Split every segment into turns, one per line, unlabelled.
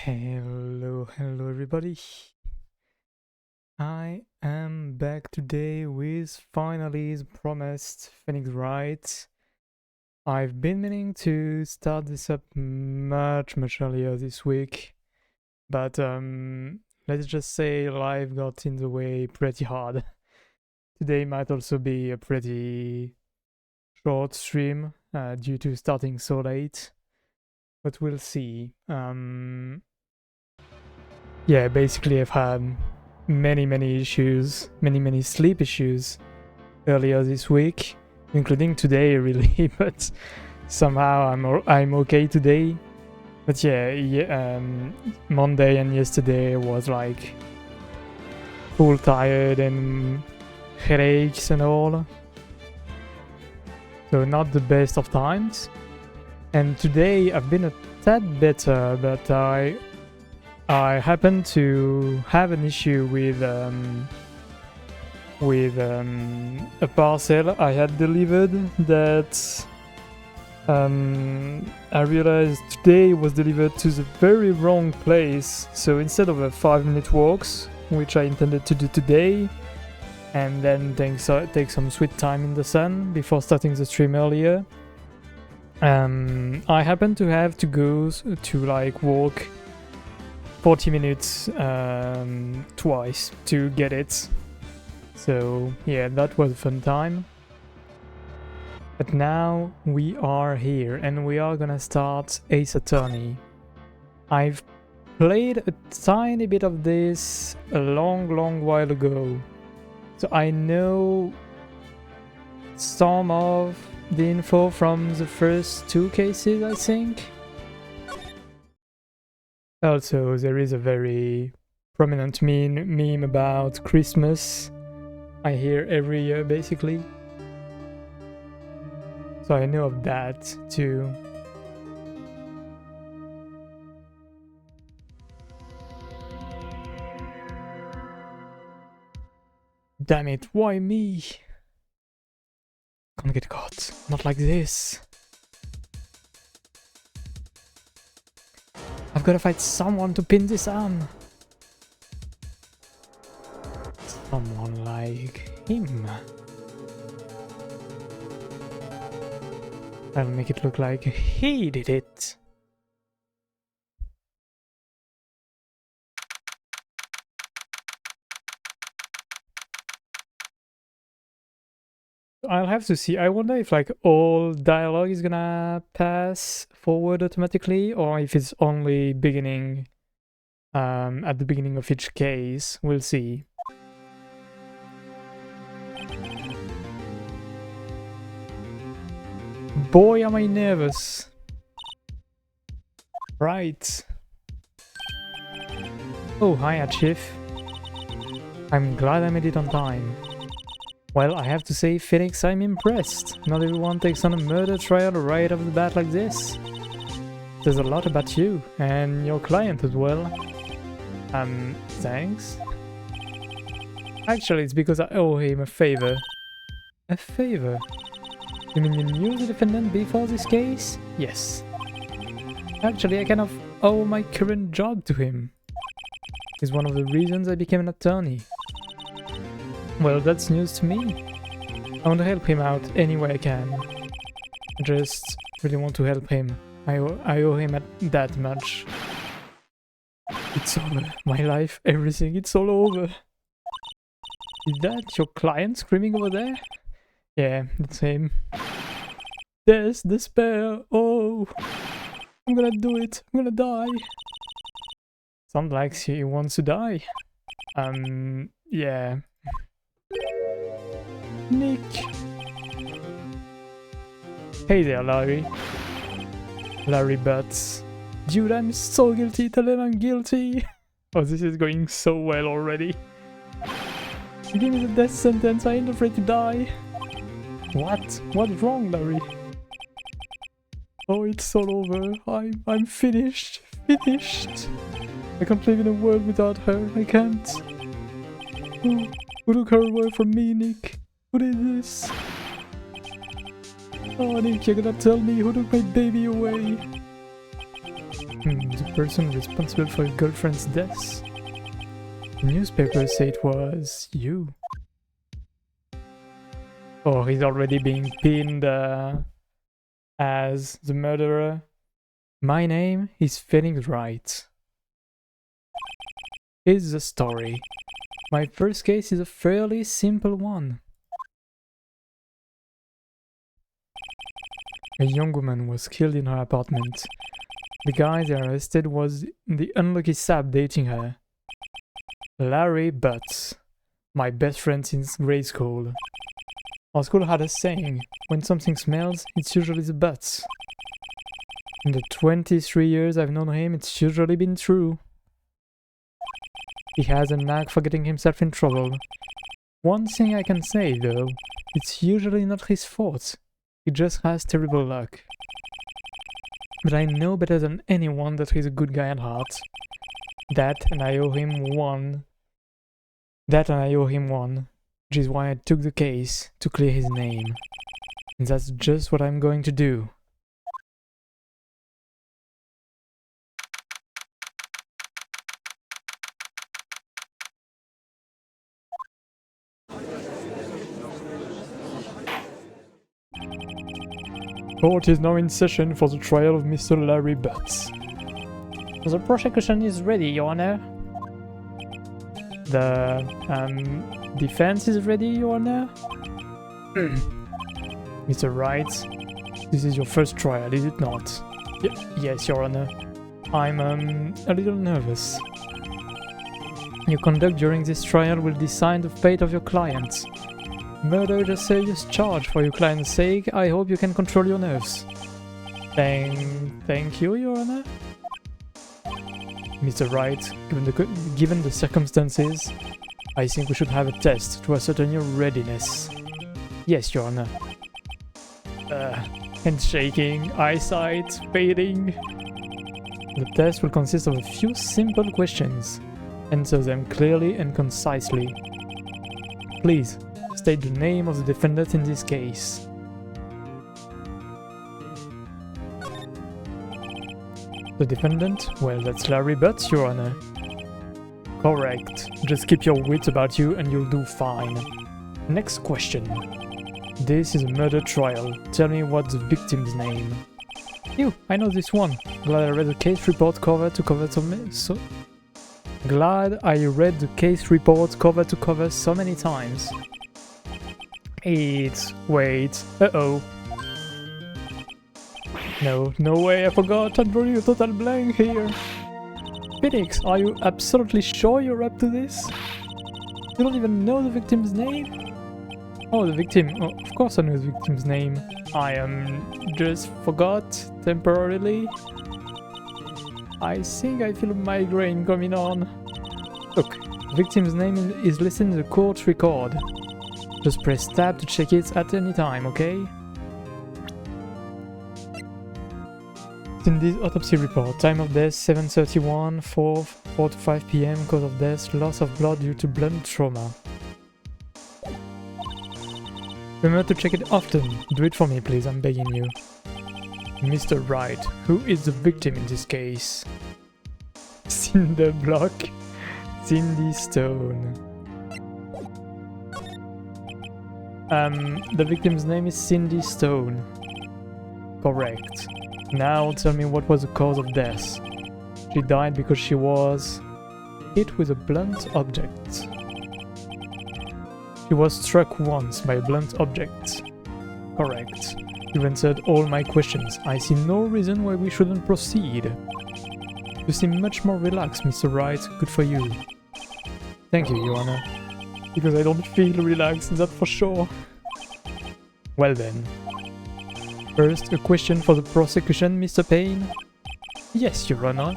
Hello everybody. I am back today with finally the promised Phoenix Wright. I've been meaning to start this up much earlier this week, but let's just say life got in the way pretty hard. Today might also be a pretty short stream due to starting so late, but we'll see. Yeah, basically I've had many issues, many sleep issues earlier this week, including today really, but somehow I'm okay today. But yeah, Monday and yesterday was like full tired and headaches and all, so not the best of times. And today I've been a tad better, but I happen to have an issue with a parcel I had delivered that I realized today was delivered to the very wrong place. So instead of a 5-minute walks, which I intended to do today, and then take some sweet time in the sun before starting the stream earlier, I happen to have to go to like walk 40 minutes twice to get it. So yeah, that was a fun time. But now we are here and we are gonna start Ace Attorney. I've played a tiny bit of this a long while ago, so I know some of the info from the first 2 cases, I think. Also, there is a very prominent meme about Christmas I hear every year, basically. So I know of that, too. Damn it, why me? Can't get caught. Not like this. I've gotta find someone to pin this on. Someone like him. I'll make it look like he did it. I'll have to see. I wonder if like all dialogue is gonna pass forward automatically, or if it's only beginning at the beginning of each case. We'll see. Boy, am I nervous. Right. Oh, hiya, Chief. I'm glad I made it on time. Well, I have to say, Phoenix, I'm impressed. Not everyone takes on a murder trial right off the bat like this. There's a lot about you, and your client as well. Thanks? Actually, it's because I owe him a favor. A favor? You mean you knew the defendant before this case? Yes. Actually, I kind of owe my current job to him. He's one of the reasons I became an attorney. Well, that's news to me. I want to help him out any way I can. I just really want to help him. I owe him that much. It's over. My life, everything, it's all over. Is that your client screaming over there? Yeah, it's him. There's despair. Oh, I'm gonna do it. I'm gonna die. Sounds like he wants to die. Yeah. Nick. Hey there, Larry. Larry Butts. Dude, I'm so guilty. Tell him I'm guilty. Oh, this is going so well already. Give me the death sentence. I ain't afraid to die. What? What's wrong, Larry? Oh, it's all over. I'm finished. Finished. I can't live in a world without her. I can't. Who took her away from me, Nick? Who did this? Oh, Nick, you're gonna tell me who took my baby away. The person responsible for your girlfriend's death. The newspaper say it was you. Or he's already being pinned as the murderer. My name is Phoenix Wright. Here's the story. My first case is a fairly simple one. A young woman was killed in her apartment. The guy they arrested was the unlucky sap dating her. Larry Butts, my best friend since grade school. Our school had a saying, when something smells, it's usually the butts. In the 23 years I've known him, it's usually been true. He has a knack for getting himself in trouble. One thing I can say, though, it's usually not his fault. He just has terrible luck. But I know better than anyone that he's a good guy at heart. That and I owe him one, which is why I took the case to clear his name. And that's just what I'm going to do. Court is now in session for the trial of Mr. Larry Butts. The prosecution is ready, Your Honor. The defense is ready, Your Honor. Mr. Wright, this is your first trial, is it not? Yes, Your Honor. I'm a little nervous. Your conduct during this trial will decide the fate of your client. Murder is a serious charge for your client's sake. I hope you can control your nerves. Thank you, Your Honor. Mr. Wright, given the circumstances, I think we should have a test to ascertain your readiness. Yes, Your Honor. Handshaking, eyesight, fading. The test will consist of a few simple questions. Answer them clearly and concisely. Please, state the name of the defendant in this case. The defendant? Well, that's Larry Butts, Your Honor. Correct. Just keep your wits about you and you'll do fine. Next question. This is a murder trial. Tell me what's the victim's name. Phew, I know this one. Glad I read the case report cover to cover so many times. Wait. Uh-oh. No way, I forgot. I'm drawing a total blank here. Phoenix, are you absolutely sure you're up to this? You don't even know the victim's name? Oh, the victim. Oh, of course I know the victim's name. I just forgot temporarily. I think I feel a migraine coming on. Look, the victim's name is listed in the court record. Just press tab to check it at any time, okay? Cindy's autopsy report. Time of death 7:31, 4 to 5 p.m. Cause of death loss of blood due to blunt trauma. Remember to check it often. Do it for me, please, I'm begging you. Mr. Wright, who is the victim in this case? Cinder Block. Cindy Stone. The victim's name is Cindy Stone. Correct. Now tell me what was the cause of death. She died because she was hit with a blunt object. She was struck once by a blunt object. Correct. You've answered all my questions. I see no reason why we shouldn't proceed. You seem much more relaxed, Mr. Wright. Good for you. Thank you, Your Honor. Because I don't feel relaxed, that's for sure. Well then. First, a question for the prosecution, Mr. Payne. Yes, Your Honor.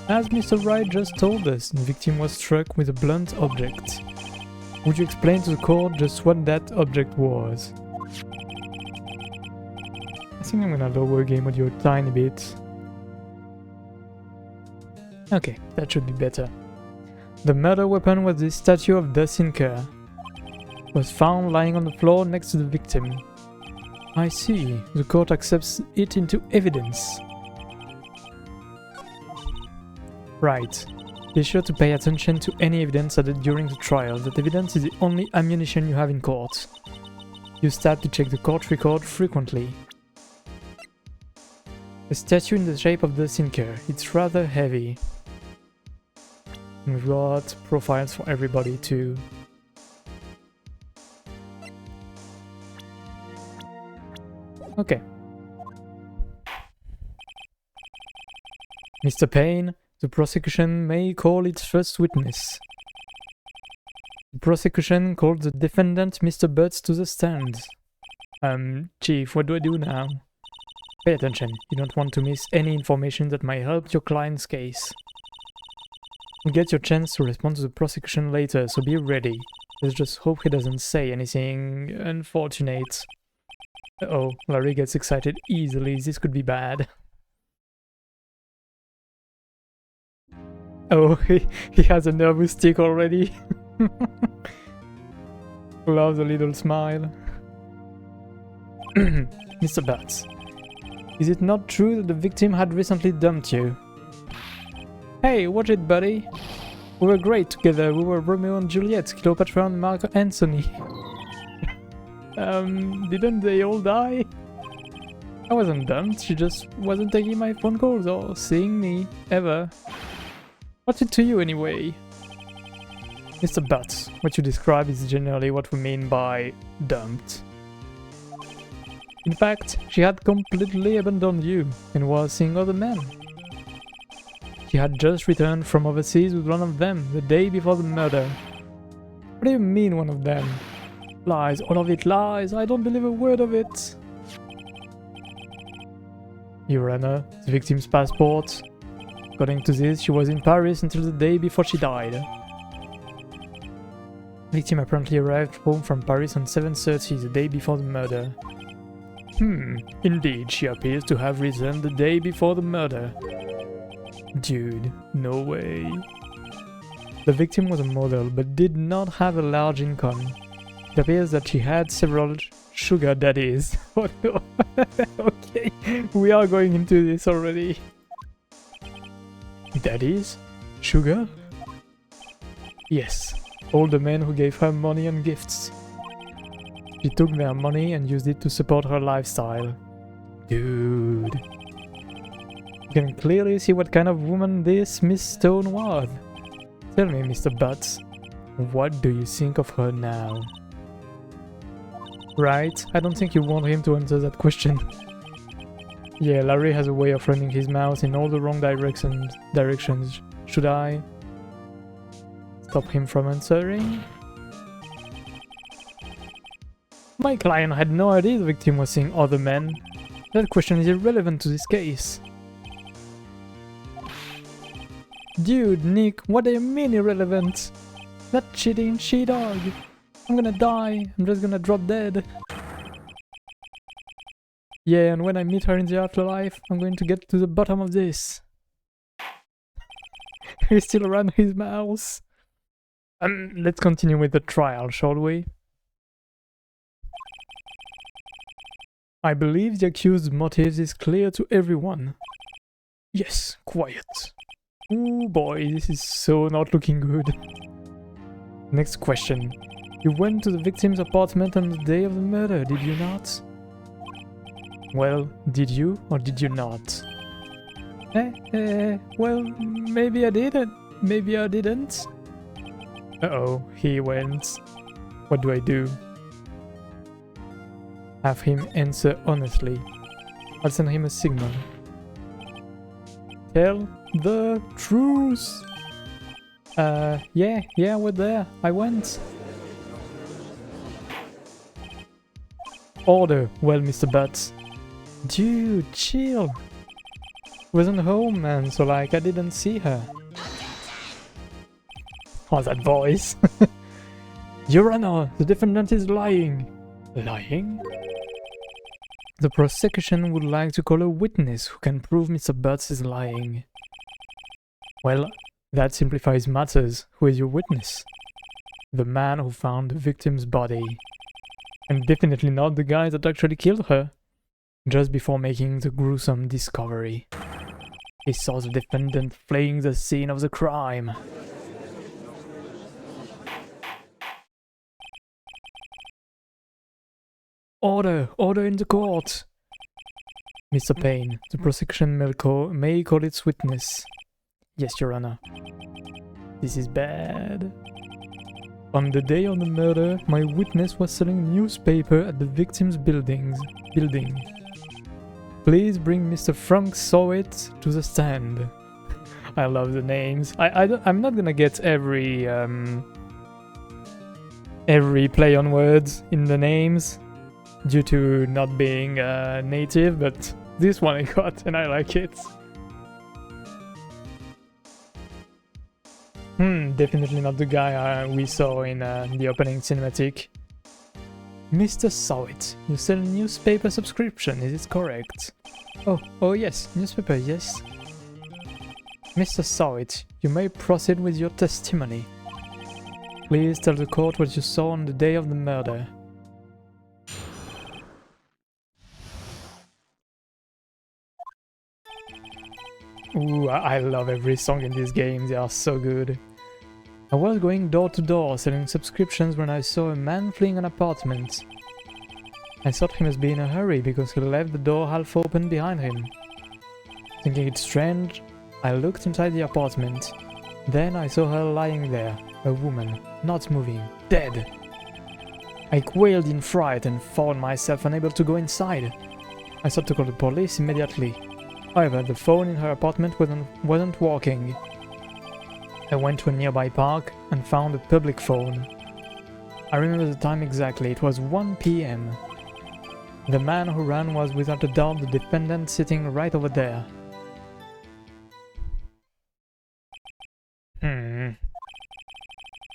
As Mr. Wright just told us, the victim was struck with a blunt object. Would you explain to the court just what that object was? I think I'm gonna lower game audio a tiny bit. Okay, that should be better. The murder weapon was the statue of Dustin Kerr. It was found lying on the floor next to the victim. I see. The court accepts it into evidence. Right. Be sure to pay attention to any evidence added during the trial. That evidence is the only ammunition you have in court. Use tab to check the court record frequently. A statue in the shape of the sinker. It's rather heavy. And we've got profiles for everybody too. Okay. Mr. Payne, the prosecution may call its first witness. The prosecution called the defendant, Mr. Butts, to the stand. Chief, what do I do now? Pay attention. You don't want to miss any information that might help your client's case. You get your chance to respond to the prosecution later, so be ready. Let's just hope he doesn't say anything unfortunate. Uh-oh, Larry gets excited easily. This could be bad. Oh, he has a nervous tick already. Love the little smile. Mr. Butts, is it not true that the victim had recently dumped you? Hey, watch it, buddy. We were great together. We were Romeo and Juliet, Cleopatra and Mark Antony. Didn't they all die? I wasn't dumped. She just wasn't taking my phone calls or seeing me, ever. What's it to you anyway? Mr. Butts, what you describe is generally what we mean by dumped. In fact, she had completely abandoned you and was seeing other men. She had just returned from overseas with one of them the day before the murder. What do you mean, one of them? Lies, all of it lies. I don't believe a word of it. Your Honor, the victim's passport. According to this, she was in Paris until the day before she died. The victim apparently arrived home from Paris on 7:30 the day before the murder. Indeed, she appears to have risen the day before the murder. Dude, no way. The victim was a model, but did not have a large income. It appears that she had several sugar daddies. Oh no. Okay, we are going into this already. Daddies? Sugar? Yes, all the men who gave her money and gifts. She took their money and used it to support her lifestyle. Dude. You can clearly see what kind of woman this Miss Stone was. Tell me, Mr. Butts, what do you think of her now? Right, I don't think you want him to answer that question. Yeah, Larry has a way of running his mouth in all the wrong directions. Should I stop him from answering? My client had no idea the victim was seeing other men. That question is irrelevant to this case. Dude, Nick, what do you mean irrelevant? That cheating she-dog. I'm gonna die. I'm just gonna drop dead. Yeah, and when I meet her in the afterlife, I'm going to get to the bottom of this. He's still around his mouth. Let's continue with the trial, shall we? I believe the accused's motives is clear to everyone. Yes, quiet. Oh boy, this is so not looking good. Next question. You went to the victim's apartment on the day of the murder, did you not? Well, did you or did you not? Well, maybe I did it, maybe I didn't. Uh-oh, he went. What do I do? Have him answer honestly. I'll send him a signal. Tell the truth! Yeah, we're there. I went. Order. Well, Mr. Butts. Dude, chill. Wasn't home, man, so like I didn't see her. Oh, that voice. Your Honor, the defendant is lying. Lying? The prosecution would like to call a witness who can prove Mr. Butts is lying. Well, that simplifies matters. Who is your witness? The man who found the victim's body. And definitely not the guy that actually killed her, just before making the gruesome discovery. He saw the defendant fleeing the scene of the crime. Order! Order in the court! Mr. Payne, the prosecution may call its witness. Yes, Your Honor. This is bad. On the day of the murder, my witness was selling a newspaper at the victim's building. Please bring Mr. Frank Sowit to the stand. I love the names. I'm not gonna get every play on words in the names due to not being native, but this one I got and I like it. Definitely not the guy we saw in the opening cinematic. Mr. Sowit, you sell newspaper subscription, is it correct? Oh yes, newspaper, yes. Mr. Sowit, you may proceed with your testimony. Please tell the court what you saw on the day of the murder. Ooh, I love every song in this game, they are so good. I was going door to door selling subscriptions when I saw a man fleeing an apartment. I thought he must be in a hurry because he left the door half open behind him. Thinking it strange, I looked inside the apartment. Then I saw her lying there, a woman, not moving, dead. I quailed in fright and found myself unable to go inside. I thought to call the police immediately. However, the phone in her apartment wasn't working. I went to a nearby park and found a public phone. I remember the time exactly, it was 1 PM. The man who ran was without a doubt the defendant sitting right over there.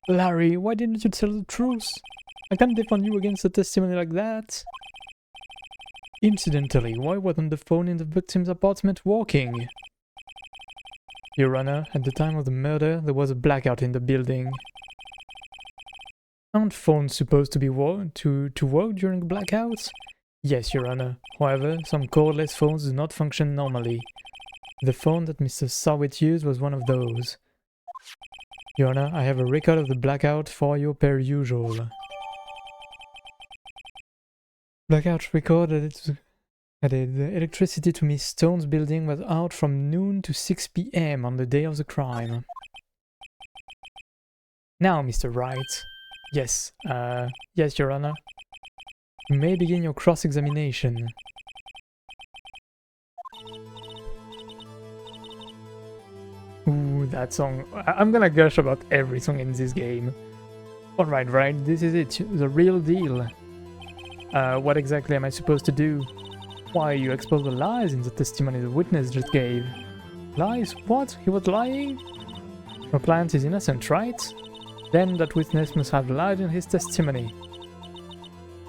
Larry, why didn't you tell the truth? I can't defend you against a testimony like that. Incidentally, why wasn't the phone in the victim's apartment working? Your Honor, at the time of the murder, there was a blackout in the building. Aren't phones supposed to be work during blackouts? Yes, Your Honor. However, some cordless phones do not function normally. The phone that Mr. Sowit used was one of those. Your Honor, I have a record of the blackout for you per usual. Blackout recorded the electricity to Miss Stone's building was out from noon to 6 PM on the day of the crime. Now, Mr. Wright. Yes, yes, Your Honor. You may begin your cross-examination. Ooh, that song. I'm gonna gush about every song in this game. Alright, right, this is it, the real deal. What exactly am I supposed to do? Why, you expose the lies in the testimony the witness just gave. Lies? What? He was lying? Your client is innocent, right? Then that witness must have lied in his testimony.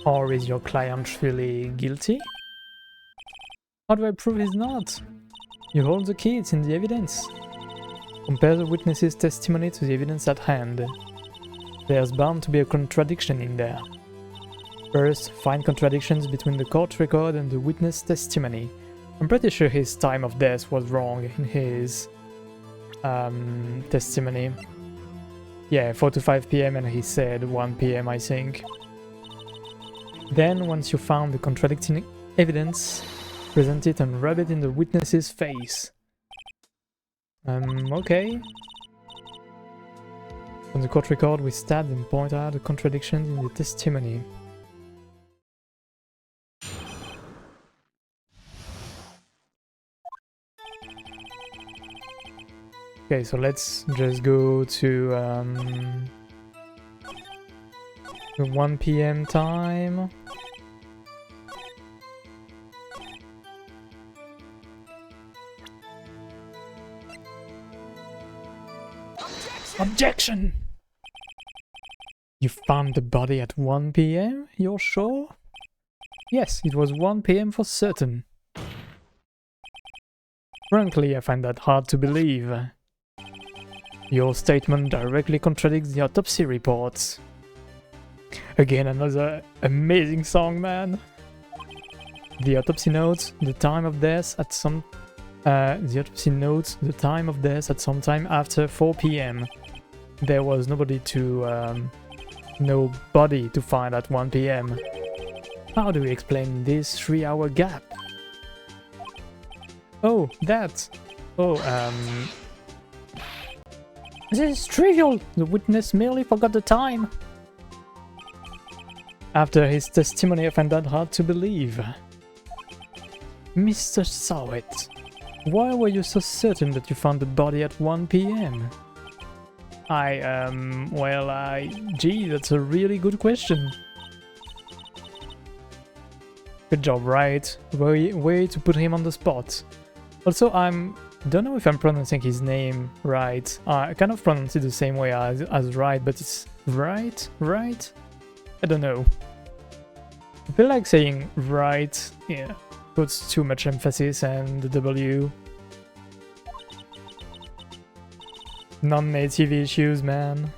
Or is your client really guilty? How do I prove he's not? You hold the key, it's in the evidence. Compare the witness's testimony to the evidence at hand. There's bound to be a contradiction in there. First, find contradictions between the court record and the witness testimony. I'm pretty sure his time of death was wrong in his testimony. Yeah, 4 to 5 PM and he said 1 PM, I think. Then, once you found the contradicting evidence, present it and rub it in the witness's face. Okay. On the court record, we stabbed and point out the contradictions in the testimony. Okay, so let's just go to the 1 PM time. Objection! You found the body at 1 PM? You're sure? Yes, it was 1 PM for certain. Frankly, I find that hard to believe. Your statement directly contradicts the autopsy reports. Again, another amazing song, man. The autopsy notes the time of death at some The autopsy notes the time of death at some time after 4 p.m. There was nobody to, no body to find at 1 p.m. How do we explain this 3-hour gap? Oh, that! Oh, this is trivial! The witness merely forgot the time! After his testimony, I find that hard to believe. Mr. Sowett, why were you so certain that you found the body at 1 p.m.? Gee, that's a really good question. Good job, right? Way to put him on the spot. Also, don't know if I'm pronouncing his name right. I kind of pronounce it the same way as right, but it's right? Right? I don't know. I feel like saying right, yeah, puts too much emphasis and the W. Non-native issues, man.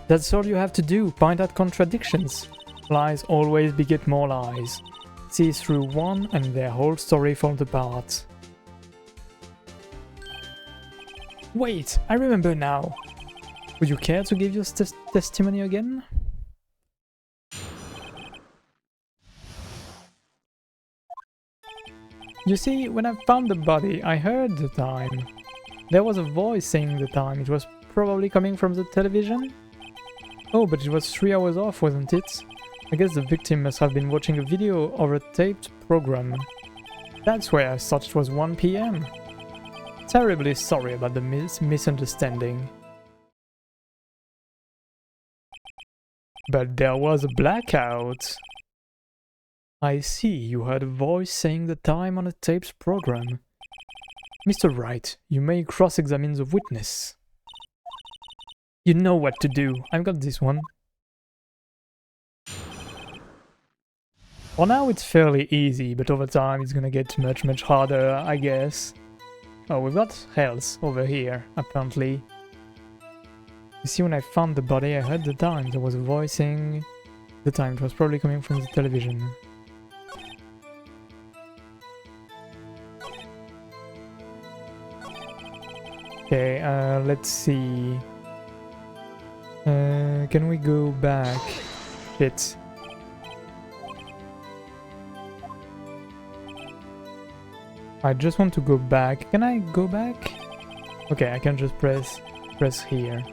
That's all you have to do, find out contradictions. Lies always beget more lies. See through one and their whole story falls apart. Wait, I remember now. Would you care to give your testimony again? You see, when I found the body, I heard the time. There was a voice saying the time. It was probably coming from the television? Oh, but it was 3 hours off, wasn't it? I guess the victim must have been watching a video or a taped program. That's why I thought it was 1 p.m. Terribly sorry about the misunderstanding. But there was a blackout. I see, you heard a voice saying the time on a taped program. Mr. Wright, you may cross-examine the witness. You know what to do. I've got this one. For now it's fairly easy, but over time it's gonna get much harder, I guess. Oh, we've got health over here, apparently. You see, when I found the body, I heard the time. There was a voice saying the time. It was probably coming from the television. Okay, let's see. Can we go back? Shit. I just want to go back. Can I go back? Okay, I can just press here.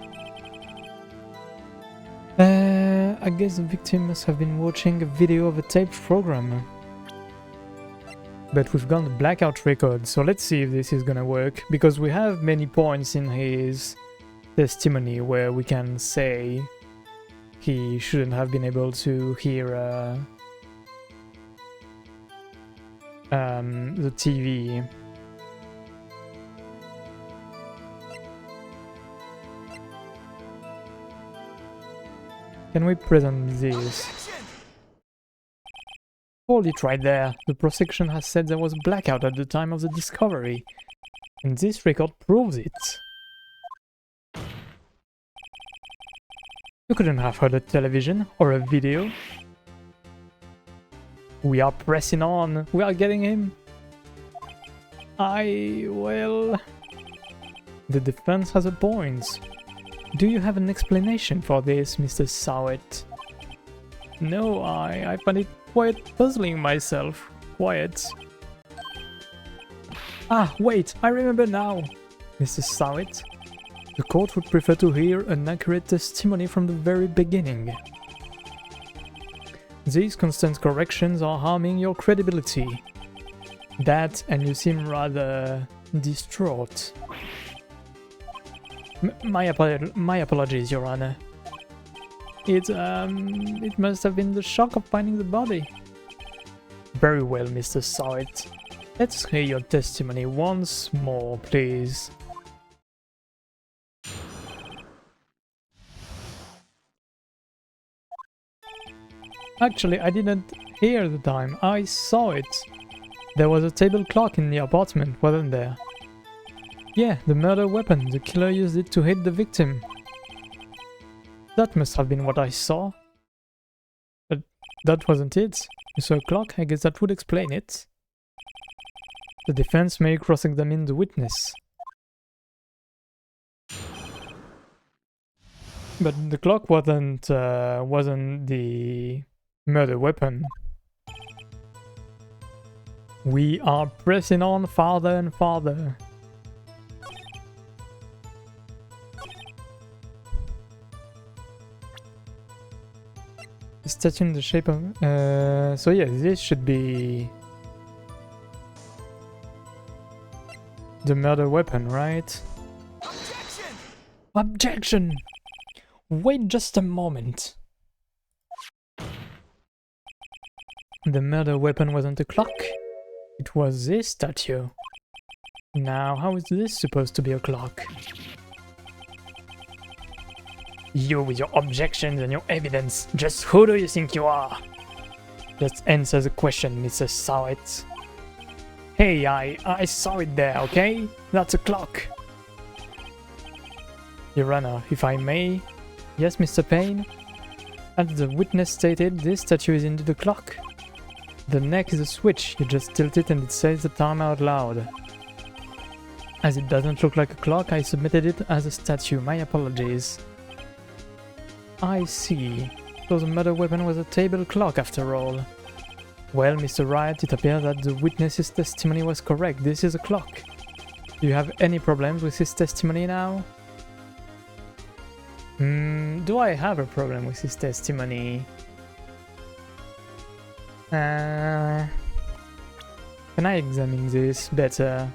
I guess the victim must have been watching a video of a taped program. But we've got the blackout record, so let's see if this is gonna work, because we have many points in his testimony where we can say he shouldn't have been able to hear the TV. Can we present this? Hold it right there. The prosecution has said there was a blackout at the time of the discovery. And this record proves it. You couldn't have heard a television or a video. We are pressing on. We are getting him. Well... The defense has a point. Do you have an explanation for this, Mr. Sowett? No, I find it quite puzzling myself. Quiet. Ah, wait, I remember now. Mr. Sowett, the court would prefer to hear an accurate testimony from the very beginning. These constant corrections are harming your credibility. That, and you seem rather distraught. My apologies, Your Honor. It must have been the shock of finding the body. Very well, Mr. Sowett. Let's hear your testimony once more, please. Actually, I didn't hear the time. I saw it. There was a table clock in the apartment, wasn't there? Yeah, the murder weapon. The killer used it to hit the victim. That must have been what I saw. But that wasn't it. You saw a clock? I guess that would explain it. The defense may cross-examine the witness. But the clock wasn't the murder weapon. We are pressing on farther and farther. Statue in the shape of... so yeah, this should be... the murder weapon, right? Objection! Objection! Wait just a moment. The murder weapon wasn't a clock. It was this statue. Now, how is this supposed to be a clock? You with your objections and your evidence, just who do you think you are? Let's answer the question, Mr. Sowit. Hey, I saw it there, okay? That's a clock. Your Honor, if I may... Yes, Mr. Payne? As the witness stated, this statue is indeed a clock. The neck is a switch, you just tilt it and it says the time out loud. As it doesn't look like a clock, I submitted it as a statue, my apologies. I see. So the murder weapon was a table clock after all. Well, Mr. Wright, it appears that the witness's testimony was correct. This is a clock. Do you have any problems with his testimony now? Do I have a problem with his testimony? Can I examine this better?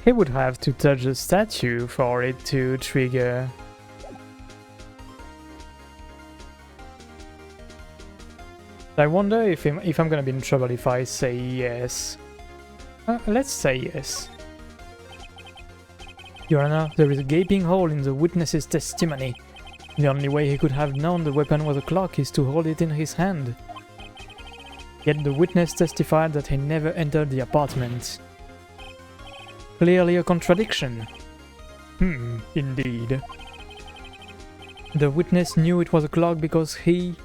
He would have to touch the statue for it to trigger. I wonder if I'm gonna be in trouble if I say yes. Let's say yes. Your Honor, there is a gaping hole in the witness's testimony. The only way he could have known the weapon was a clock is to hold it in his hand. Yet the witness testified that he never entered the apartment. Clearly a contradiction. Indeed. The witness knew it was a clock because he...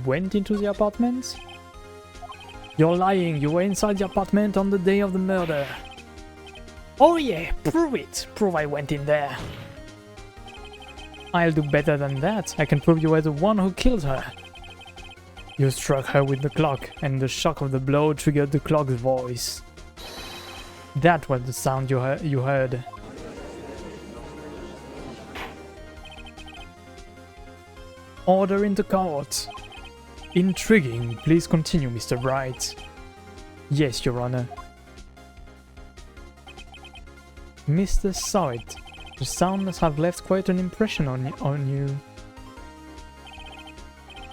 went into the apartment? You're lying, you were inside the apartment on the day of the murder. Oh yeah, prove it! Prove I went in there. I'll do better than that. I can prove you were the one who killed her. You struck her with the clock, and the shock of the blow triggered the clock's voice. That was the sound you heard. Order in the court. Intriguing. Please continue, Mr. Wright. Yes, Your Honor. Mr. Sowit, the sound must have left quite an impression on you.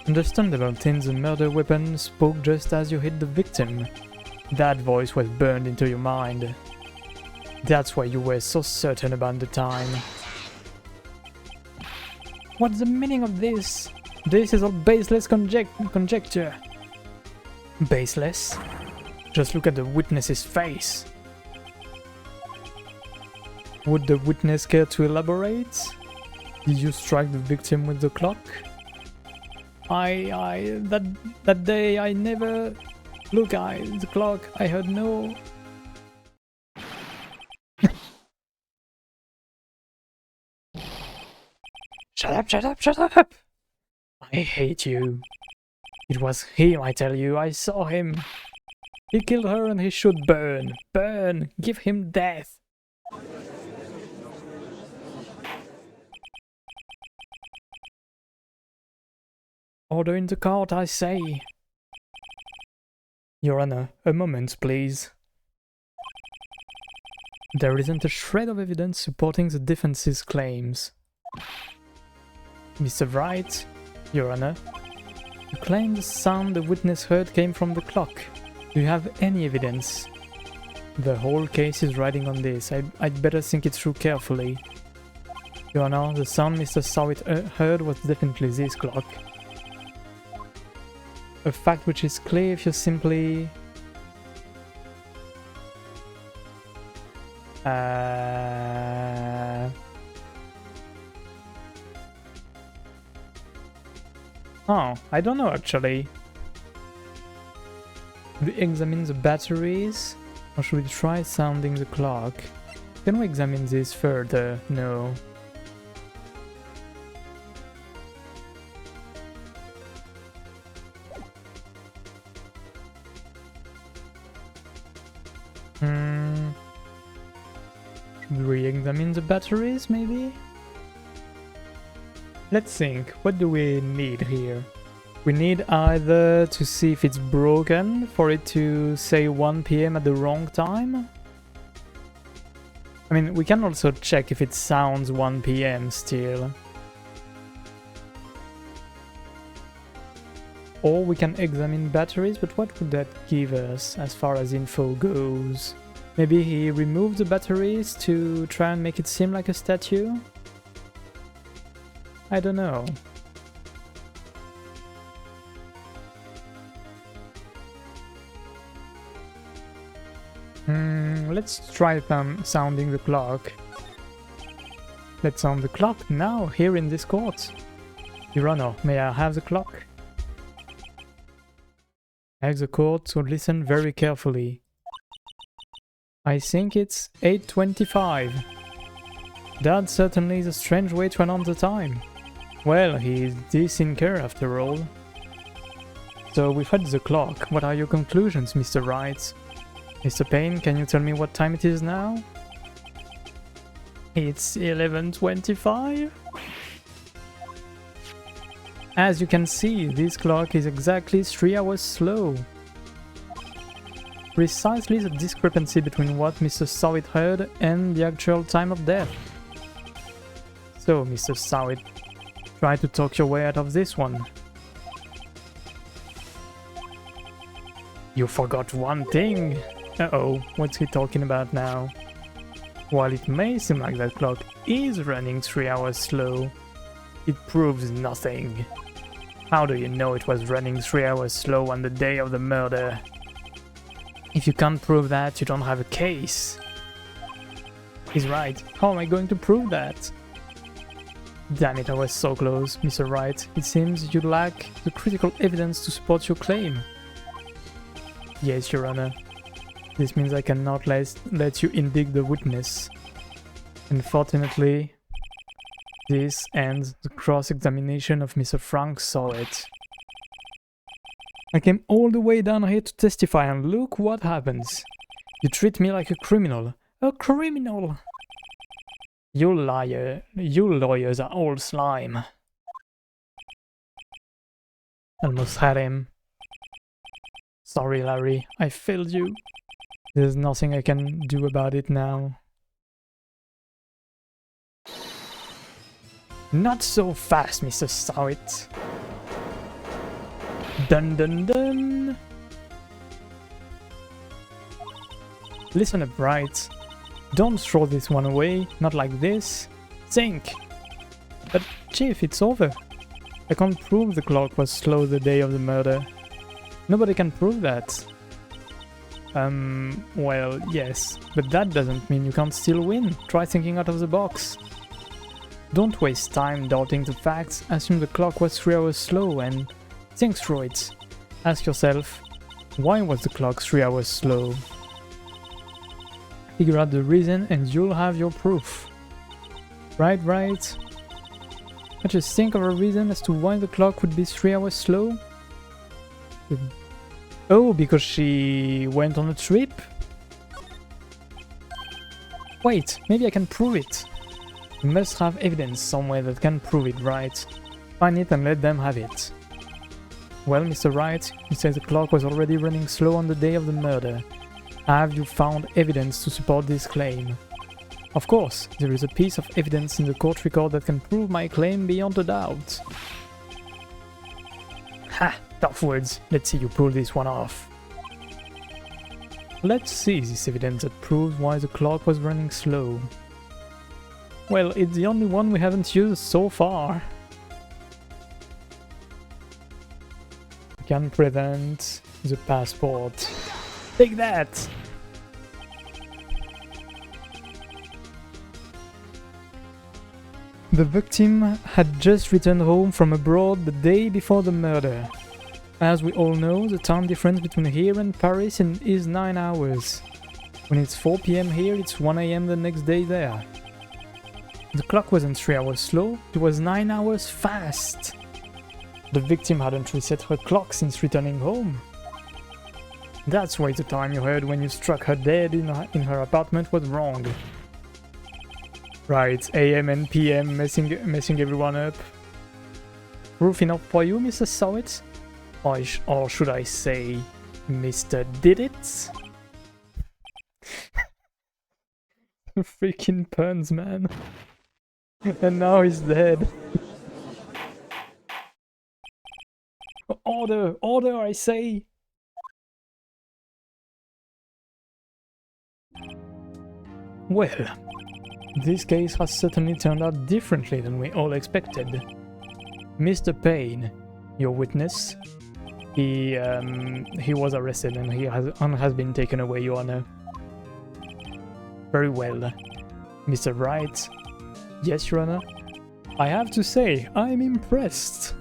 Understandable, since the murder weapon spoke just as you hit the victim. That voice was burned into your mind. That's why you were so certain about the time. What's the meaning of this? This is all baseless conjecture. Baseless? Just look at the witness's face. Would the witness care to elaborate? Did you strike the victim with the clock? That day I never... Look, the clock, I heard no... Shut up, shut up, shut up! I hate you. It was him, I tell you, I saw him. He killed her and he should burn. Burn! Give him death! Order in the court, I say. Your Honor, a moment, please. There isn't a shred of evidence supporting the defense's claims. Mr. Wright, Your Honor, you claim the sound the witness heard came from the clock. Do you have any evidence? The whole case is riding on this. I'd better think it through carefully. Your Honor, the sound Mr. Sowit heard was definitely this clock. A fact which is clear if you simply... Oh, I don't know actually. Should we examine the batteries? Or should we try sounding the clock? Can we examine this further? No. Should we re-examine the batteries, maybe? Let's think. What do we need here? We need either to see if it's broken for it to say 1 PM at the wrong time. I mean, we can also check if it sounds 1 PM still. Or we can examine batteries, but what would that give us as far as info goes? Maybe he removed the batteries to try and make it seem like a statue? I don't know. Let's try sounding the clock. Let's sound the clock now, here in this court. Your Honor, may I have the clock? Ask the court to listen very carefully. I think it's 8:25. That certainly is a strange way to announce the time. Well, he's this in care after all. So we've had the clock. What are your conclusions, Mr. Wright? Mr. Payne, can you tell me what time it is now? It's 11:25. As you can see, this clock is exactly 3 hours slow. Precisely the discrepancy between what Mr. Sowit heard and the actual time of death. So, Mr. Sowit, try to talk your way out of this one. You forgot one thing. Uh-oh, what's he talking about now? While it may seem like that clock is running 3 hours slow, it proves nothing. How do you know it was running 3 hours slow on the day of the murder? If you can't prove that, you don't have a case. He's right. How am I going to prove that? Damn it, I was so close, Mr. Wright. It seems you lack the critical evidence to support your claim. Yes, Your Honor. This means I cannot let you indict the witness. Unfortunately, this ends the cross-examination of Mr. Frank Sowit. I came all the way down here to testify, and look what happens. You treat me like a criminal. A criminal! You liar. You lawyers are all slime. Almost had him. Sorry, Larry. I failed you. There's nothing I can do about it now. Not so fast, Mr. Sowit. Dun dun dun! Listen up, Wright. Don't throw this one away, not like this. Think! But Chief, it's over. I can't prove the clock was slow the day of the murder. Nobody can prove that. Well, yes, but that doesn't mean you can't still win. Try thinking out of the box. Don't waste time doubting the facts, assume the clock was 3 hours slow and think through it. Ask yourself, why was the clock 3 hours slow? Figure out the reason and you'll have your proof. Right? I just think of a reason as to why the clock would be 3 hours slow. Oh, because she went on a trip? Wait, maybe I can prove it. You must have evidence somewhere that can prove it, right? Find it and let them have it. Well, Mr. Wright, you say the clock was already running slow on the day of the murder. Have you found evidence to support this claim? Of course, there is a piece of evidence in the court record that can prove my claim beyond a doubt. Ha! Tough words. Let's see you pull this one off. Let's see this evidence that proves why the clock was running slow. Well, it's the only one we haven't used so far. We can present the passport. Take that! The victim had just returned home from abroad the day before the murder. As we all know, the time difference between here and Paris is 9 hours. When it's 4 PM here, it's 1 AM the next day there. The clock wasn't 3 hours slow, it was 9 hours fast. The victim hadn't reset her clock since returning home. That's why the time you heard when you struck her dead in her apartment was wrong. Right, AM and PM messing everyone up. Proof enough for you, Mr. Sowit? Or should I say, Mr. Did It? Freaking puns, man. And now he's dead. Order! Order, I say! Well, this case has certainly turned out differently than we all expected. Mr. Payne, your witness, he was arrested and he has been taken away, Your Honor. Very well. Mr. Wright, yes, Your Honor. I have to say, I'm impressed.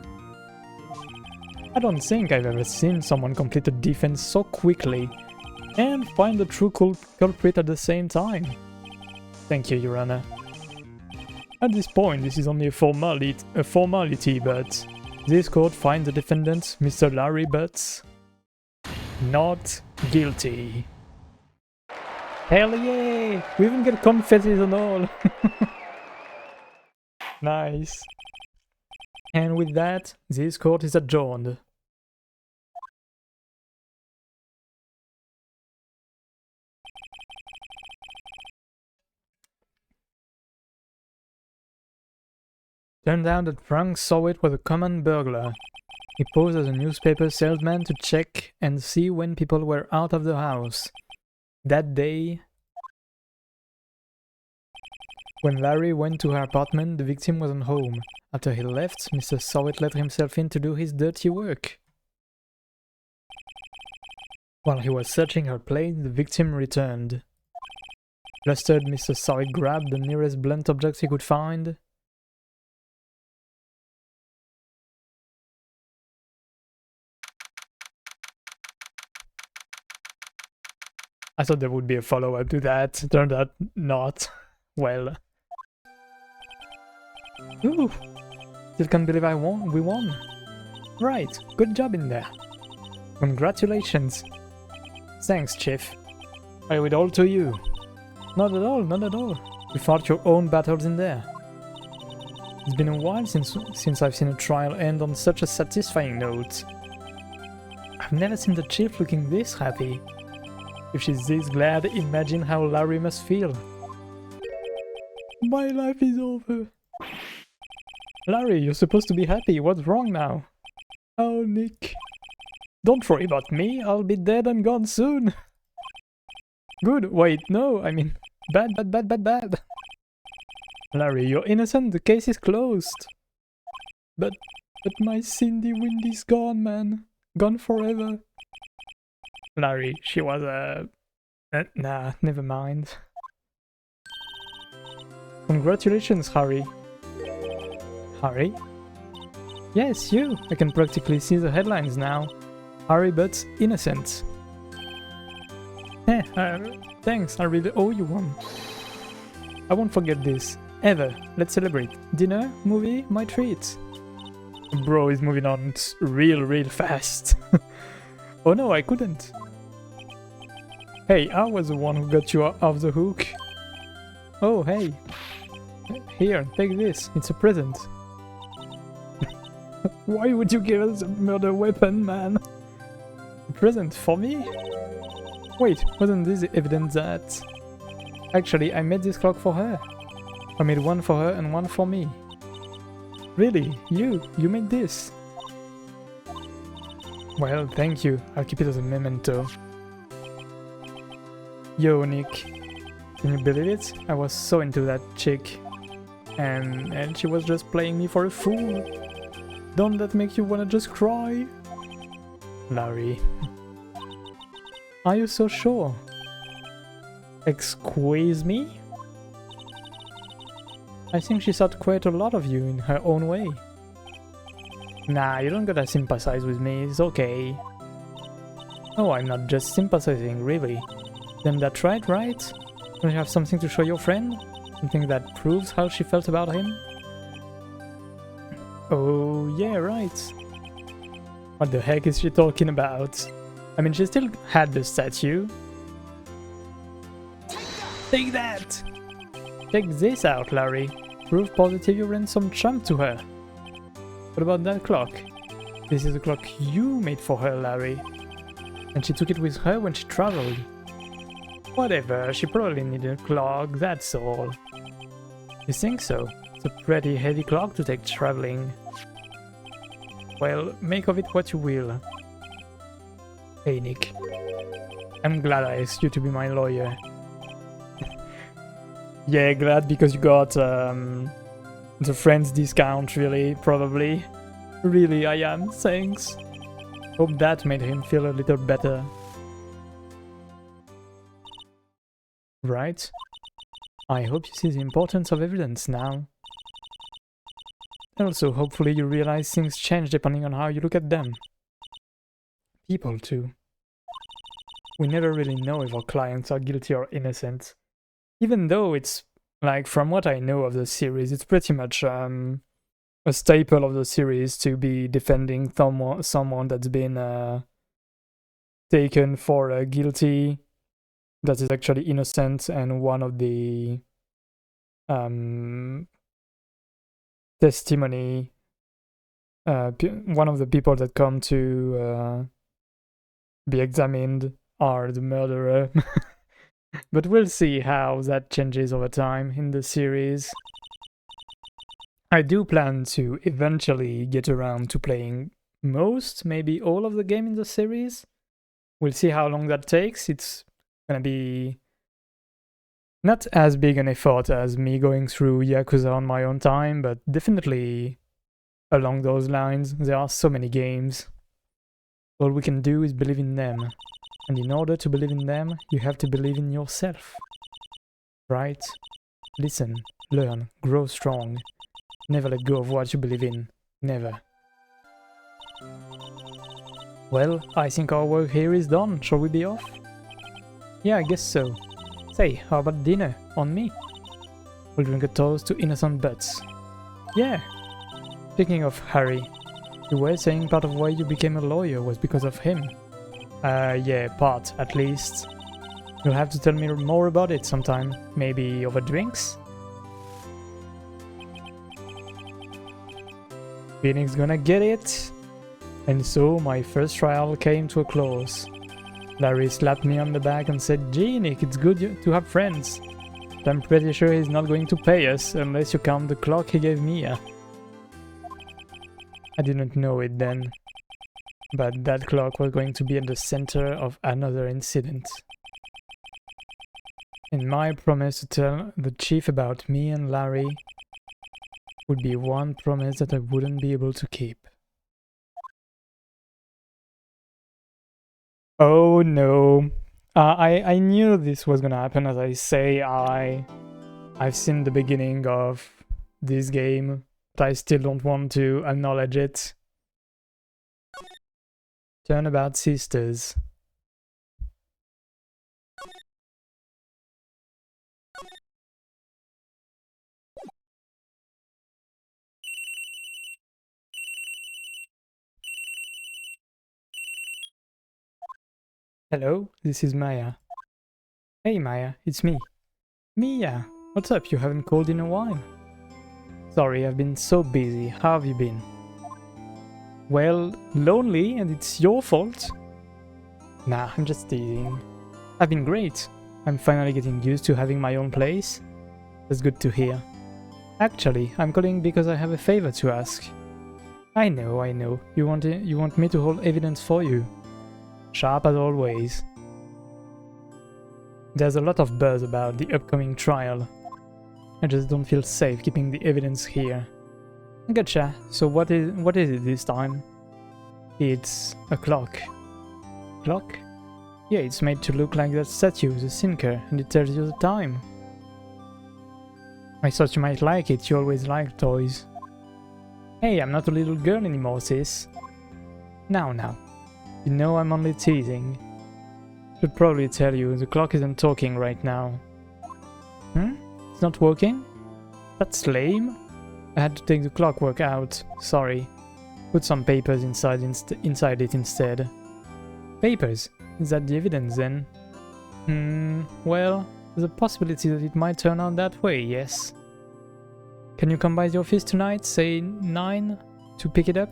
I don't think I've ever seen someone complete a defense so quickly and find the true culprit at the same time. Thank you, Your Honor. At this point, this is only a formality, but this court finds the defendant, Mr. Larry Butts, not guilty. Hell yeah! We even get confetti and all! Nice. And with that, this court is adjourned. Turned out that Frank Sowit was a common burglar. He posed as a newspaper salesman to check and see when people were out of the house. That day, when Larry went to her apartment, the victim wasn't home. After he left, Mr. Sowit let himself in to do his dirty work. While he was searching her place, the victim returned. Flustered, Mr. Sowit grabbed the nearest blunt object he could find. I thought there would be a follow-up to that. Turned out not. Well. Ooh! Still can't believe we won. Right, good job in there. Congratulations. Thanks, Chief. I owe it all to you. Not at all, not at all. You fought your own battles in there. It's been a while since I've seen a trial end on such a satisfying note. I've never seen the Chief looking this happy. If she's this glad, imagine how Larry must feel. My life is over. Larry, you're supposed to be happy. What's wrong now? Oh, Nick. Don't worry about me. I'll be dead and gone soon. Good. Wait, no. I mean, bad. Larry, you're innocent. The case is closed. But my Cindy Windy's gone, man. Gone forever. Larry, she was nah, never mind. Congratulations, Harry. Harry? Yes, you! I can practically see the headlines now. Harry Butts innocent. Thanks, I really owe you one. I won't forget this. Ever. Let's celebrate. Dinner? Movie? My treat. Bro is moving on real fast. Oh no, I couldn't. Hey, I was the one who got you off the hook. Oh, hey. Here, take this. It's a present. Why would you give us a murder weapon, man? A present for me? Wait, wasn't this evidence that... Actually, I made this clock for her. I made one for her and one for me. Really? You made this? Well, thank you. I'll keep it as a memento. Yo, Nick. Can you believe it? I was so into that chick. And she was just playing me for a fool. Don't that make you wanna just cry? Larry. Are you so sure? Excuse me? I think she thought quite a lot of you in her own way. Nah, you don't gotta sympathize with me, it's okay. No, I'm not just sympathizing, really. Then that's right? Don't you have something to show your friend? Something that proves how she felt about him? Oh, yeah, right. What the heck is she talking about? I mean, she still had the statue. Take that! Check this out, Larry. Proof positive you ran some chump to her. What about that clock? This is a clock you made for her, Larry. And she took it with her when she traveled. Whatever, she probably needed a clock, that's all. You think so? It's a pretty heavy clock to take traveling. Well, make of it what you will. Hey, Nick. I'm glad I asked you to be my lawyer. Yeah, glad because you got the friends discount, really, probably. Really, I am, thanks. Hope that made him feel a little better. Right? I hope you see the importance of evidence now. Also, hopefully you realize things change depending on how you look at them. People, too. We never really know if our clients are guilty or innocent. Even though it's, like, from what I know of the series, it's pretty much a staple of the series to be defending someone that's been taken for guilty, that is actually innocent, and one of the testimony, one of the people that come to be examined are the murderer. But we'll see how that changes over time in the series. I do plan to eventually get around to playing most, maybe all of the game in the series. We'll see how long that takes. It's gonna be not as big an effort as me going through Yakuza on my own time, but definitely along those lines. There are so many games. All we can do is believe in them. And in order to believe in them, you have to believe in yourself. Right? Listen, learn, grow strong. Never let go of what you believe in. Never. Well, I think our work here is done. Shall we be off? Yeah, I guess so. Say, how about dinner? On me? We'll drink a toast to innocent butts. Yeah. Speaking of Harry, you were saying part of why you became a lawyer was because of him. Yeah, part, at least. You'll have to tell me more about it sometime. Maybe over drinks? Phoenix gonna get it! And so my first trial came to a close. Larry slapped me on the back and said, "Gee, Nick, it's good to have friends. But I'm pretty sure he's not going to pay us unless you count the clock he gave me." I didn't know it then. But that clock was going to be at the center of another incident. And my promise to tell the chief about me and Larry would be one promise that I wouldn't be able to keep. Oh no. I knew this was gonna happen. As I say, I've seen the beginning of this game, but I still don't want to acknowledge it. Turnabout Sisters. Hello, this is Maya. Hey Maya, it's me. Mia, what's up? You haven't called in a while. Sorry, I've been so busy. How have you been? Well, lonely, and it's your fault. Nah, I'm just teasing. I've been great. I'm finally getting used to having my own place. That's good to hear. Actually, I'm calling because I have a favor to ask. I know. You want me to hold evidence for you. Sharp as always. There's a lot of buzz about the upcoming trial. I just don't feel safe keeping the evidence here. Gotcha. So what is it this time? It's a clock. Clock? Yeah, it's made to look like that statue, the Sinker, and it tells you the time. I thought you might like it, you always like toys. Hey, I'm not a little girl anymore, sis. Now. You know I'm only teasing. Should probably tell you, the clock isn't talking right now. It's not working? That's lame. I had to take the clockwork out. Sorry. Put some papers inside it instead. Papers? Is that the evidence then? Well, there's a possibility that it might turn out that way, yes. Can you come by the office tonight, say 9, to pick it up?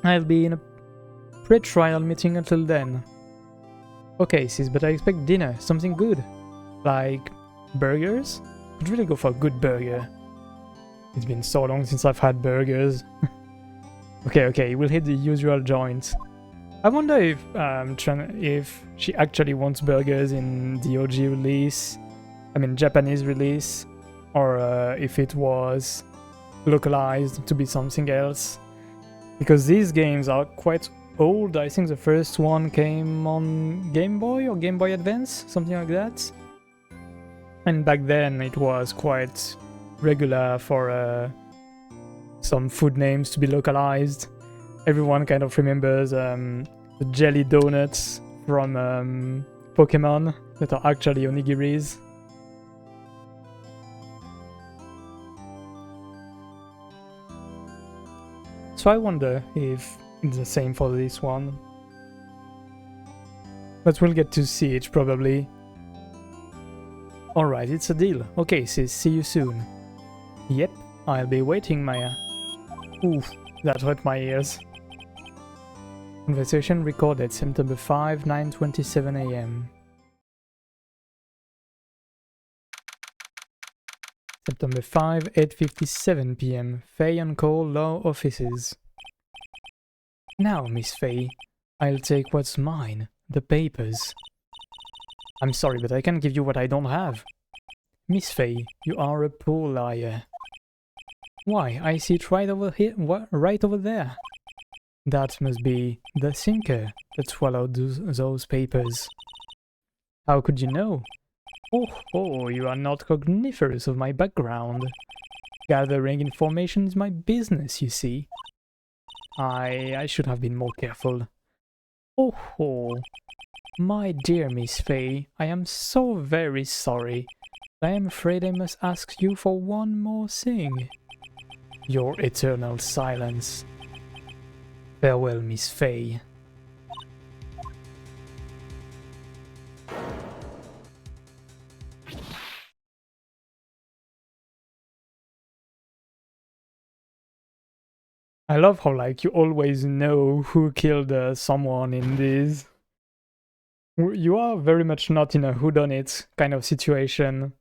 I'll be in a pre-trial meeting until then. Okay, sis, but I expect dinner, something good. Like burgers? I'd really go for a good burger. It's been so long since I've had burgers. Okay, we'll hit the usual joints. I wonder if she actually wants burgers in the OG release, I mean Japanese release, or if it was localized to be something else. Because these games are quite old. I think the first one came on Game Boy or Game Boy Advance, something like that. And back then it was quite regular for some food names to be localized. Everyone kind of remembers the jelly donuts from Pokemon that are actually onigiris. So I wonder if it's the same for this one. But we'll get to see it probably. Alright, it's a deal. Okay, sis, see you soon. Yep, I'll be waiting, Maya. Oof, that hurt my ears. Conversation recorded September 5, 9:27 AM. September 5, 8:57 PM. Faye on call, law offices. Now, Miss Faye, I'll take what's mine, the papers. I'm sorry, but I can't give you what I don't have. Miss Faye, you are a poor liar. Why, I see it right over here, right over there. That must be the thinker that swallowed those papers. How could you know? Oh, you are not cogniferous of my background. Gathering information is my business, you see. I should have been more careful. Oh, my dear Miss Faye, I am so very sorry. I am afraid I must ask you for one more thing. Your eternal silence. Farewell, Miss Faye. I love how, like, you always know who killed someone in this. You are very much not in a whodunit kind of situation.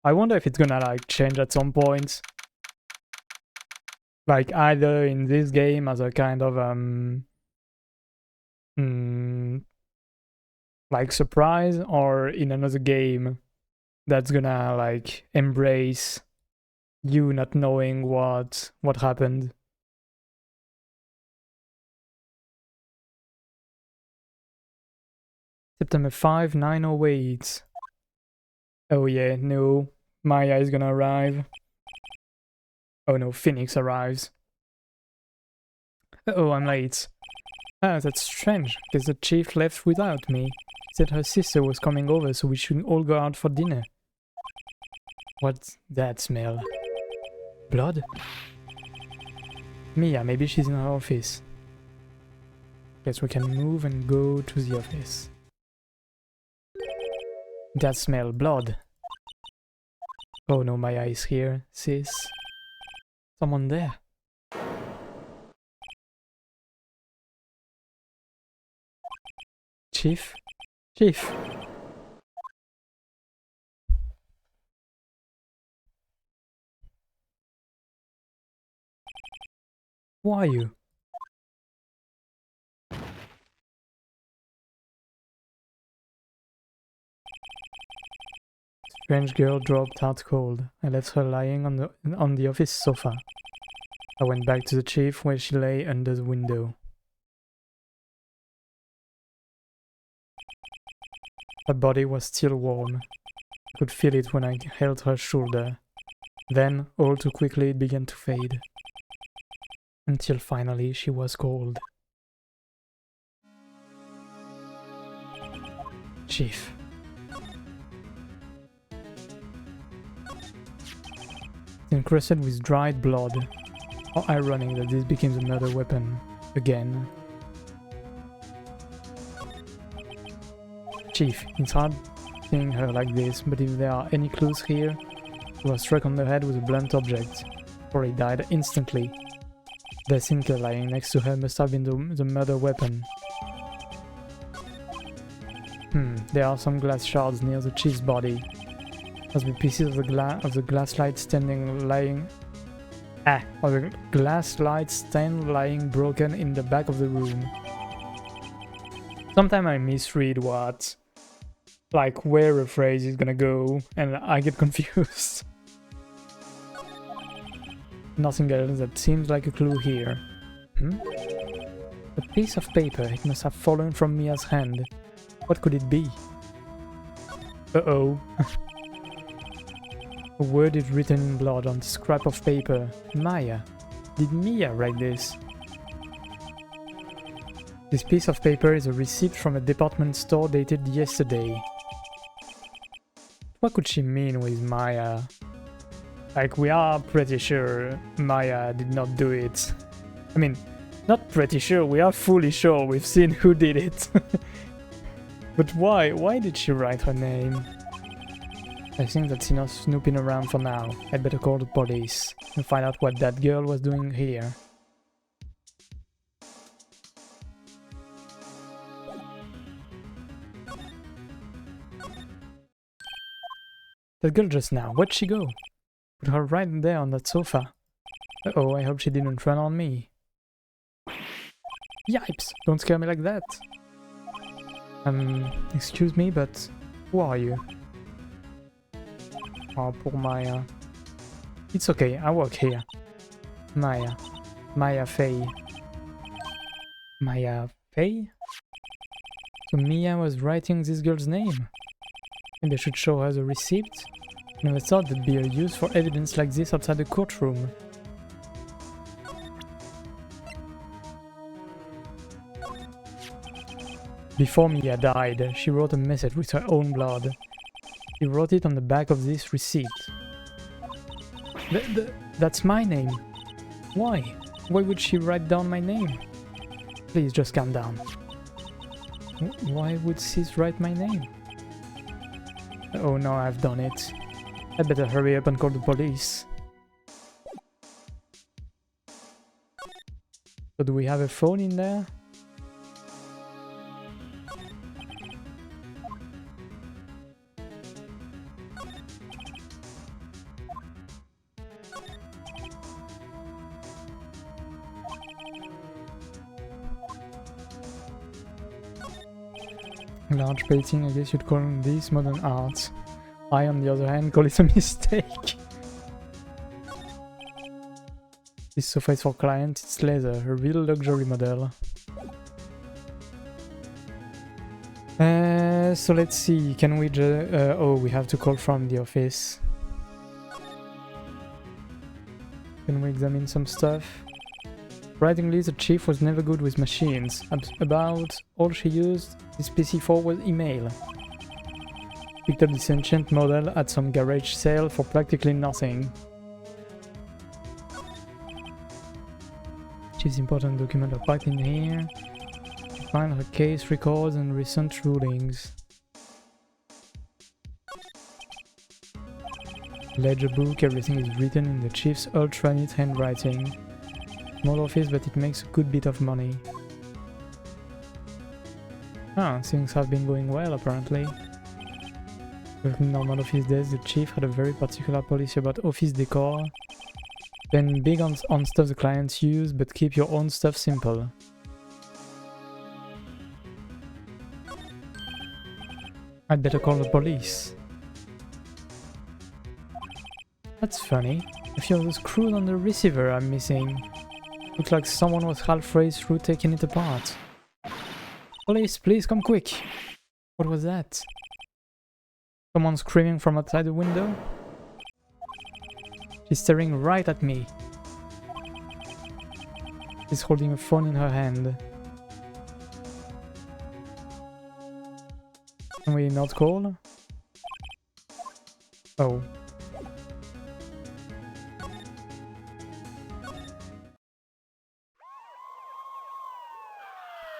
I wonder if it's gonna, like, change at some point. Like, either in this game as a kind of, like, surprise, or in another game that's gonna, like, embrace you not knowing what happened. September 5, 9:08. Oh yeah, no. Maya is gonna arrive. Oh no, Phoenix arrives. Uh-oh, I'm late. Ah, that's strange, because the chief left without me. Said her sister was coming over, so we should all go out for dinner. What's that smell? Blood? Mia, maybe she's in her office. Guess we can move and go to the office. That smell, blood. Oh no, Maya is here, sis. Someone there. Chief? Chief! Who are you? Strange girl dropped out cold. I left her lying on the office sofa. I went back to the chief where she lay under the window. Her body was still warm. I could feel it when I held her shoulder. Then, all too quickly, it began to fade. Until finally she was called. Chief. Encrusted with dried blood. How ironic that this becomes another weapon. Again. Chief, it's hard seeing her like this, but if there are any clues here, she was struck on the head with a blunt object. Probably died instantly. The Sinker lying next to her must have been the murder weapon. There are some glass shards near the chief's body. Must be pieces of the glass light stand lying broken in the back of the room. Sometimes I misread where a phrase is gonna go, and I get confused. Nothing else that seems like a clue here. A piece of paper. It must have fallen from Mia's hand. What could it be? Uh-oh. A word is written in blood on a scrap of paper. Maya. Did Mia write this? This piece of paper is a receipt from a department store dated yesterday. What could she mean with Maya? Like, we are pretty sure Maya did not do it. I mean, not pretty sure, we are fully sure we've seen who did it. But why? Why did she write her name? I think that's enough snooping around for now. I'd better call the police and find out what that girl was doing here. That girl just now, where'd she go? Put her right there on that sofa. Uh-oh, I hope she didn't run on me. Yipes! Don't scare me like that. Excuse me, but who are you? Oh, poor Maya. It's okay, I work here. Maya. Maya Fey. Maya Fey? So Mia was writing this girl's name. And they should show her the receipt. Never thought there'd be a use for evidence like this outside the courtroom. Before Mia died, she wrote a message with her own blood. She wrote it on the back of this receipt. That's my name. Why? Why would she write down my name? Please just calm down. Why would Sis write my name? Oh no, I've done it. I'd better hurry up and call the police. So do we have a phone in there? Large painting, I guess you'd call this modern art. I, on the other hand, call it a mistake. This sofa is for client, it's leather, a real luxury model. So let's see, can we oh, we have to call from the office. Can we examine some stuff? Surprisingly, the chief was never good with machines. About all she used this PC for was email. Picked up this ancient model at some garage sale for practically nothing. Chief's important documents are packed in here. Find her case records and recent rulings. Ledger book, everything is written in the chief's ultra-neat handwriting. Small office, but it makes a good bit of money. Ah, things have been going well apparently. With normal office days, the chief had a very particular policy about office decor. Spend big on stuff the clients use, but keep your own stuff simple. I'd better call the police. That's funny. A few of the screws on the receiver are missing. Looks like someone was halfway through taking it apart. Police, please come quick! What was that? Someone screaming from outside the window? She's staring right at me. She's holding a phone in her hand. Can we not call? Oh.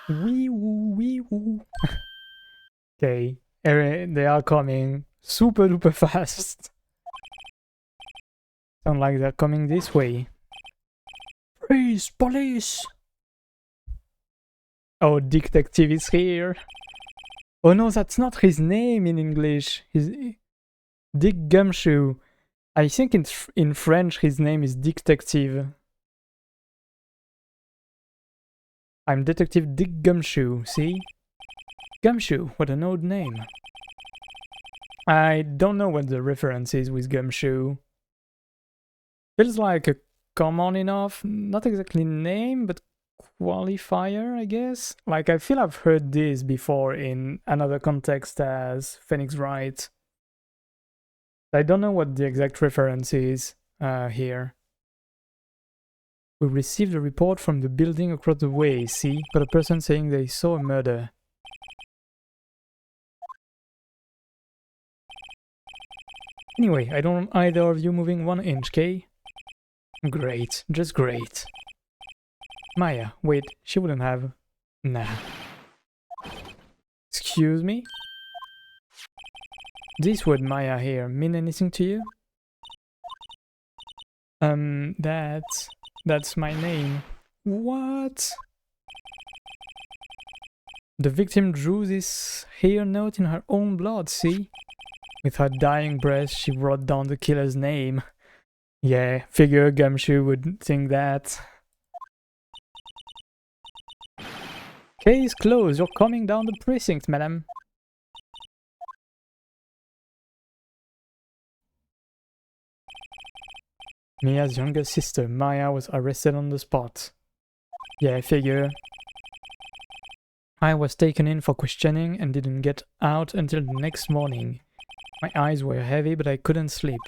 Wee woo, wee woo. Okay, they are coming super duper fast. Sound like they're coming this way. Freeze, police! Oh, detective is here. Oh no, that's not his name in English. He's Dick Gumshoe. I think in French his name is Detective. I'm Detective Dick Gumshoe, see? Gumshoe, what an old name. I don't know what the reference is with Gumshoe. Feels like a common enough, not exactly name, but qualifier, I guess? Like, I feel I've heard this before in another context as Phoenix Wright. I don't know what the exact reference is here. We received a report from the building across the way, see? Got a person saying they saw a murder. Anyway, I don't want either of you moving 1 inch, Kay? Great, just great. Maya, wait, she wouldn't have... Nah. Excuse me? This word Maya here mean anything to you? That's my name. What? The victim drew this here note in her own blood, see? With her dying breath, she wrote down the killer's name. Yeah, figure Gumshoe would think that. Case closed, you're coming down the precinct, madam. Mia's younger sister, Maya, was arrested on the spot. Yeah, figure. I was taken in for questioning and didn't get out until the next morning. My eyes were heavy, but I couldn't sleep.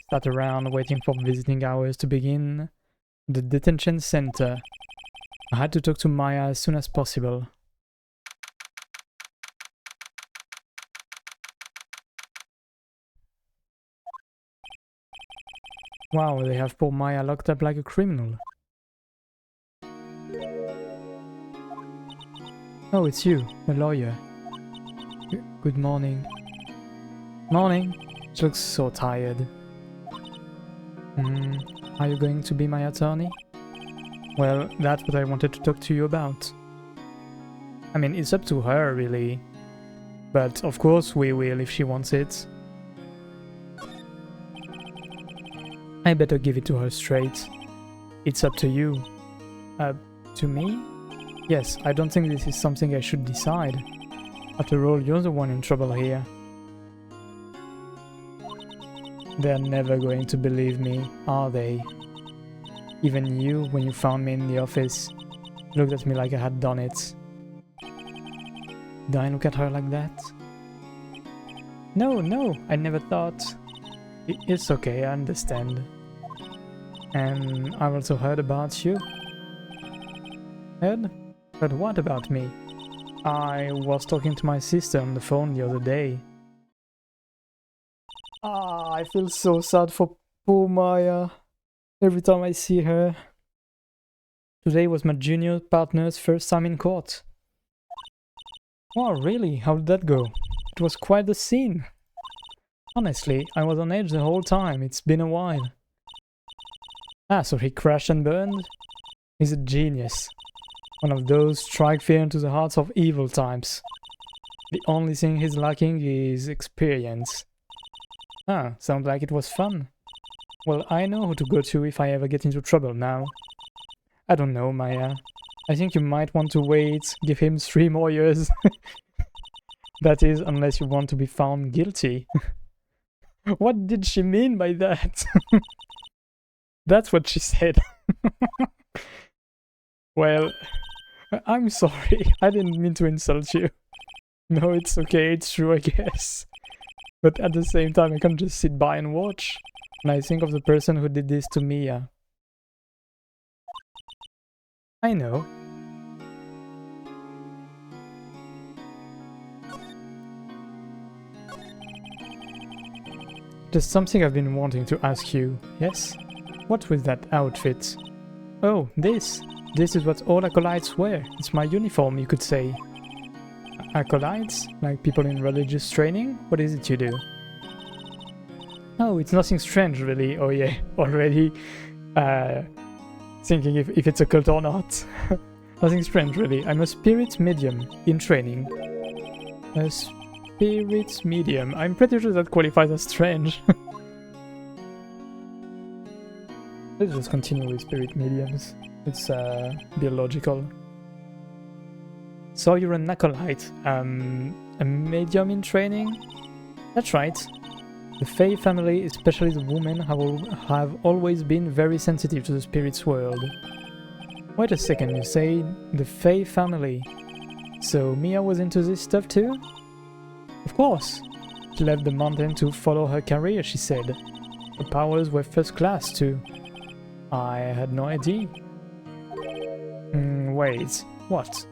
Sat around waiting for visiting hours to begin. The detention center. I had to talk to Maya as soon as possible. Wow, they have poor Maya locked up like a criminal. Oh, it's you, the lawyer. Good morning. Morning. She looks so tired. Are you going to be my attorney? Well, that's what I wanted to talk to you about. I mean, it's up to her, really. But of course we will if she wants it. I better give it to her straight. It's up to you. To me? Yes, I don't think this is something I should decide. After all, you're the one in trouble here. They're never going to believe me, are they? Even you, when you found me in the office, looked at me like I had done it. Did I look at her like that? No, I never thought. It's okay, I understand. And I've also heard about you. Heard? Heard what about me? I was talking to my sister on the phone the other day. I feel so sad for poor Maya. Every time I see her. Today was my junior partner's first time in court. Oh, really? How did that go? It was quite the scene. Honestly, I was on edge the whole time. It's been a while. Ah, so he crashed and burned? He's a genius. One of those strike fear into the hearts of evil types. The only thing he's lacking is experience. Ah, sounds like it was fun. Well, I know who to go to if I ever get into trouble now. I don't know, Maya. I think you might want to wait, give him 3 more years. That is, unless you want to be found guilty. What did she mean by that? That's what she said. Well, I'm sorry. I didn't mean to insult you. No, it's okay. It's true, I guess. But at the same time, I can't just sit by and watch. when I think of the person who did this to Mia. I know. There's something I've been wanting to ask you, yes? What with that outfit? Oh, this! This is what all acolytes wear. It's my uniform, you could say. Acolytes? Like people in religious training? What is it you do? Oh, it's nothing strange, really. Oh yeah, already thinking if it's a cult or not. Nothing strange, really. I'm a spirit medium in training. A spirit medium. I'm pretty sure that qualifies as strange. Let's just continue with spirit mediums. It's biological. So you're an acolyte, a medium in training? That's right. The Fae family, especially the women, have always been very sensitive to the spirit's world. Wait a second, you say the Fae family? So Mia was into this stuff too? Of course. She left the mountain to follow her career, she said. Her powers were first class too. I had no idea. Wait, what?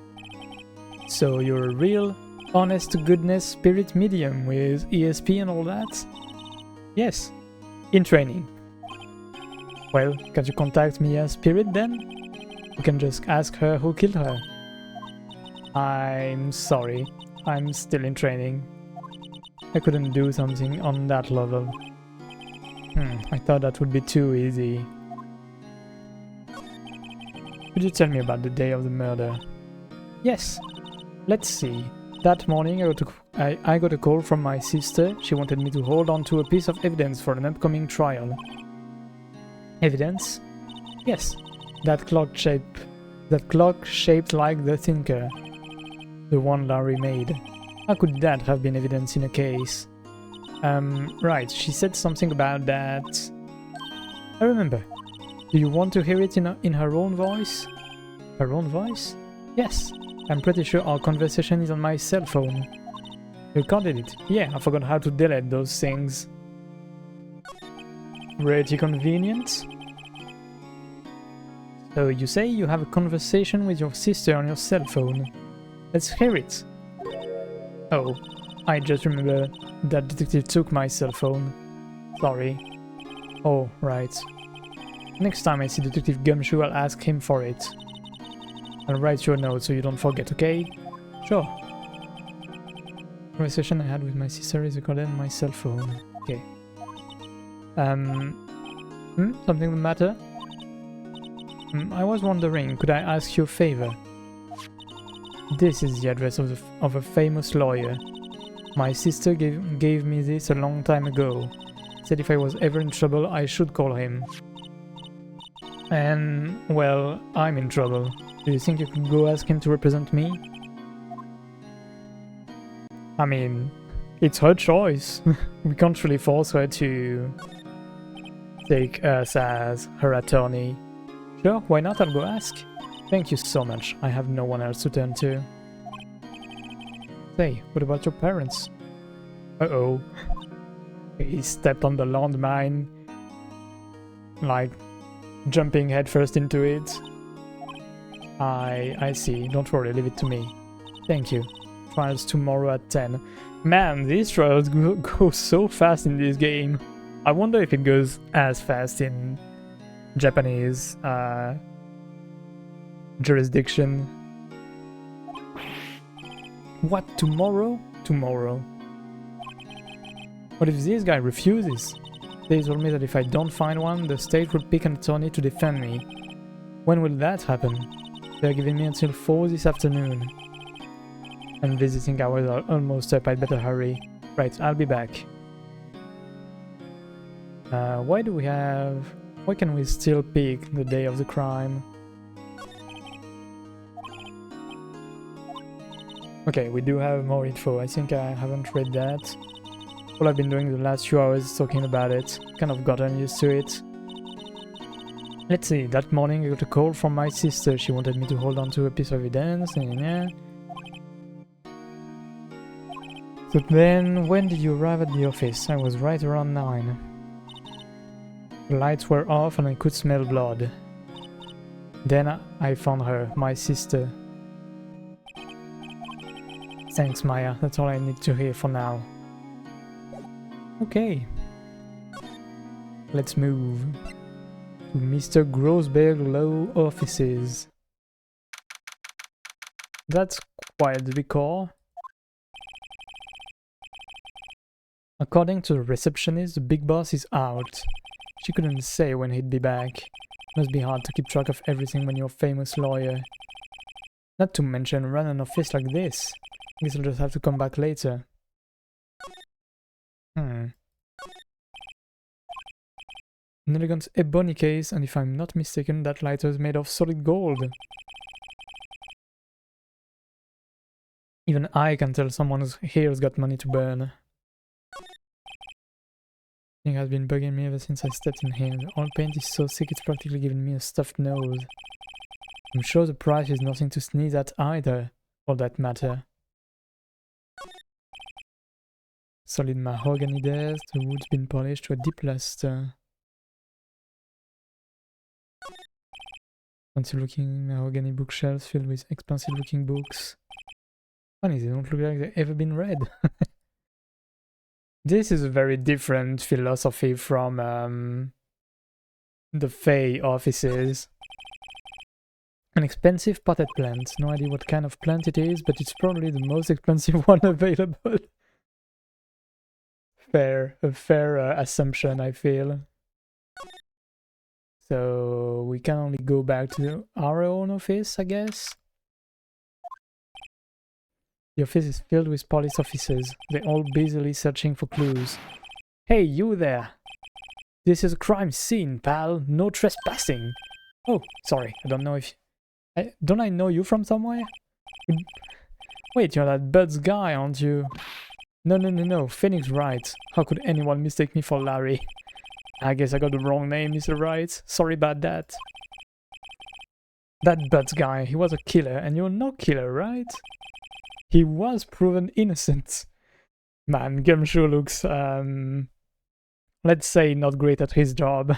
So you're a real, honest-to-goodness spirit medium with ESP and all that? Yes, in training. Well, can't you contact Mia's spirit then? You can just ask her who killed her. I'm sorry, I'm still in training. I couldn't do something on that level. I thought that would be too easy. Could you tell me about the day of the murder? Yes. Let's see. That morning I got a call from my sister. She wanted me to hold on to a piece of evidence for an upcoming trial. Evidence? Yes. That clock shaped like the Thinker. The one Larry made. How could that have been evidence in a case? Right, she said something about that. I remember. Do you want to hear it in her own voice? Her own voice? Yes. I'm pretty sure our conversation is on my cell phone. You recorded it? Yeah, I forgot how to delete those things. Pretty convenient. So you say you have a conversation with your sister on your cell phone. Let's hear it. Oh, I just remember that detective took my cell phone. Sorry. Oh, right. Next time I see Detective Gumshoe, I'll ask him for it. I'll write you a note so you don't forget, okay? Sure. Conversation I had with my sister is recorded on my cell phone. Okay. Something the matter? I was wondering, could I ask you a favor? This is the address of a famous lawyer. My sister gave me this a long time ago. Said if I was ever in trouble, I should call him. And, well, I'm in trouble. Do you think you could go ask him to represent me? I mean, it's her choice. We can't really force her to take us as her attorney. Sure, why not? I'll go ask. Thank you so much. I have no one else to turn to. Say, what about your parents? Uh-oh. He stepped on the landmine. Like, jumping headfirst into it. I see. Don't worry, leave it to me. Thank you. Trials tomorrow at 10. Man, these trials go so fast in this game. I wonder if it goes as fast in Japanese jurisdiction. What, tomorrow? Tomorrow. What if this guy refuses? They told me that if I don't find one, the state will pick an attorney to defend me. When will that happen? They're giving me until 4 this afternoon. And visiting hours are almost up, I'd better hurry. Right, I'll be back. Why can we still pick the day of the crime? Okay, we do have more info. I think I haven't read that. All I've been doing the last few hours is talking about it. Kind of gotten used to it. Let's see, that morning I got a call from my sister. She wanted me to hold on to a piece of evidence. So then, when did you arrive at the office? I was right around 9. The lights were off and I could smell blood. Then I found her, my sister. Thanks, Maya. That's all I need to hear for now. Okay. Let's move to Mr. Grossberg Law offices. That's quite the decor. According to the receptionist, the big boss is out. She couldn't say when he'd be back. Must be hard to keep track of everything when you're a famous lawyer. Not to mention run an office like this. Guess I'll just have to come back later. An elegant ebony case, and if I'm not mistaken, that lighter is made of solid gold. Even I can tell someone here's got money to burn. Thing has been bugging me ever since I stepped in here. The oil paint is so thick it's practically giving me a stuffed nose. I'm sure the price is nothing to sneeze at either, for that matter. Solid mahogany desk, the wood's been polished to a deep luster. Fancy looking mahogany bookshelves filled with expensive looking books. Funny, they don't look like they've ever been read. This is a very different philosophy from the Fae offices. An expensive potted plant. No idea what kind of plant it is, but it's probably the most expensive one available. A fair assumption, I feel. So we can only go back to our own office, I guess. The office is filled with police officers. They're all busily searching for clues. Hey, you there! This is a crime scene, pal. No trespassing. Oh, sorry. I don't know if... don't I know you from somewhere? Wait, you're that Bud's guy, aren't you? No. Phoenix Wright. How could anyone mistake me for Larry? I guess I got the wrong name, Mr. Wright. Sorry about that. That Bud's guy, he was a killer, and you're no killer, right? He was proven innocent. Man, Gumshoe looks, let's say not great at his job.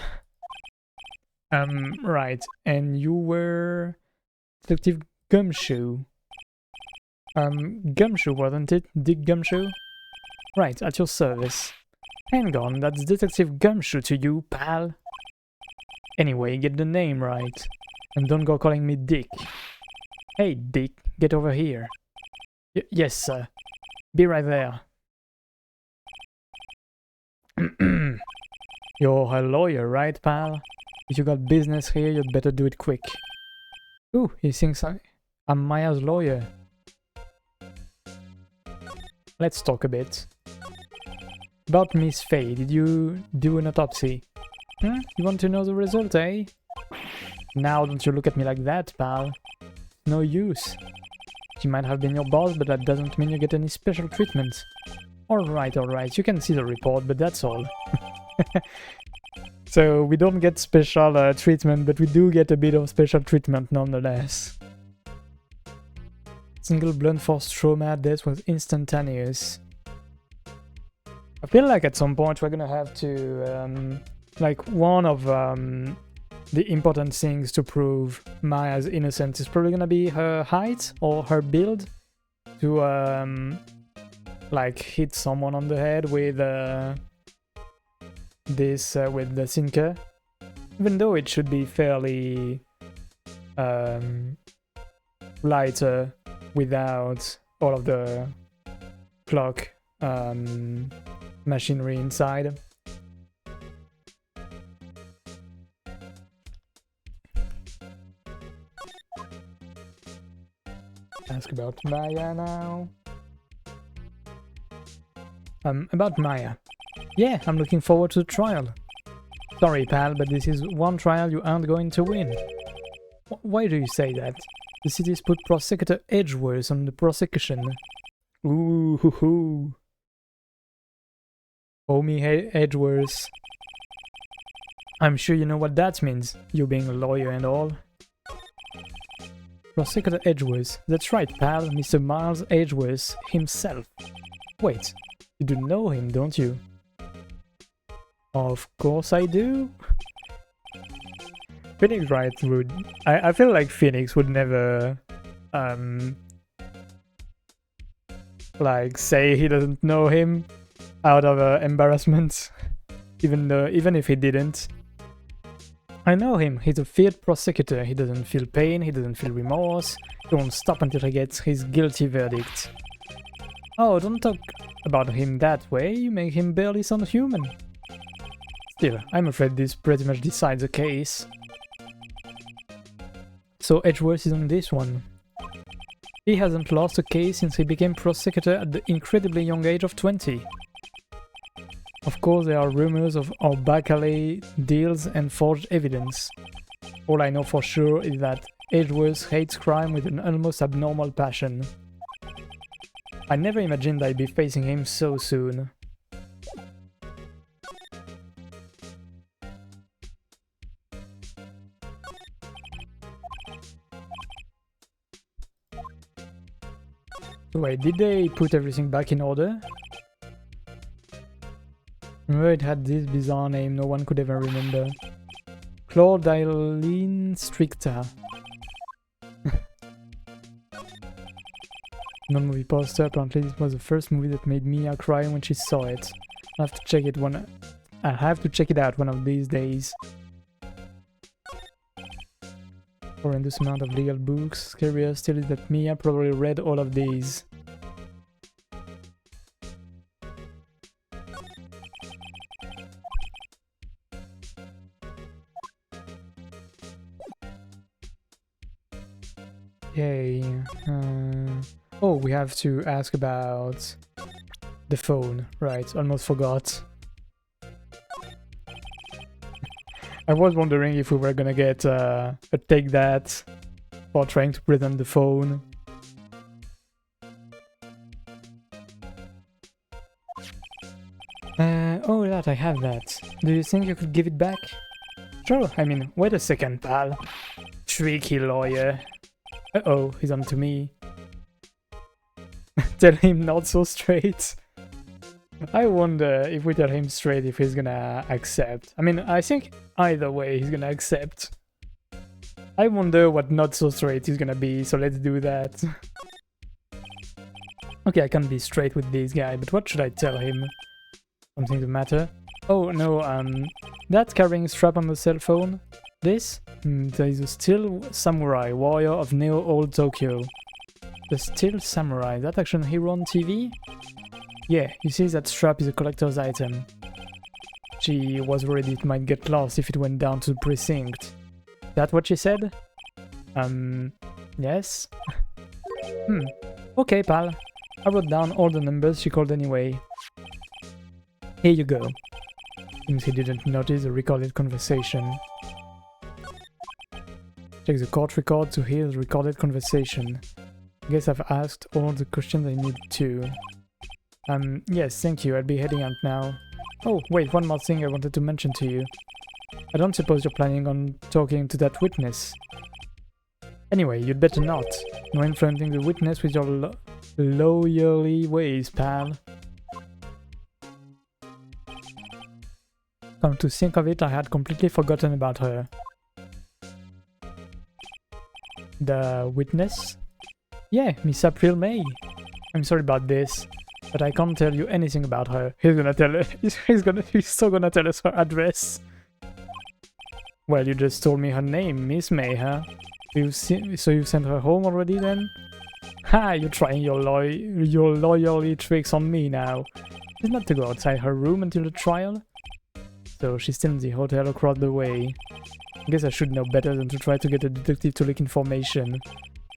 Right, and you were Detective Gumshoe. Gumshoe, wasn't it? Dick Gumshoe? Right, at your service. Hang on, that's Detective Gumshoe to you, pal. Anyway, get the name right. And don't go calling me Dick. Hey, Dick, get over here. Yes, sir. Be right there. You're a lawyer, right, pal? If you got business here, you'd better do it quick. Ooh, he thinks I'm Maya's lawyer. Let's talk a bit. About Miss Faye, did you do an autopsy? You want to know the result, eh? Now don't you look at me like that, pal. No use. She might have been your boss, but that doesn't mean you get any special treatment. Alright, you can see the report, but that's all. So we don't get special treatment, but we do get a bit of special treatment nonetheless. Single blunt force trauma death was instantaneous. I feel like at some point we're gonna have to, like one of the important things to prove Maya's innocence is probably gonna be her height or her build to like hit someone on the head with with the sinker, even though it should be fairly lighter without all of the clock machinery inside. Ask about Maya now. About Maya. Yeah, I'm looking forward to the trial. Sorry, pal, but this is one trial you aren't going to win. Why do you say that? The city's put Prosecutor Edgeworth on the prosecution. Ooh, hoo hoo. Homie Edgeworth. I'm sure you know what that means, you being a lawyer and all. Prosecutor Edgeworth. That's right, pal, Mr. Miles Edgeworth himself. Wait, you do know him, don't you? Of course I do. Phoenix Wright would... I feel like Phoenix would never... like, say he doesn't know him out of embarrassment. Even if he didn't. I know him. He's a field prosecutor. He doesn't feel pain. He doesn't feel remorse. He won't stop until he gets his guilty verdict. Oh, don't talk about him that way. You make him barely sound human. Still, I'm afraid this pretty much decides the case. So Edgeworth is on this one. He hasn't lost a case since he became prosecutor at the incredibly young age of 20. Of course, there are rumors of back alley deals and forged evidence. All I know for sure is that Edgeworth hates crime with an almost abnormal passion. I never imagined I'd be facing him so soon. Wait, did they put everything back in order? Remember it had this bizarre name no one could ever remember. Claudeline Stricta. Non-movie poster, apparently this was the first movie that made Mia cry when she saw it. I'll have to check it out one of these days. Horrendous amount of legal books. Scarier still is that Mia probably read all of these. Yay. Oh, we have to ask about the phone. Right, almost forgot. I was wondering if we were gonna get a take that for trying to present the phone. Oh, that, I have that. Do you think you could give it back? Sure, I mean, wait a second, pal. Tricky lawyer. Uh-oh, he's on to me. Tell him not so straight. I wonder if we tell him straight if he's gonna accept. I mean, I think either way he's gonna accept. I wonder what not so straight is gonna be, so let's do that. Okay, I can't be straight with this guy, but what should I tell him? Something the matter? Oh, no, that carrying strap on the cell phone? This? There is a Steel Samurai, warrior of Neo-Old Tokyo. The Steel Samurai, that action hero on TV? Yeah, you see that strap is a collector's item. She was worried it might get lost if it went down to the precinct. That what she said? Yes? Okay, pal. I wrote down all the numbers she called anyway. Here you go. Seems he didn't notice the recorded conversation. Check the court record to hear the recorded conversation. Guess I've asked all the questions I need to. Yes, thank you. I'll be heading out now. Oh, wait, one more thing I wanted to mention to you. I don't suppose you're planning on talking to that witness. Anyway, you'd better not. No influencing the witness with your lawyerly ways, pal. Come to think of it, I had completely forgotten about her. The witness? Yeah, Miss April May. I'm sorry about this, but I can't tell you anything about her. He's gonna tell her. He's so gonna tell us her address. Well, you just told me her name, Miss May, huh? So you've sent her home already then? Ha! You're trying your lawyerly tricks on me now. She's not to go outside her room until the trial. So she's still in the hotel across the way. I guess I should know better than to try to get a detective to leak information.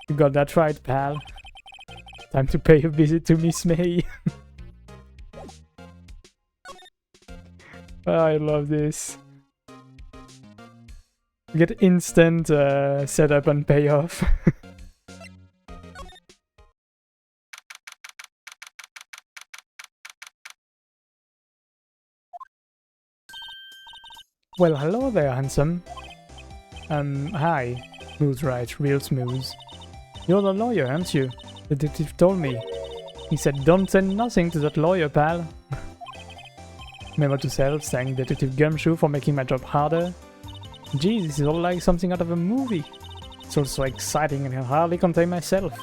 You got that right, pal. Time to pay a visit to Miss May. I love this. Get instant setup and payoff. Well, hello there, handsome. Hi. Smooth, right, real smooth. You're the lawyer, aren't you? The detective told me. He said don't say nothing to that lawyer, pal. Memo to self, thank Detective Gumshoe for making my job harder. Geez, this is all like something out of a movie. It's also exciting and I can hardly contain myself.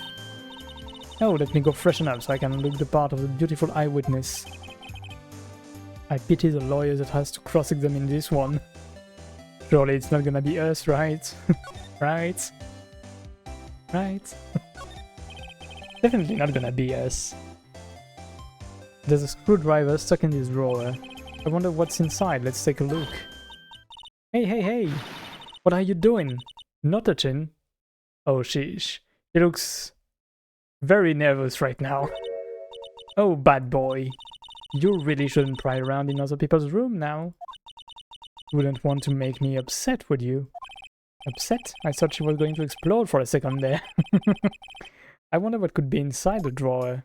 Oh, let me go freshen up so I can look the part of the beautiful eyewitness. I pity the lawyer that has to cross-examine this one. Surely it's not gonna be us, right? Right? Right? Definitely not gonna be us. There's a screwdriver stuck in this drawer. I wonder what's inside. Let's take a look. Hey, hey, hey! What are you doing? Not touching. Oh, sheesh. He looks very nervous right now. Oh, bad boy. You really shouldn't pry around in other people's room now. You wouldn't want to make me upset, would you? Upset? I thought she was going to explode for a second there. I wonder what could be inside the drawer.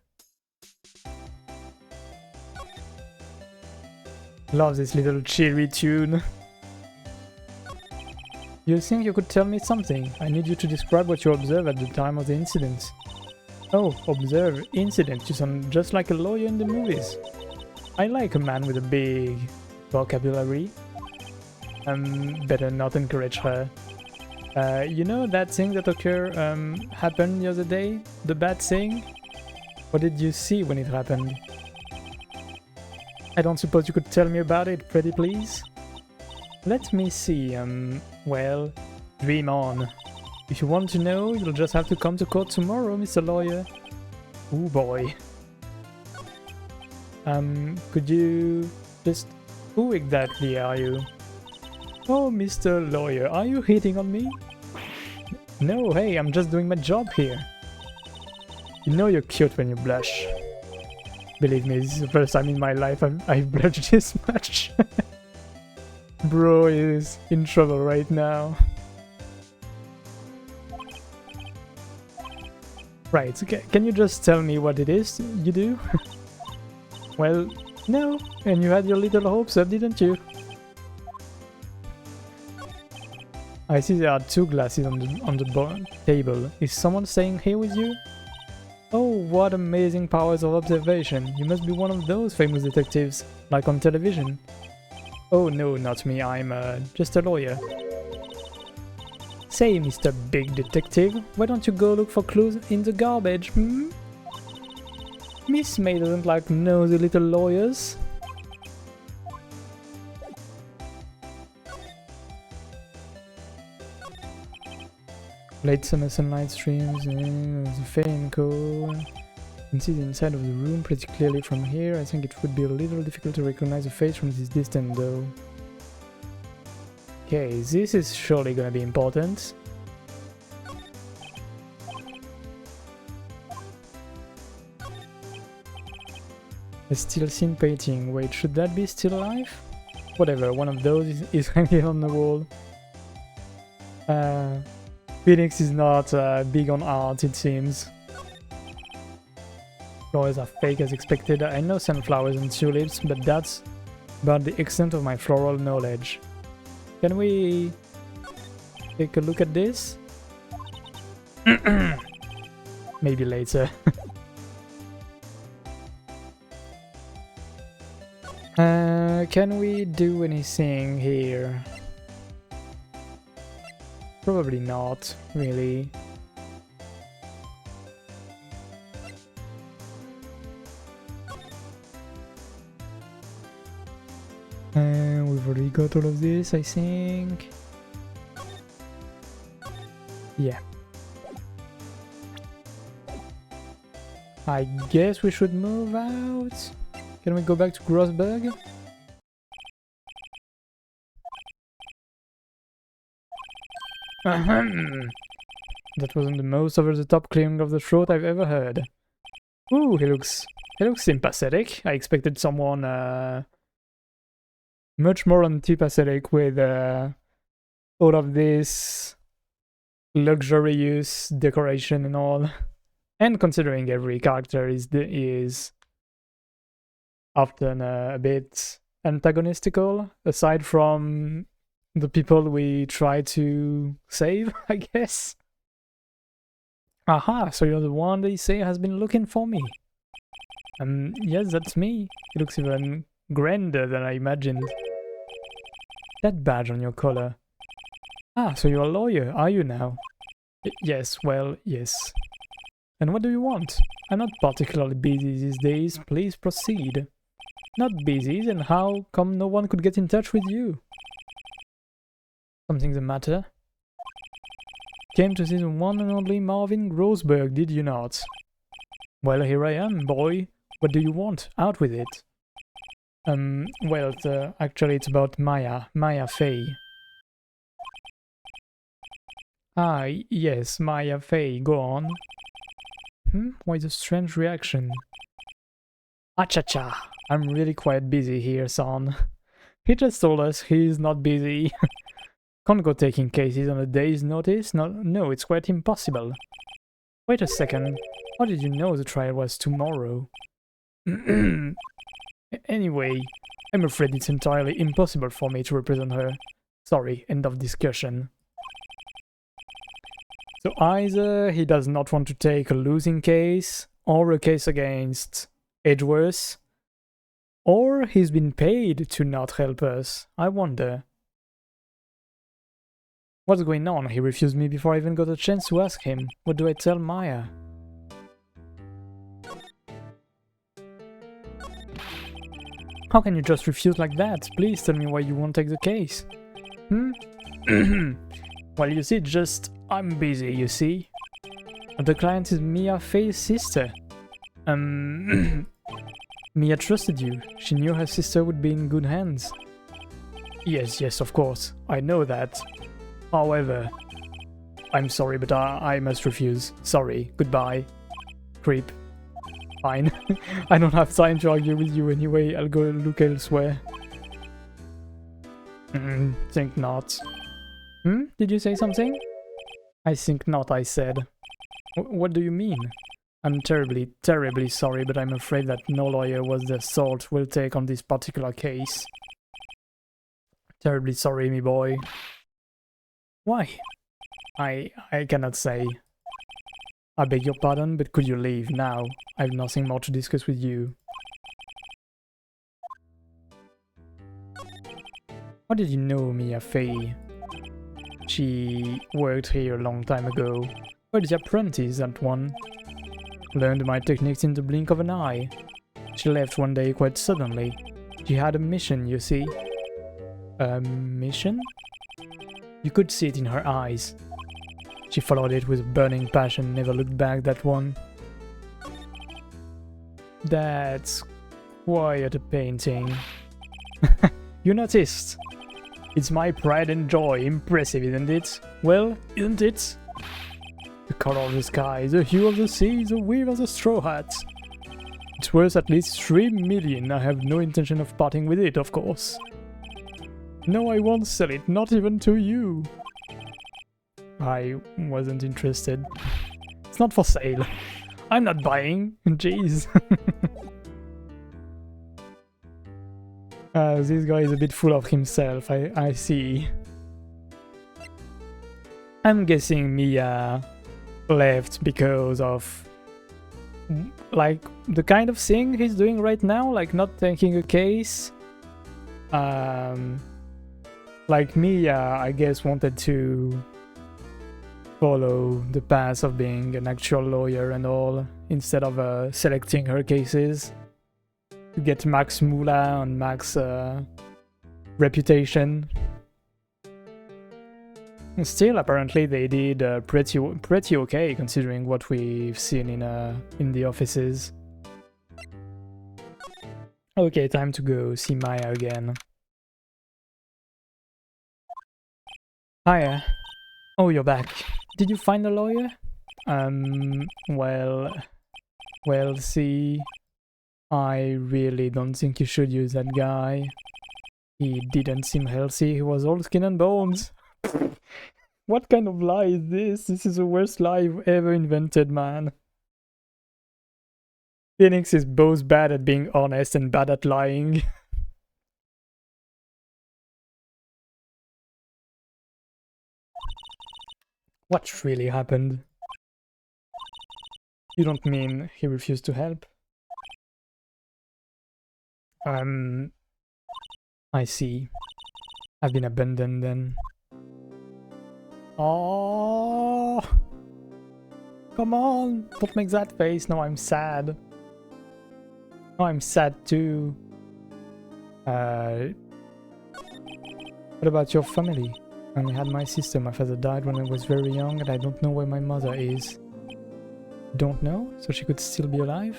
Love this little cheery tune. You think you could tell me something? I need you to describe what you observed at the time of the incident. Oh, observe, incident. You sound just like a lawyer in the movies. I like a man with a big vocabulary. Better not encourage her. You know that thing that happened the other day? The bad thing? What did you see when it happened? I don't suppose you could tell me about it, pretty please? Let me see, well, dream on. If you want to know, you'll just have to come to court tomorrow, Mr. Lawyer. Ooh boy. Could you just... Who exactly are you? Oh, Mr. Lawyer, are you hitting on me? No, hey, I'm just doing my job here. You know you're cute when you blush. Believe me, this is the first time in my life I've blushed this much. Bro is in trouble right now. Right, okay. Can you just tell me what it is you do? Well, no, and you had your little hopes up, didn't you? I see there are two glasses on the table. Is someone staying here with you? Oh, what amazing powers of observation. You must be one of those famous detectives, like on television. Oh no, not me, I'm just a lawyer. Say, Mr. Big Detective, why don't you go look for clues in the garbage, hmm? Miss May doesn't like nosy little lawyers. Late summer sunlight streams, the fame code. You can see the inside of the room pretty clearly from here. I think it would be a little difficult to recognize the face from this distance though. Okay, this is surely gonna be important. A still scene painting. Wait, should that be still alive? Whatever, one of those is hanging on the wall. Phoenix is not big on art, it seems. Flowers are fake as expected. I know sunflowers and tulips, but that's about the extent of my floral knowledge. Can we take a look at this? Maybe later. Can we do anything here? Probably not, really. We've already got all of this, I think. Yeah. I guess we should move out. Can we go back to Grossberg? That wasn't the most over-the-top clearing of the throat I've ever heard. Ooh, he looks sympathetic. I expected someone much more antipathetic with all of this luxurious decoration and all. And considering every character is often a bit antagonistical, aside from the people we try to save, I guess. Aha, so you're the one they say has been looking for me. Yes, that's me. It looks even grander than I imagined. That badge on your collar. Ah, so you're a lawyer, are you now? Yes, well, yes. And what do you want? I'm not particularly busy these days, please proceed. Not busy, then how come no one could get in touch with you? Something the matter? Came to see the one and only Marvin Grossberg, did you not? Well, here I am, boy. What do you want? Out with it. Well, actually it's about Maya Fey. Ah, yes, Maya Fey, go on. Why the strange reaction? Acha-cha, I'm really quite busy here, son. He just told us he's not busy. Can't go taking cases on a day's notice? No, it's quite impossible. Wait a second, how did you know the trial was tomorrow? Anyway, I'm afraid it's entirely impossible for me to represent her. Sorry, end of discussion. So either he does not want to take a losing case, or a case against Edgeworth, or he's been paid to not help us. I wonder. What's going on? He refused me before I even got a chance to ask him. What do I tell Maya? How can you just refuse like that? Please tell me why you won't take the case. Well, you see, I'm busy, you see. The client is Mia Fey's sister. Mia trusted you. She knew her sister would be in good hands. Yes, of course. I know that. However, I'm sorry, but I must refuse. Sorry. Goodbye. Creep. Fine. I don't have time to argue with you anyway. I'll go look elsewhere. Think not. Did you say something? I think not, I said. What do you mean? I'm terribly, terribly sorry, but I'm afraid that no lawyer worth their salt will take on this particular case. Terribly sorry, me boy. Why? I cannot say. I beg your pardon, but could you leave now? I have nothing more to discuss with you. How did you know Mia Fey? She worked here a long time ago. Where did you apprentice, that one? Learned my techniques in the blink of an eye. She left one day quite suddenly. She had a mission, you see. A mission? You could see it in her eyes. She followed it with burning passion, never looked back, that one. That's quite a painting. You noticed? It's my pride and joy. Impressive, isn't it? Well, isn't it? The color of the sky, the hue of the sea, the weave of the straw hat. It's worth at least 3 million. I have no intention of parting with it, of course. No, I won't sell it, not even to you. I wasn't interested. It's not for sale. I'm not buying. Jeez. This guy is a bit full of himself, I see. I'm guessing Mia left because of like the kind of thing he's doing right now, like not taking a case. Like Mia, I guess, wanted to follow the path of being an actual lawyer and all, instead of selecting her cases to get max moolah and max reputation. And still, apparently, they did pretty okay, considering what we've seen in the offices. Okay, time to go see Maya again. Hiya. Oh, you're back. Did you find a lawyer? Well, see, I really don't think you should use that guy. He didn't seem healthy, he was all skin and bones. What kind of lie is this? This is the worst lie I've ever invented, man. Phoenix is both bad at being honest and bad at lying. What really happened? You don't mean he refused to help? I see. I've been abandoned then. Oh, come on, don't make that face. No, I'm sad. No, I'm sad too. What about your family? I only had my sister. My father died when I was very young and I don't know where my mother is. Don't know? So she could still be alive?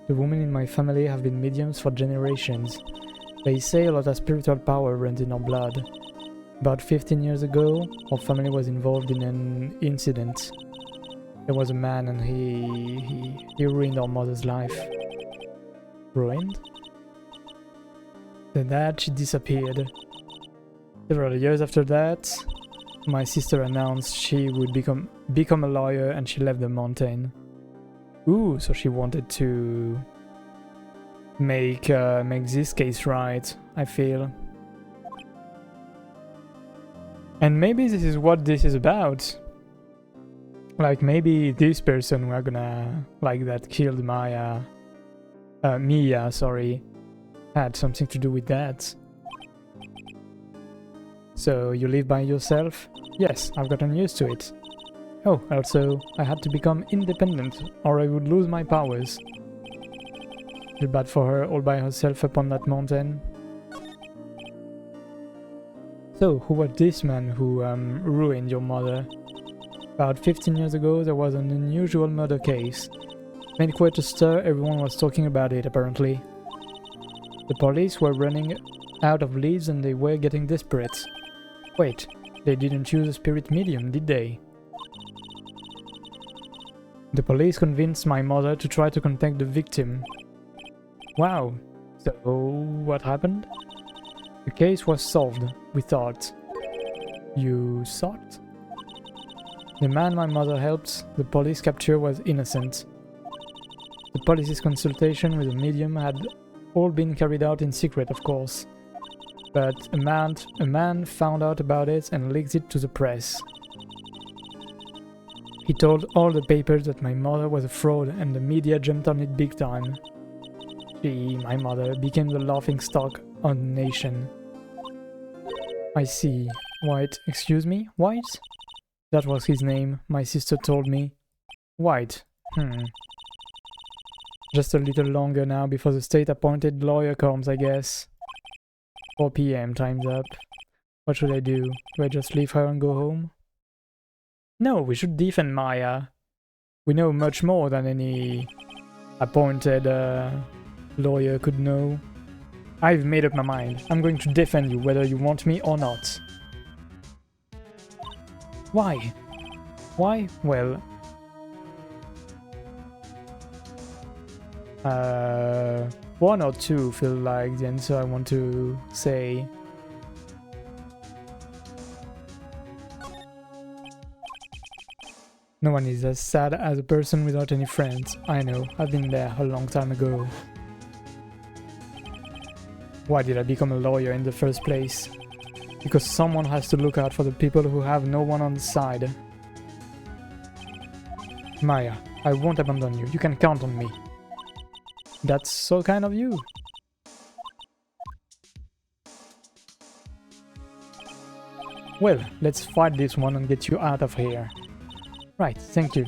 The women in my family have been mediums for generations. They say a lot of spiritual power runs in our blood. About 15 years ago, our family was involved in an incident. There was a man and he ruined our mother's life. Ruined? Then that she disappeared. Several years after that, my sister announced she would become a lawyer and she left the mountain. Ooh, so she wanted to make this case right, I feel. And maybe this is what this is about. Like maybe this person we're gonna like that killed Mia, sorry, had something to do with that. So you live by yourself? Yes, I've gotten used to it. Oh, also, I had to become independent, or I would lose my powers. Feel bad for her all by herself up on that mountain. So, who was this man who ruined your mother? About 15 years ago, there was an unusual murder case. Made quite a stir, everyone was talking about it, apparently. The police were running out of leads and they were getting desperate. Wait, they didn't use a spirit medium, did they? The police convinced my mother to try to contact the victim. Wow, so what happened? The case was solved, we thought. You thought? The man my mother helped, the police capture was innocent. The police's consultation with the medium had all been carried out in secret, of course. But a man found out about it and leaked it to the press. He told all the papers that my mother was a fraud and the media jumped on it big time. She, my mother, became the laughingstock of the nation. I see. White, excuse me? White? That was his name, my sister told me. White. Just a little longer now before the state-appointed lawyer comes, I guess. 4 PM, time's up. What should I do? Do I just leave her and go home? No, we should defend Mia. We know much more than any appointed lawyer could know. I've made up my mind. I'm going to defend you whether you want me or not. Why? Why? Well... 1 or 2 feel like the answer I want to say. No one is as sad as a person without any friends. I know, I've been there a long time ago. Why did I become a lawyer in the first place? Because someone has to look out for the people who have no one on the side. Mia, I won't abandon you. You can count on me. That's so kind of you. Well, let's fight this one and get you out of here. Right, thank you.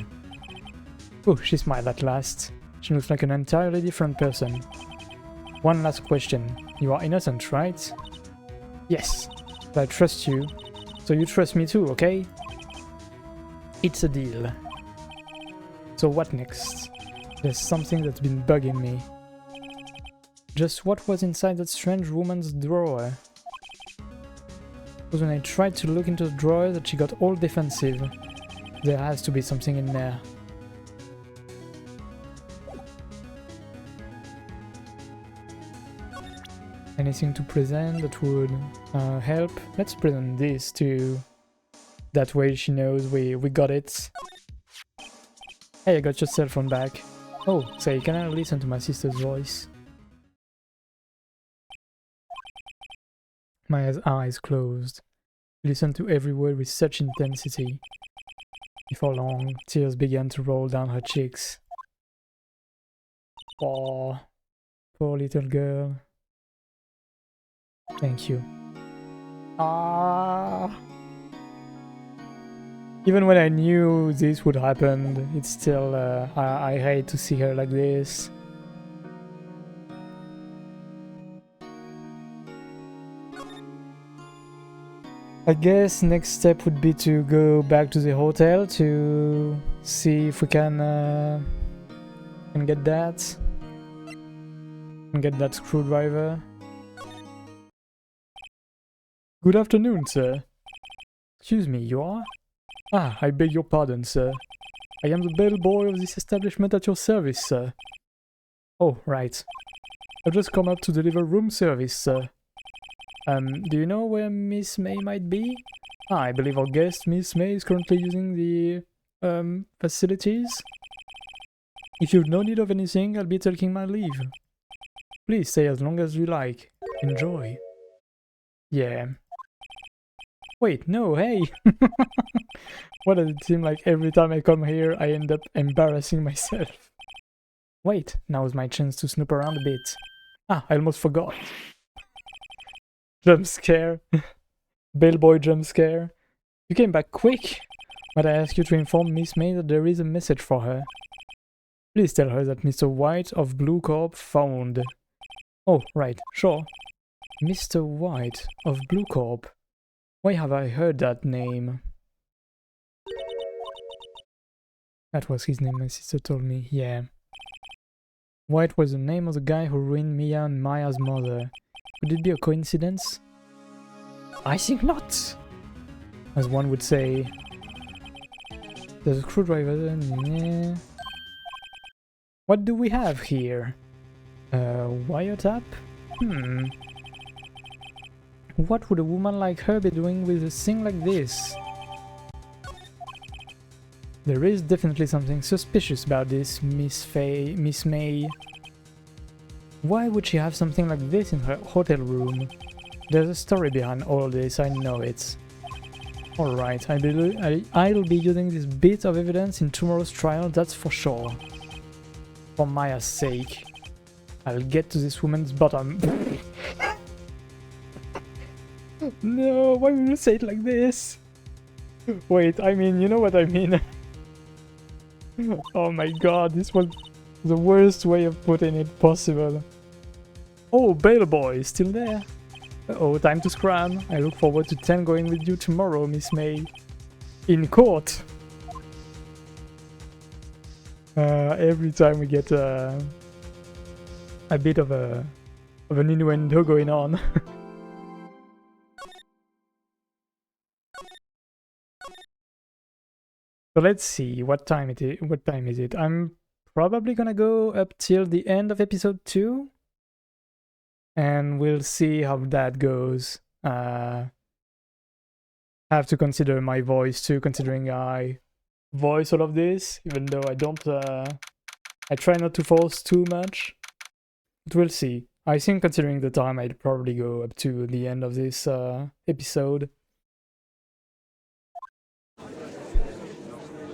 Oh, she smiled at last. She looks like an entirely different person. One last question. You are innocent, right? Yes. But I trust you. So you trust me too, okay? It's a deal. So what next? There's something that's been bugging me. Just what was inside that strange woman's drawer? It was when I tried to look into the drawer that she got all defensive. There has to be something in there. Anything to present that would help? Let's present this too. That way she knows we got it. Hey, I got your cell phone back. Oh, say, can I listen to my sister's voice? My eyes closed. Listened to every word with such intensity. Before long, tears began to roll down her cheeks. Aw, poor little girl. Thank you. Ah. Even when I knew this would happen, it's still... I hate to see her like this. I guess next step would be to go back to the hotel to see if we can get that. And get that screwdriver. Good afternoon, sir. Excuse me, you are? Ah, I beg your pardon, sir. I am the bellboy of this establishment at your service, sir. Oh, right. I've just come up to deliver room service, sir. Do you know where Miss May might be? Ah, I believe our guest, Miss May, is currently using the, facilities. If you've no need of anything, I'll be taking my leave. Please stay as long as you like. Enjoy. Yeah. Wait, no, hey! Why does it seem like every time I come here, I end up embarrassing myself? Wait, now's my chance to snoop around a bit. Ah, I almost forgot. Jump scare. Bellboy jump scare. You came back quick. But I ask you to inform Miss May that there is a message for her. Please tell her that Mr. White of Blue Corp found. Oh, right, sure. Mr. White of Blue Corp. Why have I heard that name? That was his name, my sister told me, yeah. White was the name of the guy who ruined Mia and Maya's mother. Could it be a coincidence? I think not! As one would say. There's a screwdriver. Yeah. What do we have here? Wiretap? What would a woman like her be doing with a thing like this? There is definitely something suspicious about this Miss May. Why would she have something like this in her hotel room? There's a story behind all this, I know it. Alright, I'll be using this bit of evidence in tomorrow's trial, that's for sure. For Maya's sake. I'll get to this woman's bottom. No, why would you say it like this? Wait, I mean, you know what I mean. Oh my god, this was the worst way of putting it possible. Oh, Bellboy is still there. Uh-oh, time to scram. I look forward to tangoing with you tomorrow, Miss May. In court. Every time we get a bit of an innuendo going on. So let's see what time it is. What time is it? I'm probably gonna go up till the end of episode 2, and we'll see how that goes. Have to consider my voice too, considering I voice all of this, even though I don't. I try not to force too much, but we'll see. I think considering the time, I'd probably go up to the end of this episode.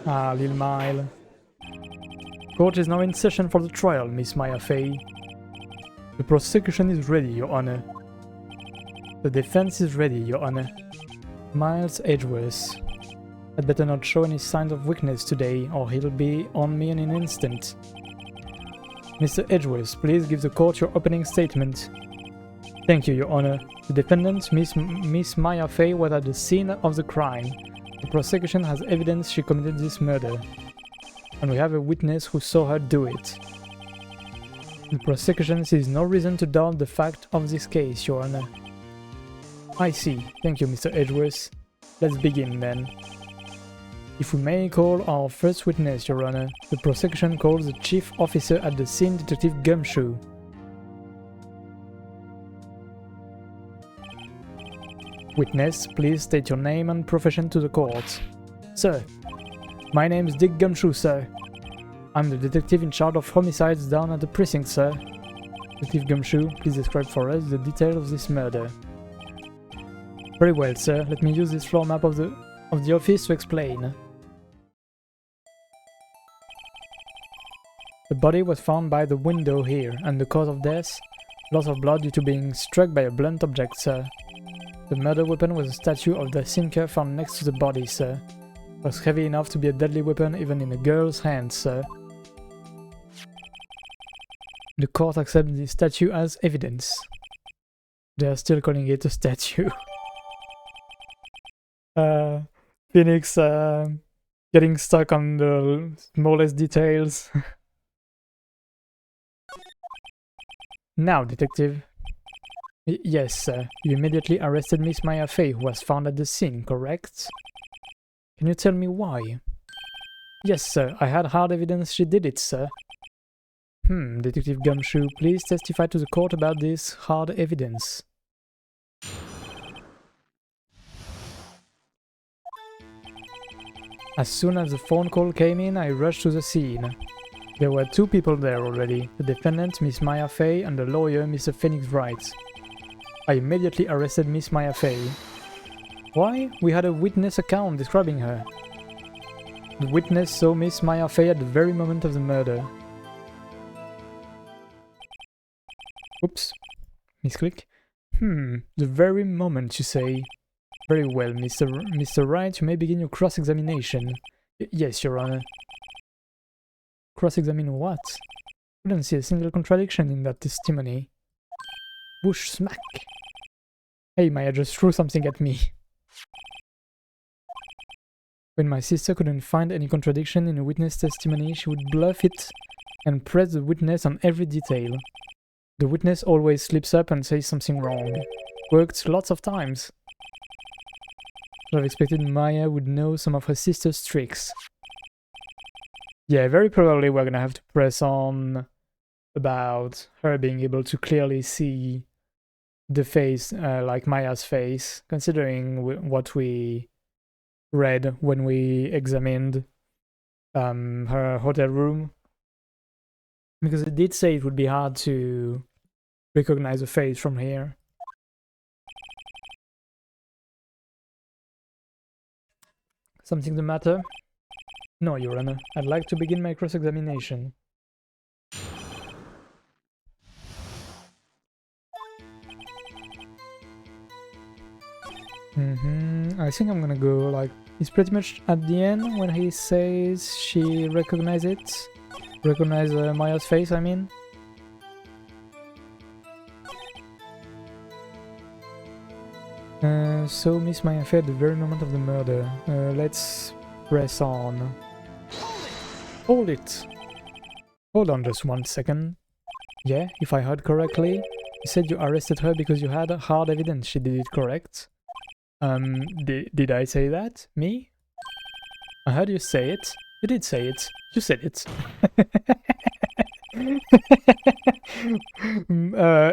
Ah, Lil Mile. Court is now in session for the trial, Miss Maya Fey. The prosecution is ready, Your Honor. The defense is ready, Your Honor. Miles Edgeworth. I'd better not show any signs of weakness today, or he'll be on me in an instant. Mr. Edgeworth, please give the court your opening statement. Thank you, Your Honor. The defendant, Miss Maya Fey, was at the scene of the crime. The prosecution has evidence she committed this murder, and we have a witness who saw her do it. The prosecution sees no reason to doubt the fact of this case, Your Honor. I see. Thank you, Mr. Edgeworth. Let's begin, then. If we may call our first witness, Your Honor, the prosecution calls the chief officer at the scene, Detective Gumshoe. Witness, please state your name and profession to the court. Sir, my name is Dick Gumshoe, sir. I'm the detective in charge of homicides down at the precinct, sir. Detective Gumshoe, please describe for us the details of this murder. Very well, sir. Let me use this floor map of the office to explain. The body was found by the window here, and the cause of death? Loss of blood due to being struck by a blunt object, sir. The murder weapon was a statue of the sinker found next to the body, sir. Was heavy enough to be a deadly weapon even in a girl's hands, sir. The court accepts the statue as evidence. They are still calling it a statue. Phoenix getting stuck on the smallest details. Now, detective. Yes, sir. You immediately arrested Miss Maya Fey, who was found at the scene, correct? Can you tell me why? Yes, sir. I had hard evidence she did it, sir. Detective Gumshoe, please testify to the court about this hard evidence. As soon as the phone call came in, I rushed to the scene. There were 2 people there already, the defendant, Miss Maya Fey, and the lawyer, Mr. Phoenix Wright. I immediately arrested Miss Maya Fey. Why? We had a witness account describing her. The witness saw Miss Maya Fey at the very moment of the murder. Oops. Misclick. The very moment, you say. Very well, Mr. Wright, you may begin your cross-examination. Yes, Your Honor. Cross-examine what? I don't see a single contradiction in that testimony. Whoosh smack. Hey, Maya just threw something at me. When my sister couldn't find any contradiction in a witness testimony, she would bluff it and press the witness on every detail. The witness always slips up and says something wrong. Worked lots of times. I've expected Maya would know some of her sister's tricks. Yeah, very probably we're gonna have to press on about her being able to clearly see the face, like Maya's face, considering what we read when we examined her hotel room. Because it did say it would be hard to recognize a face from here. Something the matter? No, Your Honor. I'd like to begin my cross-examination. I think I'm gonna go like... It's pretty much at the end when he says she recognized it. Recognize Maya's face, I mean. So Miss Maya Fey at the very moment of the murder. Let's press on. Hold it! Hold on just 1 second. Yeah, if I heard correctly, you said you arrested her because you had hard evidence she did it, correct? Did I say that? Me? I heard you say it. You did say it. You said it.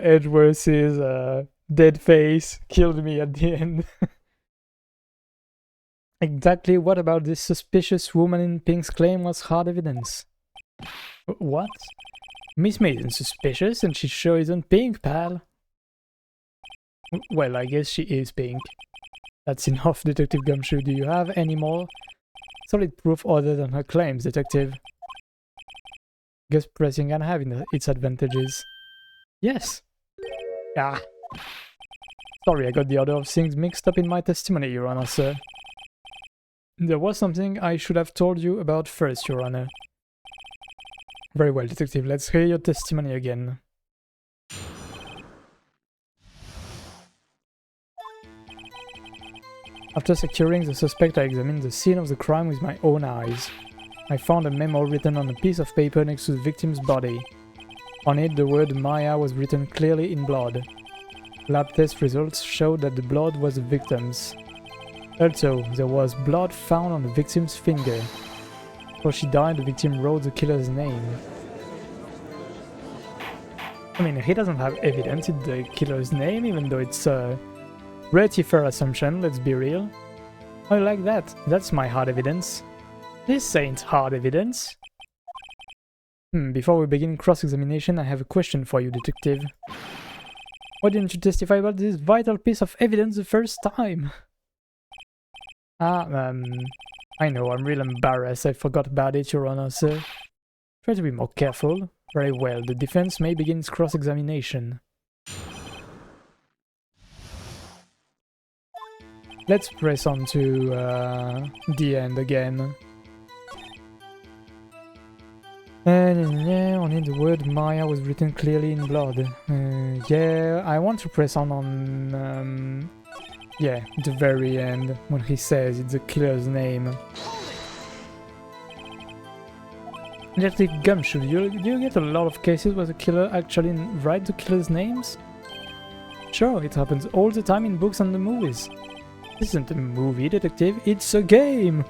Edgeworth's dead face killed me at the end. Exactly what about this suspicious woman in pink's claim was hard evidence? What? Miss Maiden suspicious and she sure isn't pink, pal. Well, I guess she is pink. That's enough, Detective Gumshoe. Do you have any more solid proof other than her claims, Detective? Guess pressing can have its advantages. Yes. Ah. Sorry, I got the order of things mixed up in my testimony, Your Honor, sir. There was something I should have told you about first, Your Honor. Very well, Detective. Let's hear your testimony again. After securing the suspect, I examined the scene of the crime with my own eyes. I found a memo written on a piece of paper next to the victim's body. On it, the word Maya was written clearly in blood. Lab test results showed that the blood was the victim's. Also, there was blood found on the victim's finger. Before she died, the victim wrote the killer's name. I mean, he doesn't have evidence in the killer's name, even though it's a pretty fair assumption, let's be real. I like that. That's my hard evidence. This ain't hard evidence. Before we begin cross-examination, I have a question for you, Detective. Why didn't you testify about this vital piece of evidence the first time? I know, I'm real embarrassed. I forgot about it, Your Honor, sir. Try to be more careful. Very well, the defense may begin its cross-examination. Let's press on to the end again. Yeah, only the word Maya was written clearly in blood. Yeah, I want to press on yeah, the very end, when he says it's the killer's name. Detective Gumshoe, do you get a lot of cases where the killer actually writes the killer's names? Sure, it happens all the time in books and the movies. This isn't a movie, detective, it's a game!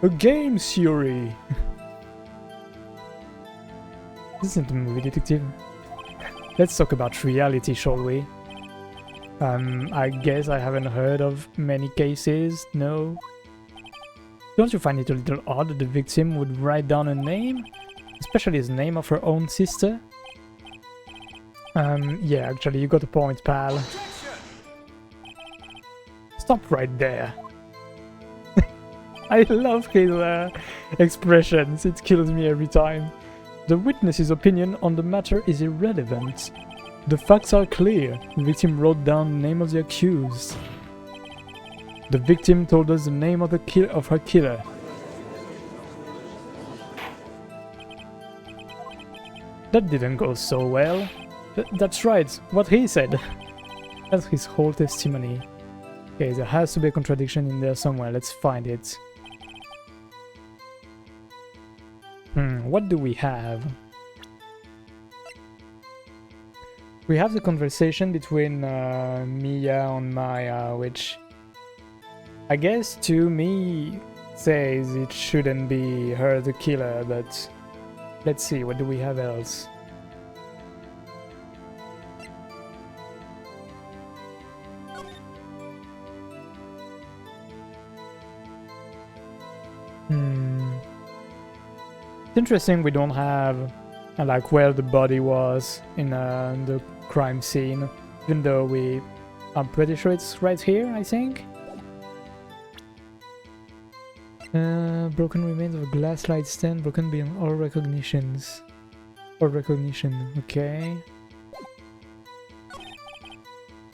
A game theory! This isn't a movie, detective. Let's talk about reality, shall we? I guess I haven't heard of many cases, no? Don't you find it a little odd that the victim would write down a name? Especially the name of her own sister? Yeah, actually, you got a point, pal. Stop right there. I love his expressions, it kills me every time. The witness's opinion on the matter is irrelevant. The facts are clear. The victim wrote down the name of the accused. The victim told us the name of her killer. That didn't go so well. That's right, what he said. That's his whole testimony. Okay, there has to be a contradiction in there somewhere. Let's find it. What do we have? We have the conversation between Mia and Maya, which I guess to me says it shouldn't be her the killer, but let's see, what do we have else? It's interesting we don't have like where the body was in the crime scene, even though I'm pretty sure it's right here, I think. Broken remains of a glass slide stand, broken beyond all recognitions. Or recognition, okay.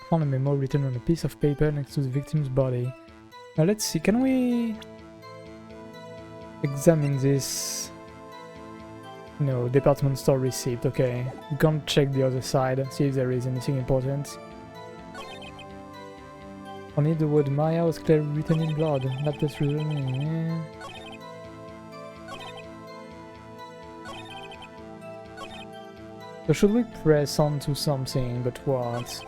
Found a memo written on a piece of paper next to the victim's body. Now let's see, can we examine this? No, department store receipt, okay. We can't check the other side, see if there is anything important. Only the word Maya was clearly written in blood. Not just written. So should we press on to something, but what?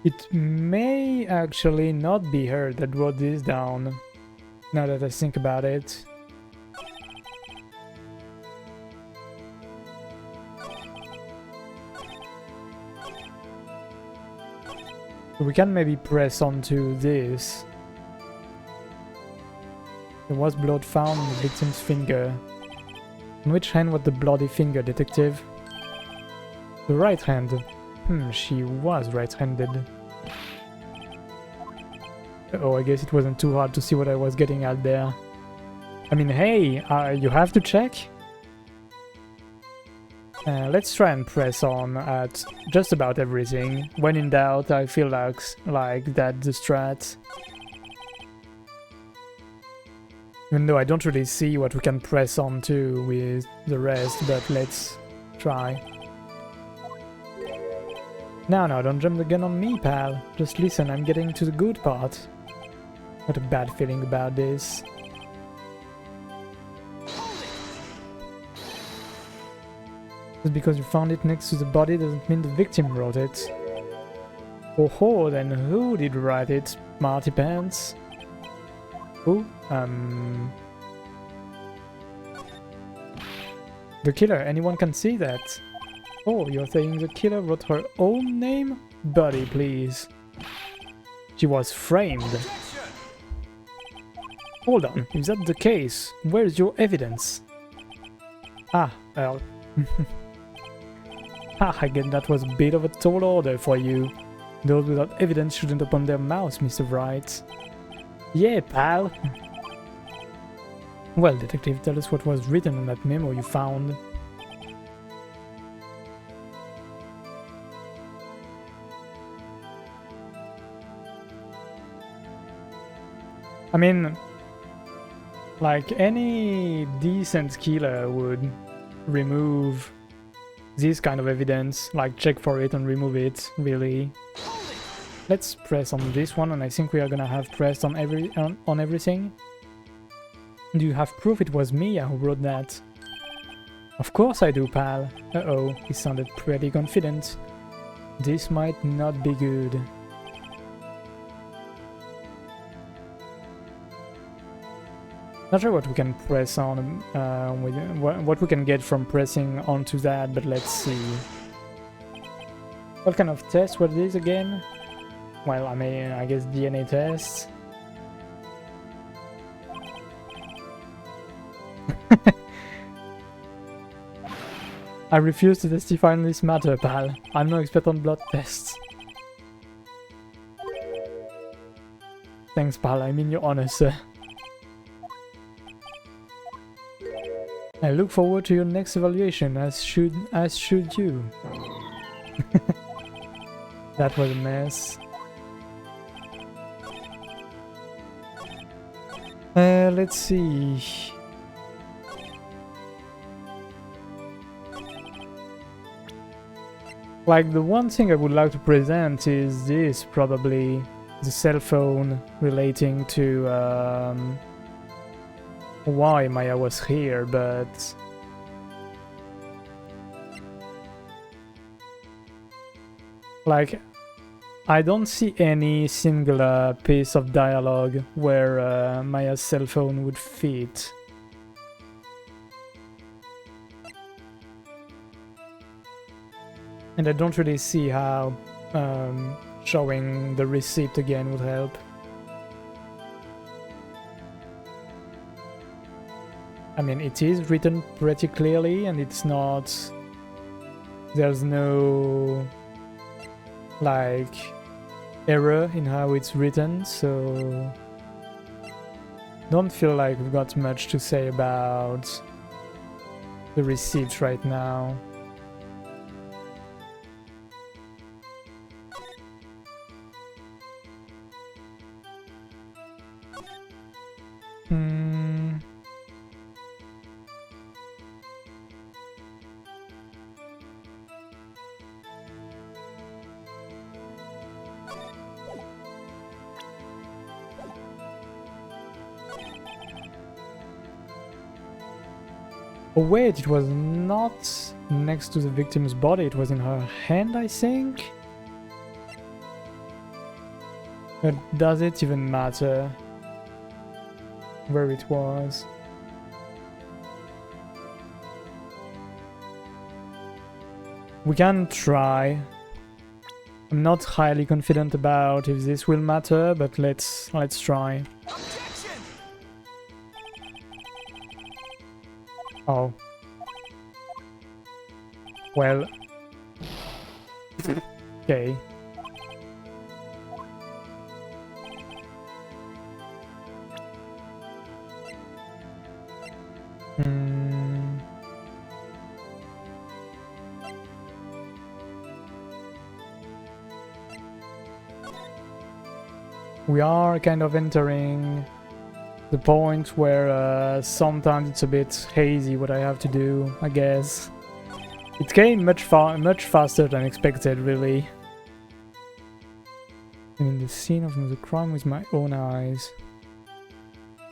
It may actually not be her that wrote this down, now that I think about it. We can maybe press onto this. There was blood found on the victim's finger. On which hand was the bloody finger, detective? The right hand. She was right-handed. Oh, I guess it wasn't too hard to see what I was getting at there. I mean, hey, you have to check? Let's try and press on at just about everything. When in doubt, I feel like that's the strat. Even though I don't really see what we can press on to with the rest, but let's try. No, don't jump the gun on me, pal. Just listen, I'm getting to the good part. Got a bad feeling about this. Just because you found it next to the body doesn't mean the victim wrote it. Oh, then who did write it, Marty Pants? Who? The killer, anyone can see that. Oh, you're saying the killer wrote her own name? Buddy, please. She was framed. Hold on, is that the case? Where's your evidence? Ah, well... I guess that was a bit of a tall order for you. Those without evidence shouldn't open their mouths, Mr. Wright. Yeah, pal. Well, detective, tell us what was written on that memo you found. I mean, like any decent killer would remove this kind of evidence, like check for it and remove it, really. Let's press on this one, and I think we are gonna have pressed on everything. Do you have proof it was Mia who wrote that? Of course I do, pal. Uh-oh, he sounded pretty confident. This might not be good. Not sure what we can press on, with what we can get from pressing onto that, but let's see. What kind of test were these again? Well, I mean, I guess DNA tests. I refuse to testify on this matter, pal. I'm no expert on blood tests. Thanks, pal. I mean your honor, sir. I look forward to your next evaluation, as should you. That was a mess. Let's see. Like, the one thing I would like to present is this, probably. The cell phone relating to why Maya was here, but like, I don't see any singular piece of dialogue where Maya's cell phone would fit. And I don't really see how showing the receipt again would help. I mean, it is written pretty clearly, and it's not... There's no... like... error in how it's written, so... Don't feel like we've got much to say about the receipt right now. Oh wait, it was not next to the victim's body, it was in her hand, I think? But does it even matter where it was? We can try. I'm not highly confident about if this will matter, but let's try. Oh. Well. Okay. We are kind of entering the point where sometimes it's a bit hazy what I have to do, I guess. It came much faster than expected, really. I'm in the scene of the crime with my own eyes.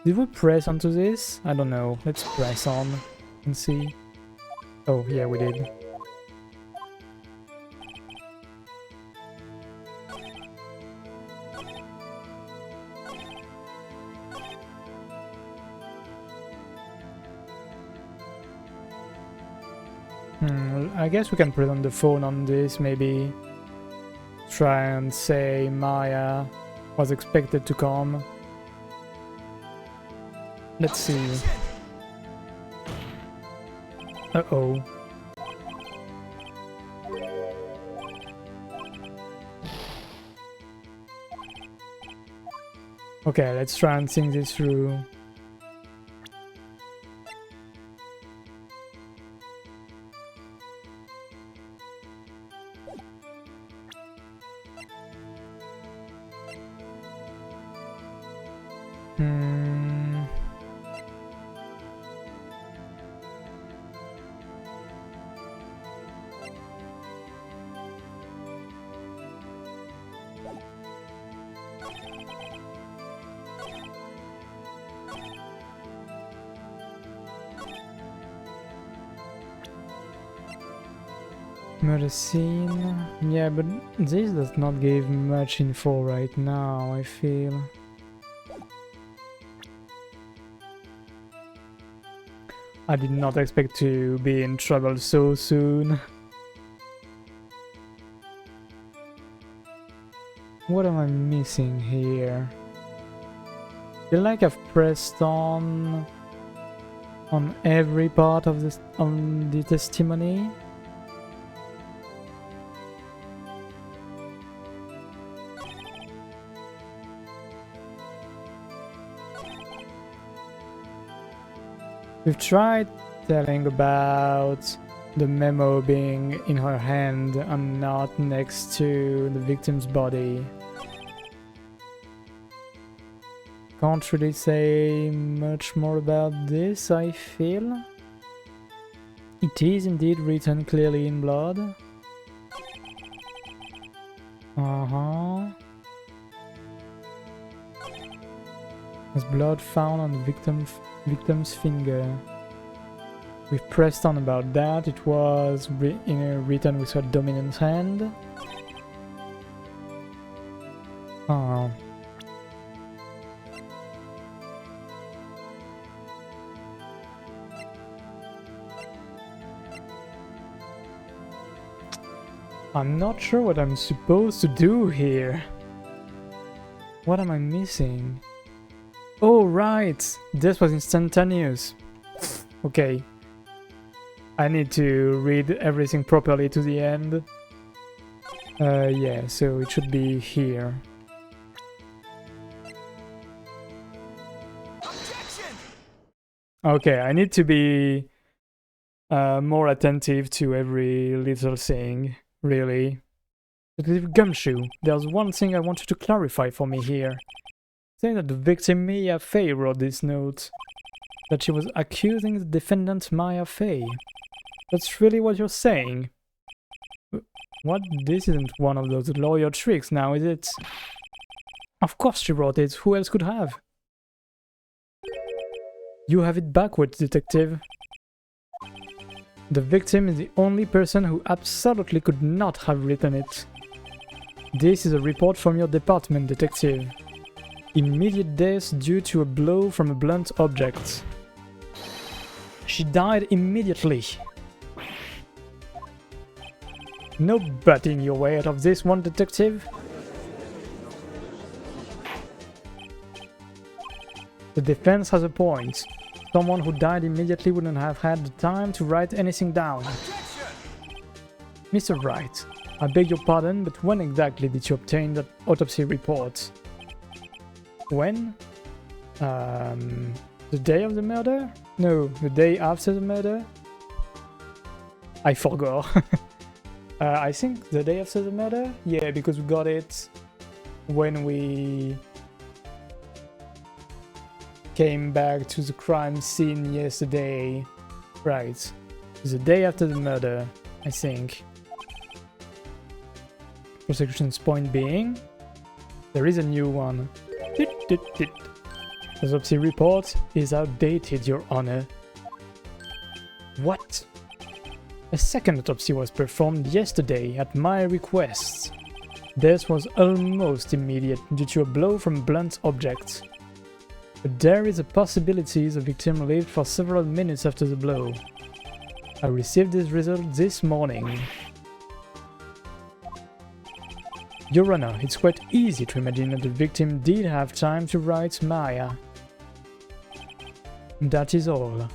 Did we press onto this? I don't know. Let's press on and see. Oh, yeah, we did. I guess we can put on the phone on this, maybe try and say Maya was expected to come. Let's see. Uh-oh. Okay, let's try and think this through. Hmm. Murder scene. Yeah, but this does not give much info right now, I feel. I did not expect to be in trouble so soon. What am I missing here? I feel like I've pressed on every part of this on the testimony. We've tried telling about the memo being in her hand and not next to the victim's body. Can't really say much more about this, I feel. It is indeed written clearly in blood. There's blood found on the victim's finger. We've pressed on about that. It was written with her dominant hand. Oh. I'm not sure what I'm supposed to do here. What am I missing? Oh, right! This was instantaneous. Okay. I need to read everything properly to the end. Yeah, so it should be here. Objection! Okay, I need to be more attentive to every little thing, really. Detective Gumshoe, there's one thing I want you to clarify for me here. Saying that the victim Mia Fey wrote this note. That she was accusing the defendant Maya Fey. That's really what you're saying? What? This isn't one of those lawyer tricks now, is it? Of course she wrote it. Who else could have? You have it backwards, detective. The victim is the only person who absolutely could not have written it. This is a report from your department, detective. Immediate death due to a blow from a blunt object. She died immediately. No butting your way out of this one, detective. The defense has a point. Someone who died immediately wouldn't have had the time to write anything down. Mr. Wright, I beg your pardon, but when exactly did you obtain that autopsy report? When? The day of the murder? No, the day after the murder? I forgot. I think the day after the murder? Yeah, because we got it when we came back to the crime scene yesterday. Right. The day after the murder, I think. Prosecution's point being, there is a new one. The autopsy report is outdated, Your Honor. What? A second autopsy was performed yesterday at my request. This was almost immediate due to a blow from a blunt object. But there is a possibility the victim lived for several minutes after the blow. I received this result this morning. Your Honor, it's quite easy to imagine that the victim did have time to write Maya. That is all.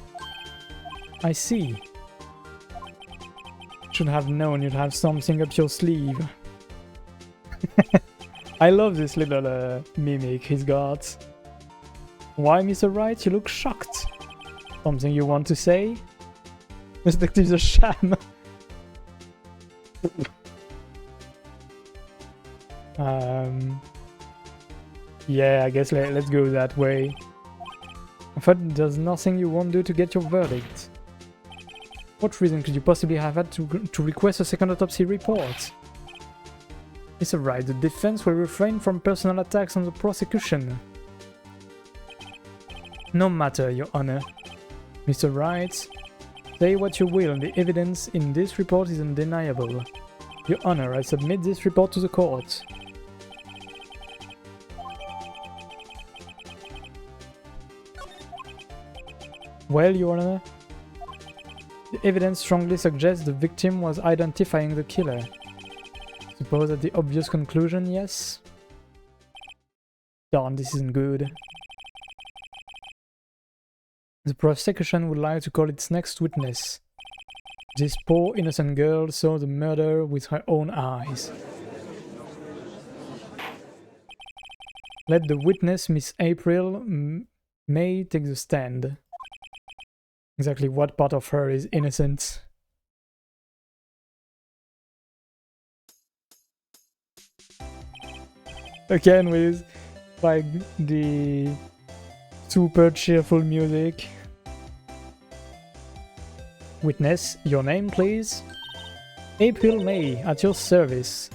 I see. Should have known you'd have something up your sleeve. I love this little mimic he's got. Why, Mr. Wright, you look shocked? Something you want to say? The detective's a sham. Yeah, I guess let's go that way. I thought there's nothing you won't do to get your verdict. What reason could you possibly have had to request a second autopsy report? It's alright, the defense will refrain from personal attacks on the prosecution. No matter, Your Honor. Mr. Wright, say what you will, the evidence in this report is undeniable. Your Honor, I submit this report to the court. Well, Your Honor, the evidence strongly suggests the victim was identifying the killer. Suppose that the obvious conclusion, yes? Darn, this isn't good. The prosecution would like to call its next witness. This poor innocent girl saw the murder with her own eyes. Let the witness, Miss April May, take the stand. Exactly what part of her is innocent? Again with like the super cheerful music. Witness, your name please? April May, at your service.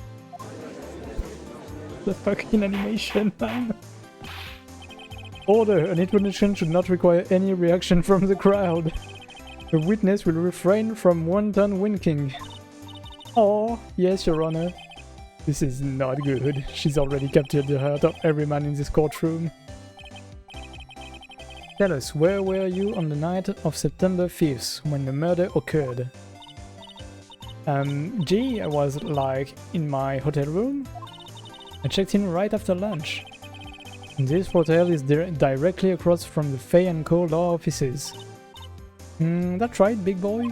The fucking animation, man. Order, an introduction should not require any reaction from the crowd. The witness will refrain from wanton winking. Oh, yes, Your Honor. This is not good. She's already captured the heart of every man in this courtroom. Tell us, where were you on the night of September 5th, when the murder occurred? I was like in my hotel room. I checked in right after lunch. This hotel is directly across from the Fay & Co. law offices. That's right, big boy.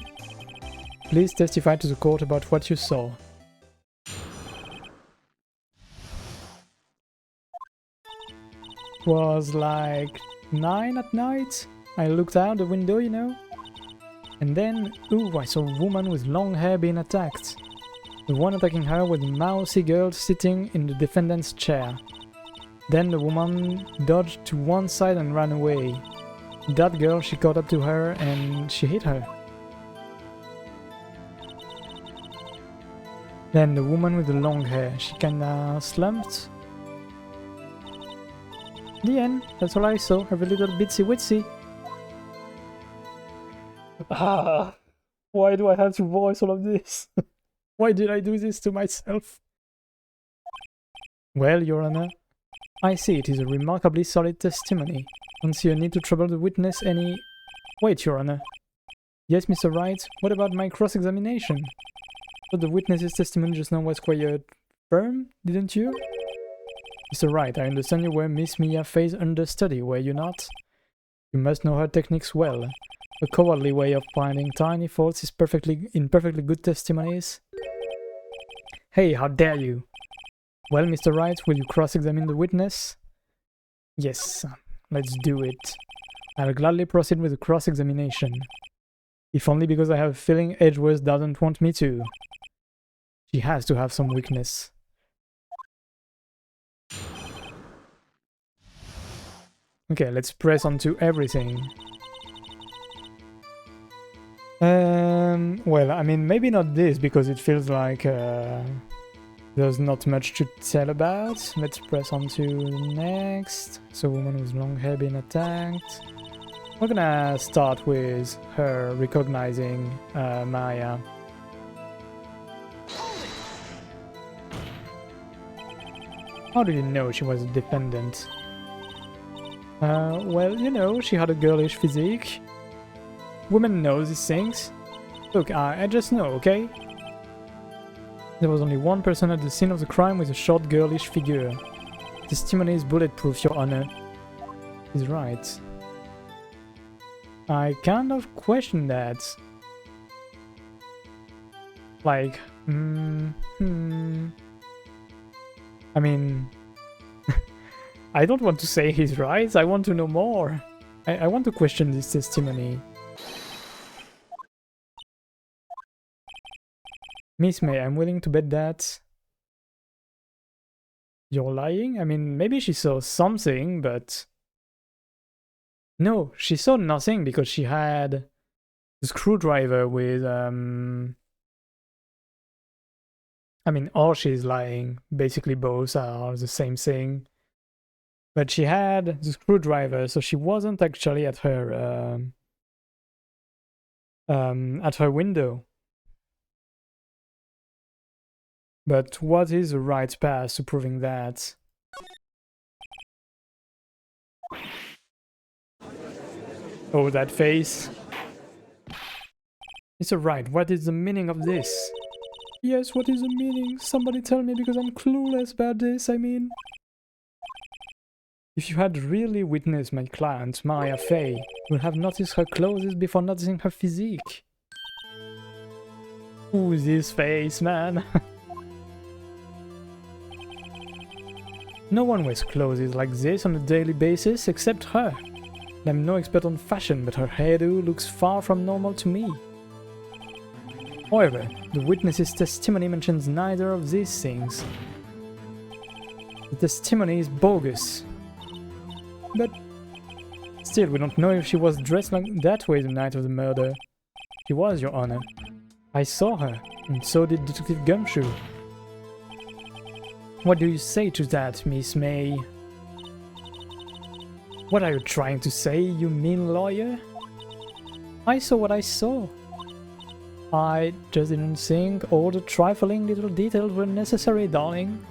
Please testify to the court about what you saw. Was like 9 at night. I looked out the window, you know. And then, ooh, I saw a woman with long hair being attacked. The one attacking her was a mousy girl sitting in the defendant's chair. Then the woman dodged to one side and ran away. That girl, she caught up to her and she hit her. Then the woman with the long hair, she kinda slumped. The end, that's all I saw, every little bitsy witsy. Ah, why do I have to voice all of this? Why did I do this to myself? Well, Your Honor, I see it is a remarkably solid testimony. Don't see a need to trouble the witness any... Wait, Your Honor. Yes, Mr. Wright, what about my cross-examination? But the witness's testimony just now was quite firm, didn't you? Mr. Wright, I understand you were Miss Mia Fey's understudy, were you not? You must know her techniques well. A cowardly way of finding tiny faults is perfectly good testimonies. Hey, how dare you! Well, Mr. Wright, will you cross-examine the witness? Yes, let's do it. I'll gladly proceed with the cross-examination. If only because I have a feeling Edgeworth doesn't want me to. She has to have some weakness. Okay, let's press onto everything. Well, I mean, maybe not this, because it feels like there's not much to tell about. Let's press on to the next. So, woman with long hair being attacked. We're gonna start with her recognizing Maya. How do you know she was a defendant? Well, you know, she had a girlish physique. Women know these things. Look, I just know, okay? There was only one person at the scene of the crime with a short girlish figure. Testimony is bulletproof, Your Honor. He's right. I kind of question that. Like, I mean... I don't want to say he's right, I want to know more. I want to question this testimony. Miss May, I'm willing to bet that You're lying? I mean, maybe she saw something, but... No, she saw nothing because she had the screwdriver with... I mean, or she's lying. Basically both are the same thing. But she had the screwdriver, so she wasn't actually at her window. But what is the right path to proving that? Oh, that face. It's alright, what is the meaning of this? Yes, what is the meaning? Somebody tell me because I'm clueless about this, I mean... If you had really witnessed my client, Maria Fey, you would have noticed her clothes before noticing her physique. Ooh, this face, man. No one wears clothes like this on a daily basis except her. I'm no expert on fashion, but her hairdo looks far from normal to me. However, the witness's testimony mentions neither of these things. The testimony is bogus. But still, we don't know if she was dressed like that way the night of the murder. She was, Your Honor. I saw her, and so did Detective Gumshoe. What do you say to that, Miss May? What are you trying to say, you mean lawyer? I saw what I saw. I just didn't think all the trifling little details were necessary, darling.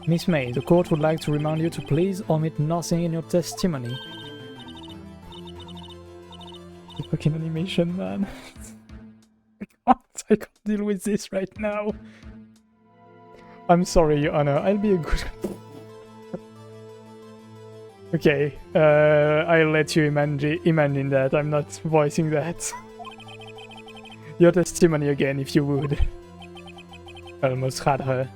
Miss May, the court would like to remind you to please omit nothing in your testimony. The fucking animation, man. I can't deal with this right now. I'm sorry, Your Honor, I'll be a good... Okay, I'll let you imagine that, I'm not voicing that. Your testimony again, if you would. I almost had her.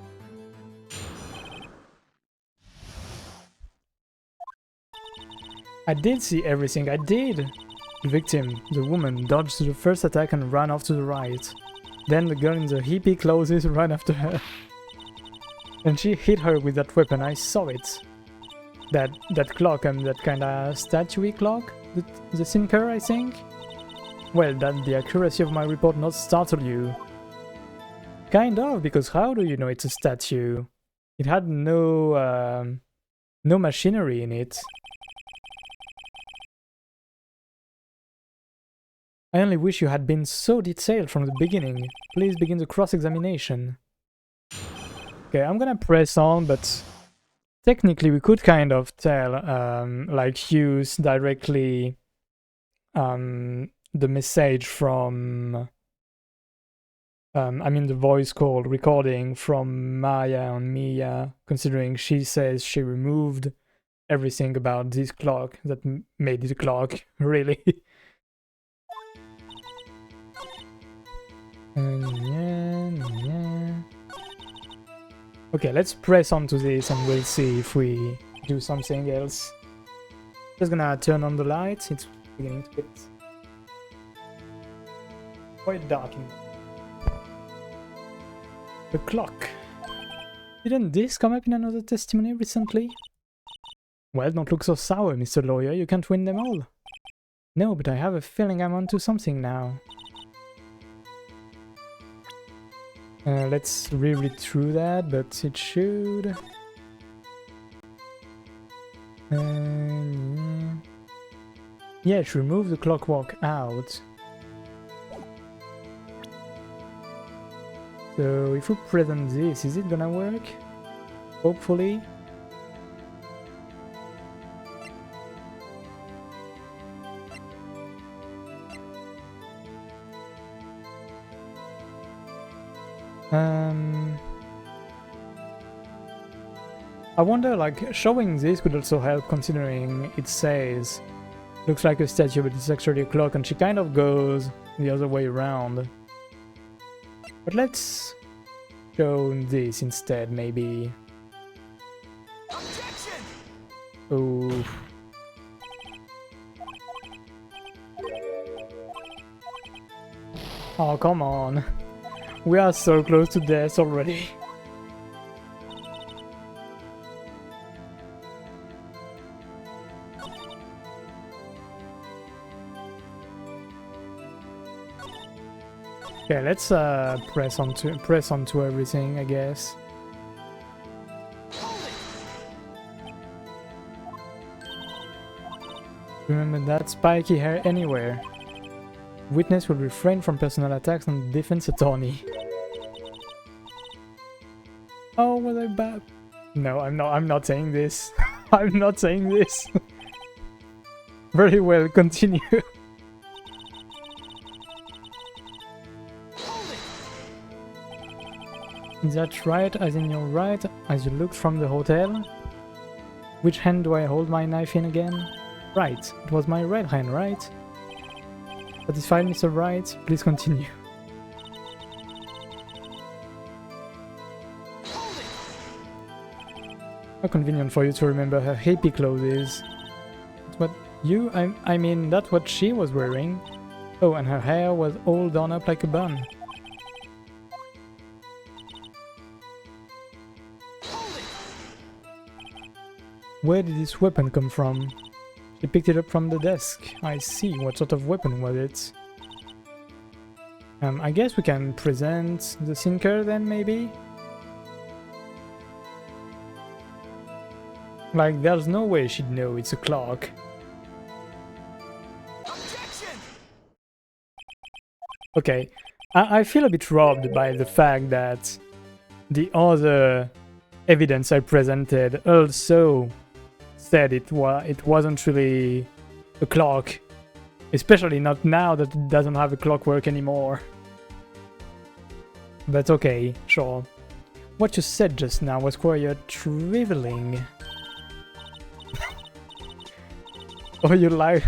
I did see everything, I did! The victim, the woman, dodged the first attack and ran off to the right. Then the girl in the hippie clothes ran after her. And she hit her with that weapon, I saw it. That clock, that kinda statue-y clock? The sinker, I think? Well, that the accuracy of my report not startle you. Kind of, because how do you know it's a statue? It had no machinery in it. I only wish you had been so detailed from the beginning. Please begin the cross-examination. Okay, I'm gonna press on, but technically we could kind of tell, like use directly the message from, I mean the voice call recording from Maya and Mia, considering she says she removed everything about this clock that made it a clock, really. Yeah. Okay, let's press onto this and we'll see if we do something else. Just gonna turn on the lights, it's beginning to get quite dark in here. The clock. Didn't this come up in another testimony recently? Well, don't look so sour, Mr. Lawyer, you can't win them all. No, but I have a feeling I'm onto something now. Let's reread through that, but it should... Yes, remove the clockwork out. So if we present this, is it gonna work? Hopefully. I wonder, like, showing this could also help, considering it says looks like a statue but it's actually a clock, and she kind of goes the other way around. But let's show this instead, maybe. Objection! Oh. Oh, come on. We are so close to death already. Okay, let's press onto everything, I guess. Remember that spiky hair anywhere. Witness will refrain from personal attacks on the defense attorney. Oh, was I bad? No, I'm not saying this. I'm not saying this. Very well, continue. Is that right, as in your right, as you looked from the hotel? Which hand do I hold my knife in again? Right, it was my right hand, right? Satisfied, Mr. Wright? Please continue. How convenient for you to remember her hippie clothes. But you, I mean, that's what she was wearing. Oh, and her hair was all done up like a bun. Where did this weapon come from? She picked it up from the desk. I see. What sort of weapon was it? I guess we can present the sinker then, maybe? Like, there's no way she'd know it's a clock.
Objection!
Okay, I feel a bit robbed by the fact that the other evidence I presented also said it wasn't really a clock, especially not now that it doesn't have a clockwork anymore. But okay, sure. What you said just now was quite trivialing. Oh, you lie.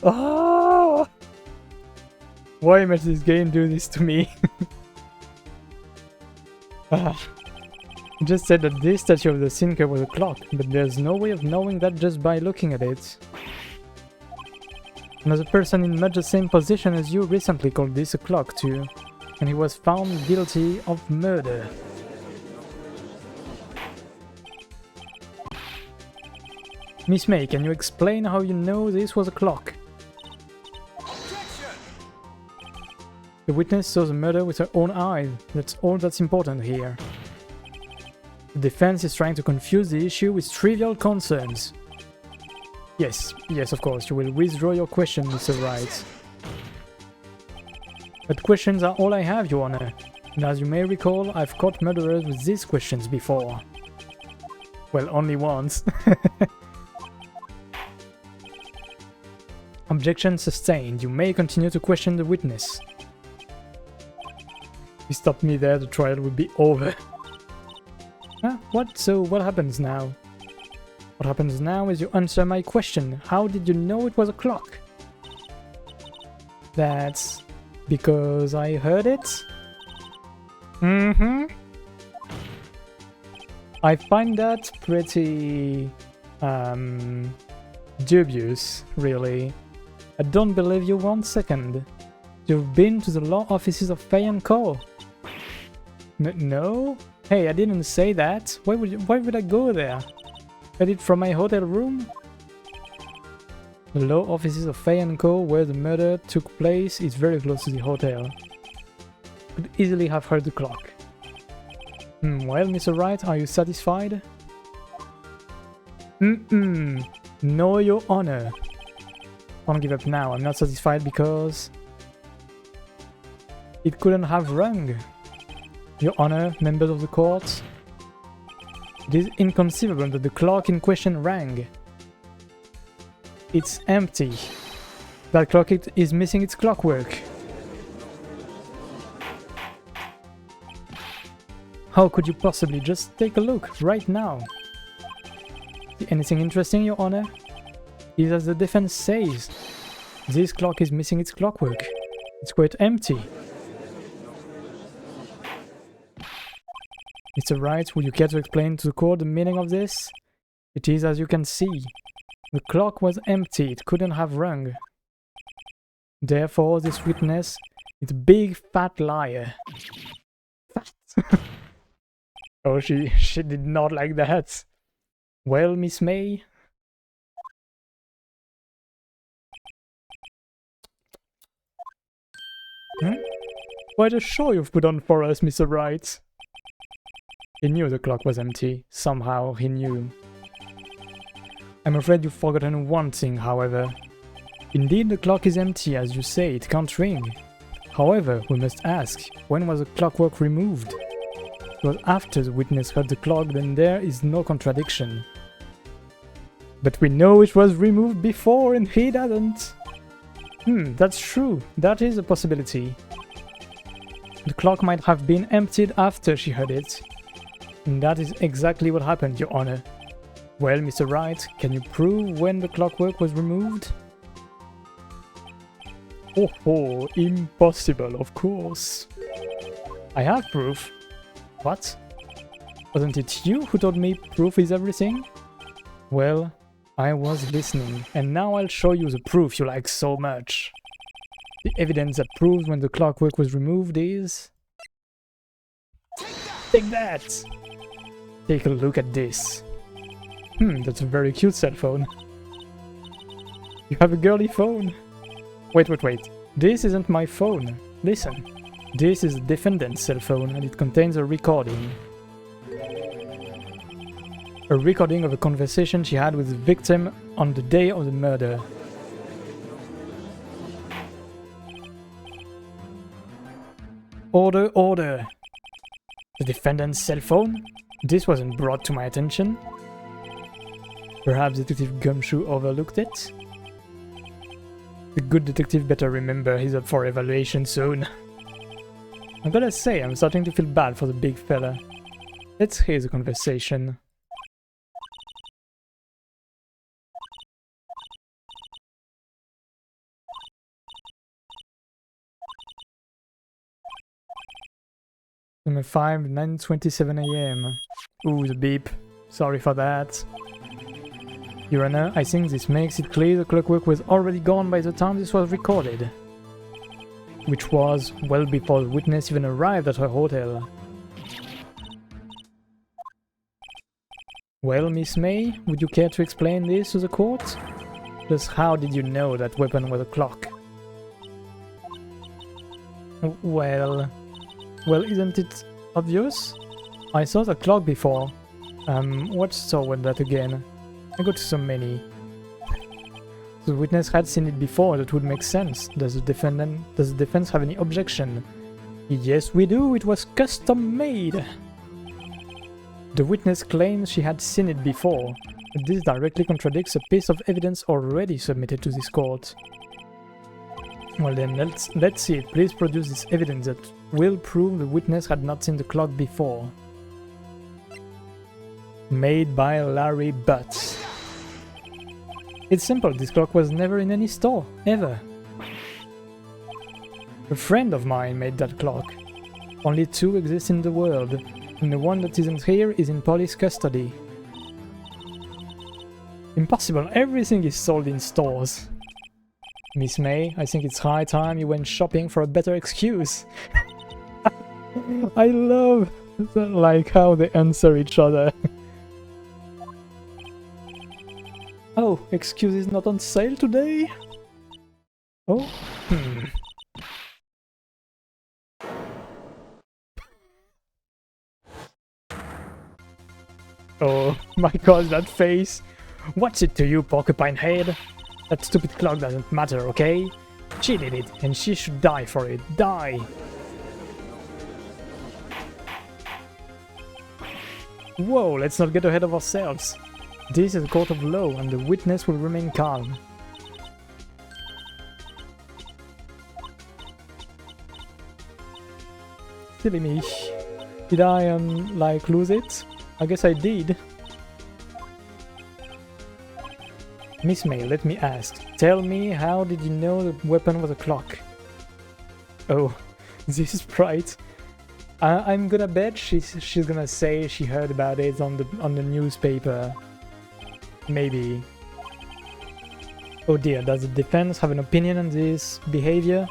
Oh! Why must this game do this to me? You just said that this statue of the sinker was a clock, but there's no way of knowing that just by looking at it. Another person in much the same position as you recently called this a clock too, and he was found guilty of murder. Miss May, can you explain how you know this was a clock?
Objection!
The witness saw the murder with her own eyes. That's all that's important here. The defense is trying to confuse the issue with trivial concerns. Yes, of course, you will withdraw your question, Mr. Wright. But questions are all I have, Your Honor. And as you may recall, I've caught murderers with these questions before. Well, only once. Objection sustained. You may continue to question the witness. If you stopped me there, the trial would be over. Huh? What? So what happens now? What happens now is you answer my question. How did you know it was a clock? That's because I heard it? Mm-hmm. I find that pretty dubious, really. I don't believe you 1 second. You've been to the law offices of Fay & Co. No? Hey, I didn't say that. Why would I go there? Get it from my hotel room? The law offices of Fay & Co, where the murder took place, is very close to the hotel. Could easily have heard the clock. Well, Mr. Wright, are you satisfied? No, Your Honor. Can't give up now. I'm not satisfied because it couldn't have rung. Your Honor, members of the court, it is inconceivable that the clock in question rang. It's empty. That clock is missing its clockwork. How could you possibly? Just take a look right now. Anything interesting, Your Honor? It is as the defense says. This clock is missing its clockwork. It's quite empty. Mr. Wright, would you care to explain to the court the meaning of this? It is as you can see. The clock was empty, it couldn't have rung. Therefore, this witness is a big fat liar. Fat? Oh, she did not like that. Well, Miss May? Quite a show you've put on for us, Mr. Wright. He knew the clock was empty. Somehow he knew. I'm afraid you've forgotten one thing, however. Indeed, the clock is empty, as you say, it can't ring. However, we must ask, when was the clockwork removed? It was after the witness heard the clock, then there is no contradiction. But we know it was removed before and he doesn't. That's true. That is a possibility. The clock might have been emptied after she heard it. And that is exactly what happened, Your Honor. Well, Mr. Wright, can you prove when the clockwork was removed? Oh, impossible, of course. I have proof. What? Wasn't it you who told me proof is everything? Well, I was listening, and now I'll show you the proof you like so much. The evidence that proves when the clockwork was removed is... Take that! Take a look at this. That's a very cute cell phone. You have a girly phone. Wait. This isn't my phone. Listen. This is the defendant's cell phone and it contains a recording. A recording of a conversation she had with the victim on the day of the murder. Order! The defendant's cell phone? This wasn't brought to my attention. Perhaps Detective Gumshoe overlooked it? The good detective better remember he's up for evaluation soon. I gotta say, I'm starting to feel bad for the big fella. Let's hear the conversation. Number 5, 9:27 AM. Ooh, the beep. Sorry for that. Your Honor, I think this makes it clear the clockwork was already gone by the time this was recorded. Which was well before the witness even arrived at her hotel. Well, Miss May, would you care to explain this to the court? Plus, how did you know that weapon was a clock? Well, isn't it obvious? I saw the clock before. What store was that again? I got so many. The witness had seen it before, that would make sense. Does the defense have any objection? Yes, we do, it was custom made. The witness claims she had seen it before, but this directly contradicts a piece of evidence already submitted to this court. Well then, let's see it. Please produce this evidence that will prove the witness had not seen the clock before. Made by Larry Butts. It's simple, this clock was never in any store, ever. A friend of mine made that clock. Only 2 exist in the world, and the one that isn't here is in police custody. Impossible, everything is sold in stores. Miss May, I think it's high time you went shopping for a better excuse. I love like how they answer each other. Oh, excuses not on sale today? Oh, Oh my god, that face! What's it to you, porcupine head? That stupid clock doesn't matter, okay? She did it, and she should die for it. Die! Whoa, let's not get ahead of ourselves. This is a court of law, and the witness will remain calm. Silly me. Did I, like, lose it? I guess I did. Miss May, let me ask. Tell me, how did you know the weapon was a clock? Oh, this is right. I'm gonna bet she's gonna say she heard about it on the newspaper. Maybe. Oh dear, does the defense have an opinion on this behavior?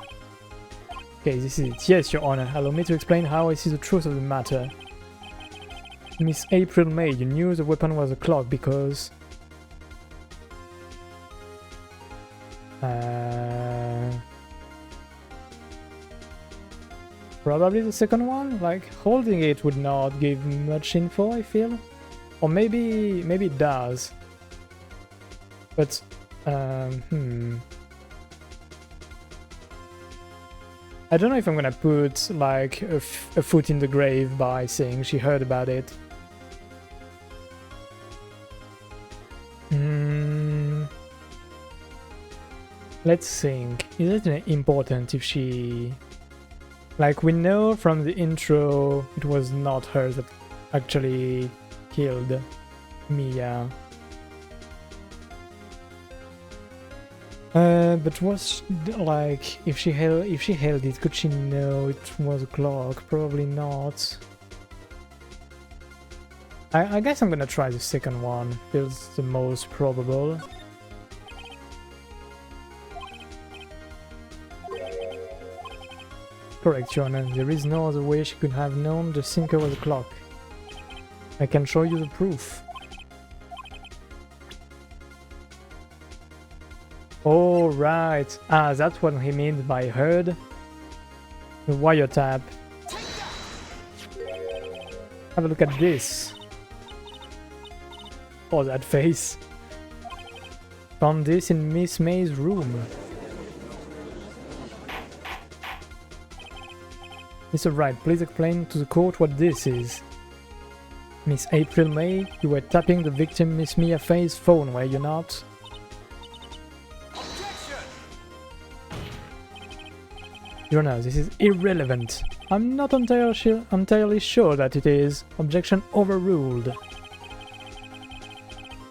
Okay, this is it. Yes, Your Honor, allow me to explain how I see the truth of the matter. Miss April May, you knew the weapon was a clock because... Probably the second one? Like, holding it would not give much info, I feel. Or maybe it does. But, I don't know if I'm gonna put, like, a foot in the grave by saying she heard about it. Let's think. Is it important if she... Like, we know from the intro it was not her that actually killed Mia. But was like, if she held it, could she know it was a clock? Probably not. I guess I'm gonna try the second one. Feels the most probable. Correct, Joanna. There is no other way she could have known the sinker was a clock. I can show you the proof. Oh, right. Ah, that's what he meant by heard. The wiretap. Have a look at this. Oh, that face. Found this in Miss May's room. Mr. Wright, please explain to the court what this is. Miss April May, you were tapping the victim Miss Mia Fay's phone, were you not? Your Honor, this is irrelevant. I'm not entirely sure that it is. Objection overruled.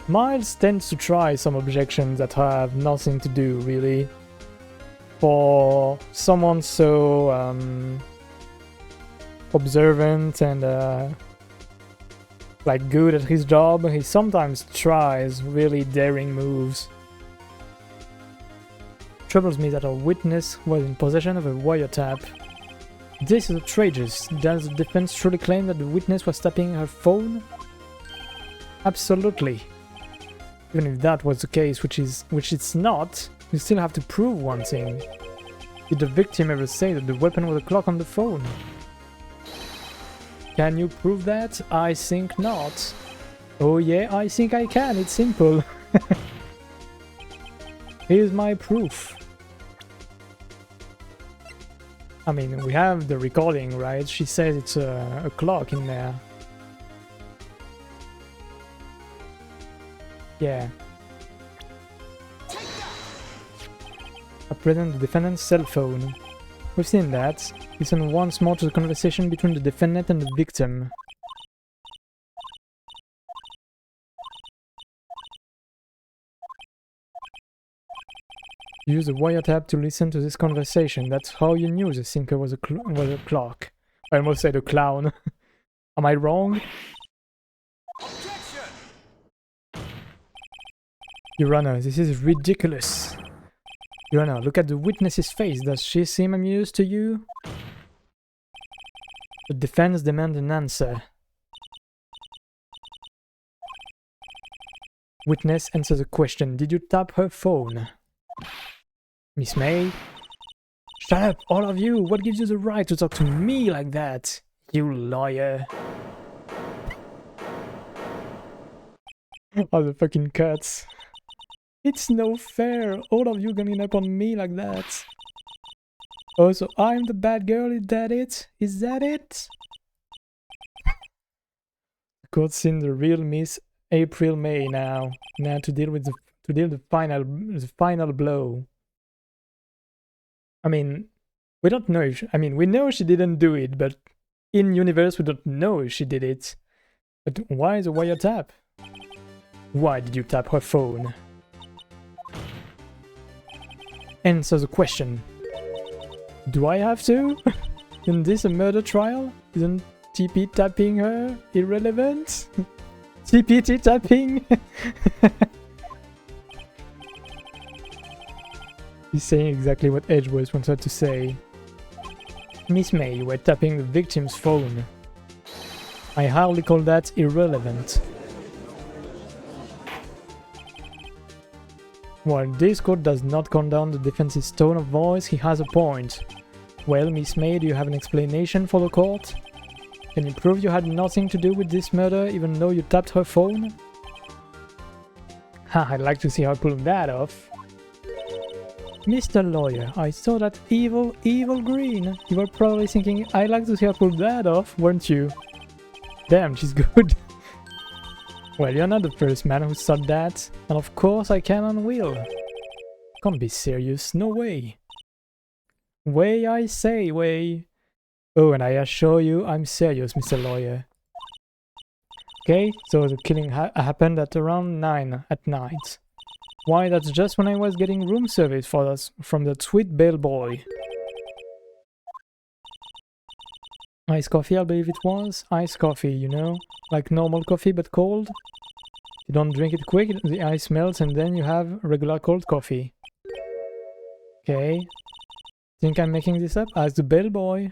Miles tends to try some objections that have nothing to do, really. For someone so observant and like good at his job, he sometimes tries really daring moves. Troubles me that our witness was in possession of a wiretap. This is outrageous. Does the defense truly claim that the witness was tapping her phone? Absolutely. Even if that was the case, which it's not, you still have to prove one thing. Did the victim ever say that the weapon was a clock on the phone? Can you prove that? I think not. Oh yeah, I think I can, it's simple. Here's my proof. I mean, we have the recording, right? She says it's a clock in there. Yeah. I present the defendant's cell phone. We've seen that. Listen once more to the conversation between the defendant and the victim. Use the wiretap to listen to this conversation. That's how you knew the sinker was a clock. I almost said a clown. Am I wrong? Your Honor, this is ridiculous. Your Honor, look at the witness's face. Does she seem amused to you? The defense demands an answer. Witness, answer the question. Did you tap her phone? Miss May? Shut up, all of you! What gives you the right to talk to me like that? You liar. Oh, the fucking cuts. It's no fair, all of you ganging up on me like that. Oh, so I'm the bad girl, is that it? Is that it? The court's seen the real Miss April May now. Now to deal with the final blow. I mean, we don't know if we know she didn't do it, but in universe we don't know if she did it. But why the wiretap? Why did you tap her phone? Answer the question. Do I have to? Isn't this a murder trial? Isn't TP tapping her irrelevant? TPT tapping? He's saying exactly what Edgeworth wanted to say. Miss May, you were tapping the victim's phone. I hardly call that irrelevant. While Discord does not condone the defense's tone of voice, he has a point. Well, Miss May, do you have an explanation for the court? Can you prove you had nothing to do with this murder, even though you tapped her phone? Ha, I'd like to see her pull that off. Mr. Lawyer, I saw that evil green. You were probably thinking, I'd like to see her pull that off, weren't you? Damn, she's good. Well, you're not the first man who thought that, and of course I can and will. Can't be serious, no way. Way, I say, way. Oh, and I assure you, I'm serious, Mr. Lawyer. Okay, so the killing happened at around 9 at night. Why, that's just when I was getting room service for us from that sweet bellboy. Iced coffee, I believe it was. Iced coffee, you know? Like normal coffee but cold. You don't drink it quick, the ice melts and then you have regular cold coffee. Okay. Think I'm making this up? Ask the bellboy.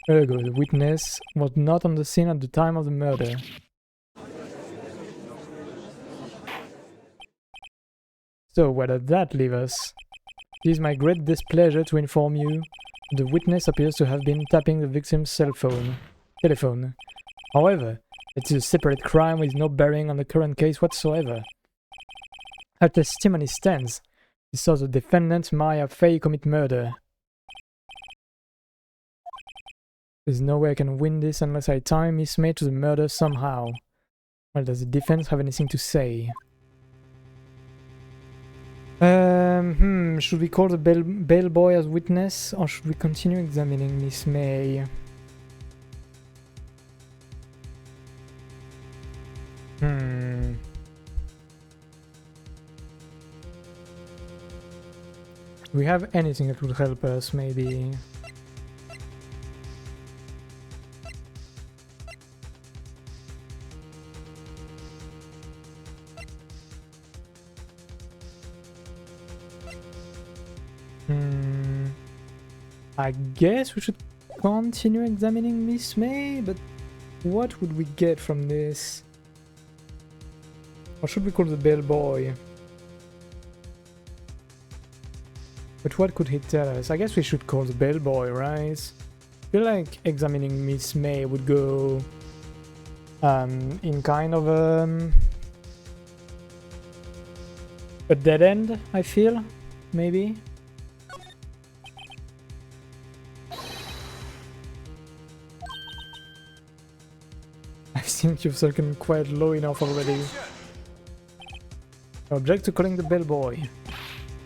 Ergo, the witness was not on the scene at the time of the murder. So, where does that leave us? It is my great displeasure to inform you the witness appears to have been tapping the victim's telephone. However, it is a separate crime with no bearing on the current case whatsoever. Her testimony stands. She saw the defendant, Maya Fey, commit murder. There's no way I can win this unless I tie Miss May to the murder somehow. Well, does the defense have anything to say? Should we call the bellboy as witness, or should we continue examining Miss May? Do we have anything that would help us, maybe? I guess we should continue examining Miss May, but what would we get from this? Or should we call the bellboy? But what could he tell us? I guess we should call the bellboy, right? I feel like examining Miss May would go in kind of a dead end, I feel, maybe. I think you've sunken quite low enough already. I object to calling the bellboy.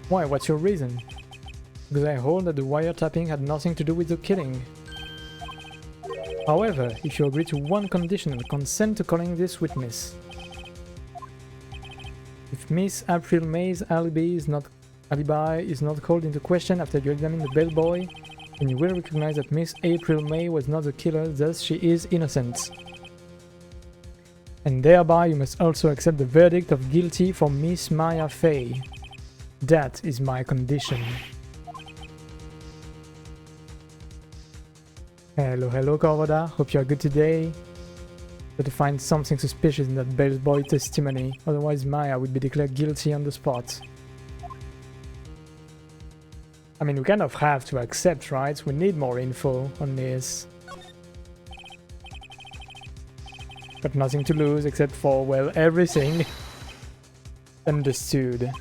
Why? What's your reason? Because I hold that the wiretapping had nothing to do with the killing. However, if you agree to one condition and consent to calling this witness. If Miss April May's alibi is not called into question after you examine the bellboy, then you will recognize that Miss April May was not the killer, thus she is innocent. And thereby you must also accept the verdict of guilty for Miss Maya Fey. That is my condition. Hello Corvoda, hope you are good today. But to find something suspicious in that bellboy testimony, otherwise Maya would be declared guilty on the spot. I mean, we kind of have to accept, right? We need more info on this. Got nothing to lose except for, well, everything. Understood.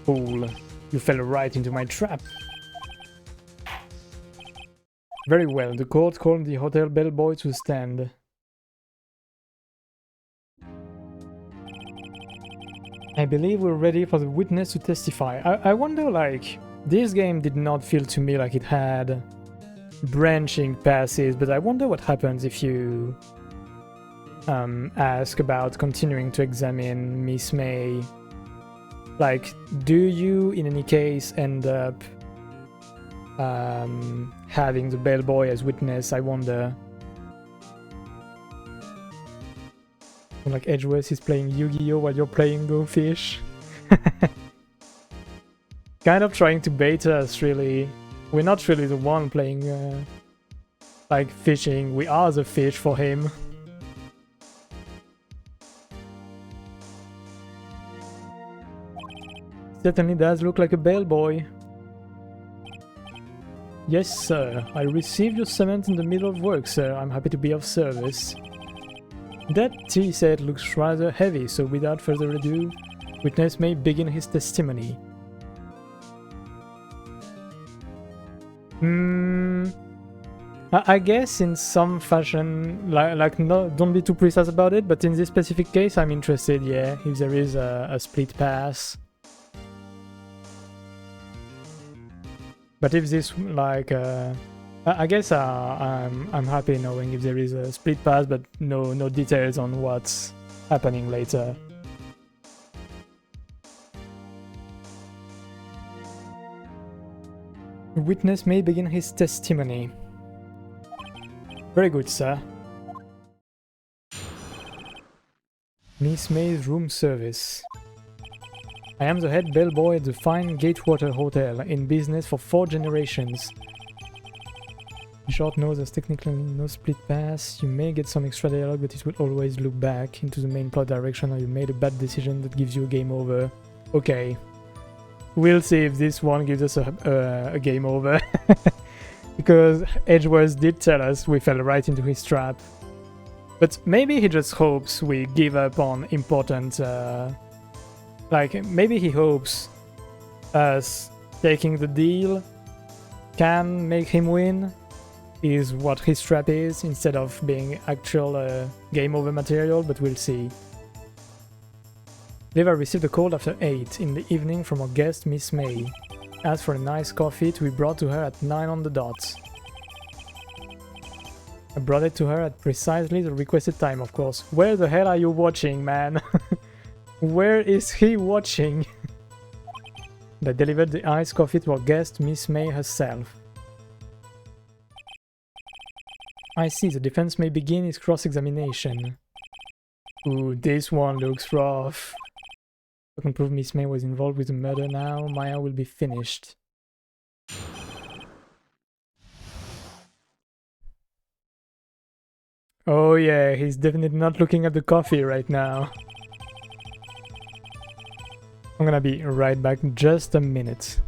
Fool, you fell right into my trap. Very well, the court called the hotel bellboy to stand. I believe we're ready for the witness to testify. I wonder, like, this game did not feel to me like it had branching passes, but I wonder what happens if you ask about continuing to examine Miss May. Like, do you in any case end up having the bellboy as witness? I wonder. Like Edgeworth is playing Yu-Gi-Oh while you're playing Go Fish. Kind of trying to bait us, really. We're not really the one playing like fishing. We are the fish for him. Certainly does look like a bellboy. Yes, sir. I received your summons in the middle of work, sir. I'm happy to be of service. That tea set looks rather heavy, so without further ado, witness may begin his testimony. I guess in some fashion, like no, don't be too precise about it, but in this specific case, I'm interested, yeah, if there is a split pass. But if this, like, I guess I'm happy knowing if there is a split pass, but no details on what's happening later. The witness may begin his testimony. Very good, sir. Miss May's room service. I am the head bellboy at the fine Gatewater Hotel, in business for 4 generations. Short nose, there's technically no split pass. You may get some extra dialogue, but it will always loop back into the main plot direction, or you made a bad decision that gives you a game over. Okay. We'll see if this one gives us a game over. Because Edgeworth did tell us we fell right into his trap. But maybe he just hopes we give up on important... like, maybe he hopes us taking the deal can make him win, is what his trap is, instead of being actual game over material, but we'll see. Lever received a call after 8 in the evening from our guest Miss May. Asked for a nice coffee to be brought to her at 9 on the dot. I brought it to her at precisely the requested time, of course. Where the hell are you watching, man? Where is he watching? They delivered the iced coffee to our guest, Miss May herself. I see, the defense may begin its cross-examination. Ooh, this one looks rough. I can prove Miss May was involved with the murder now. Maya will be finished. Oh yeah, he's definitely not looking at the coffee right now. I'm gonna be right back in just a minute.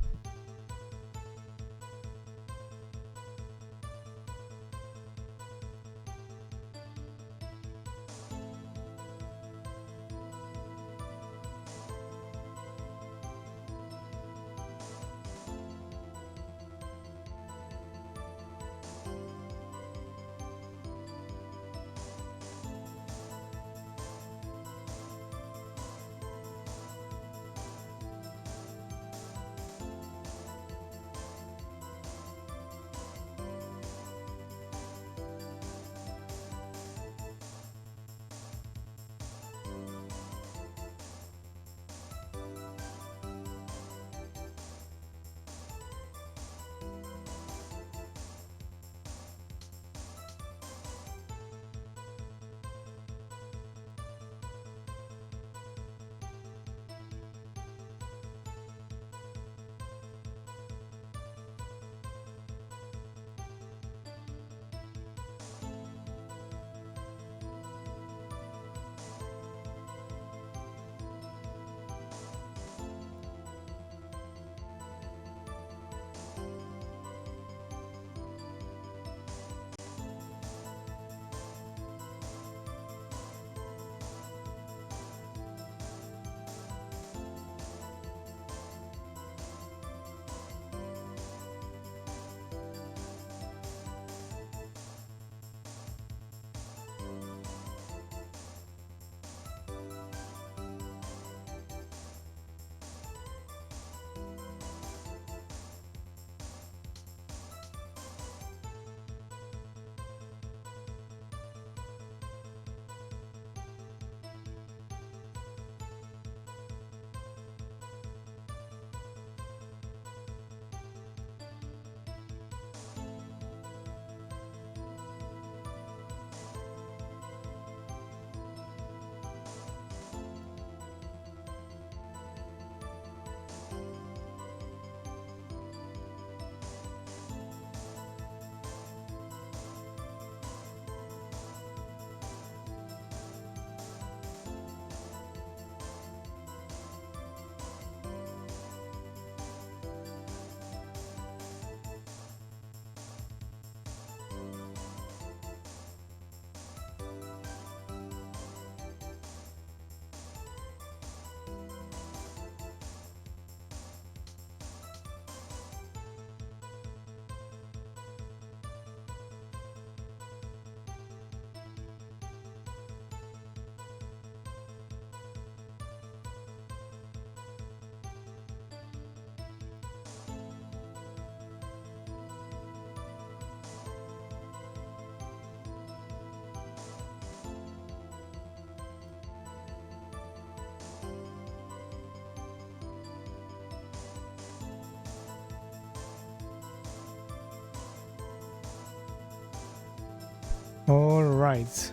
Alright.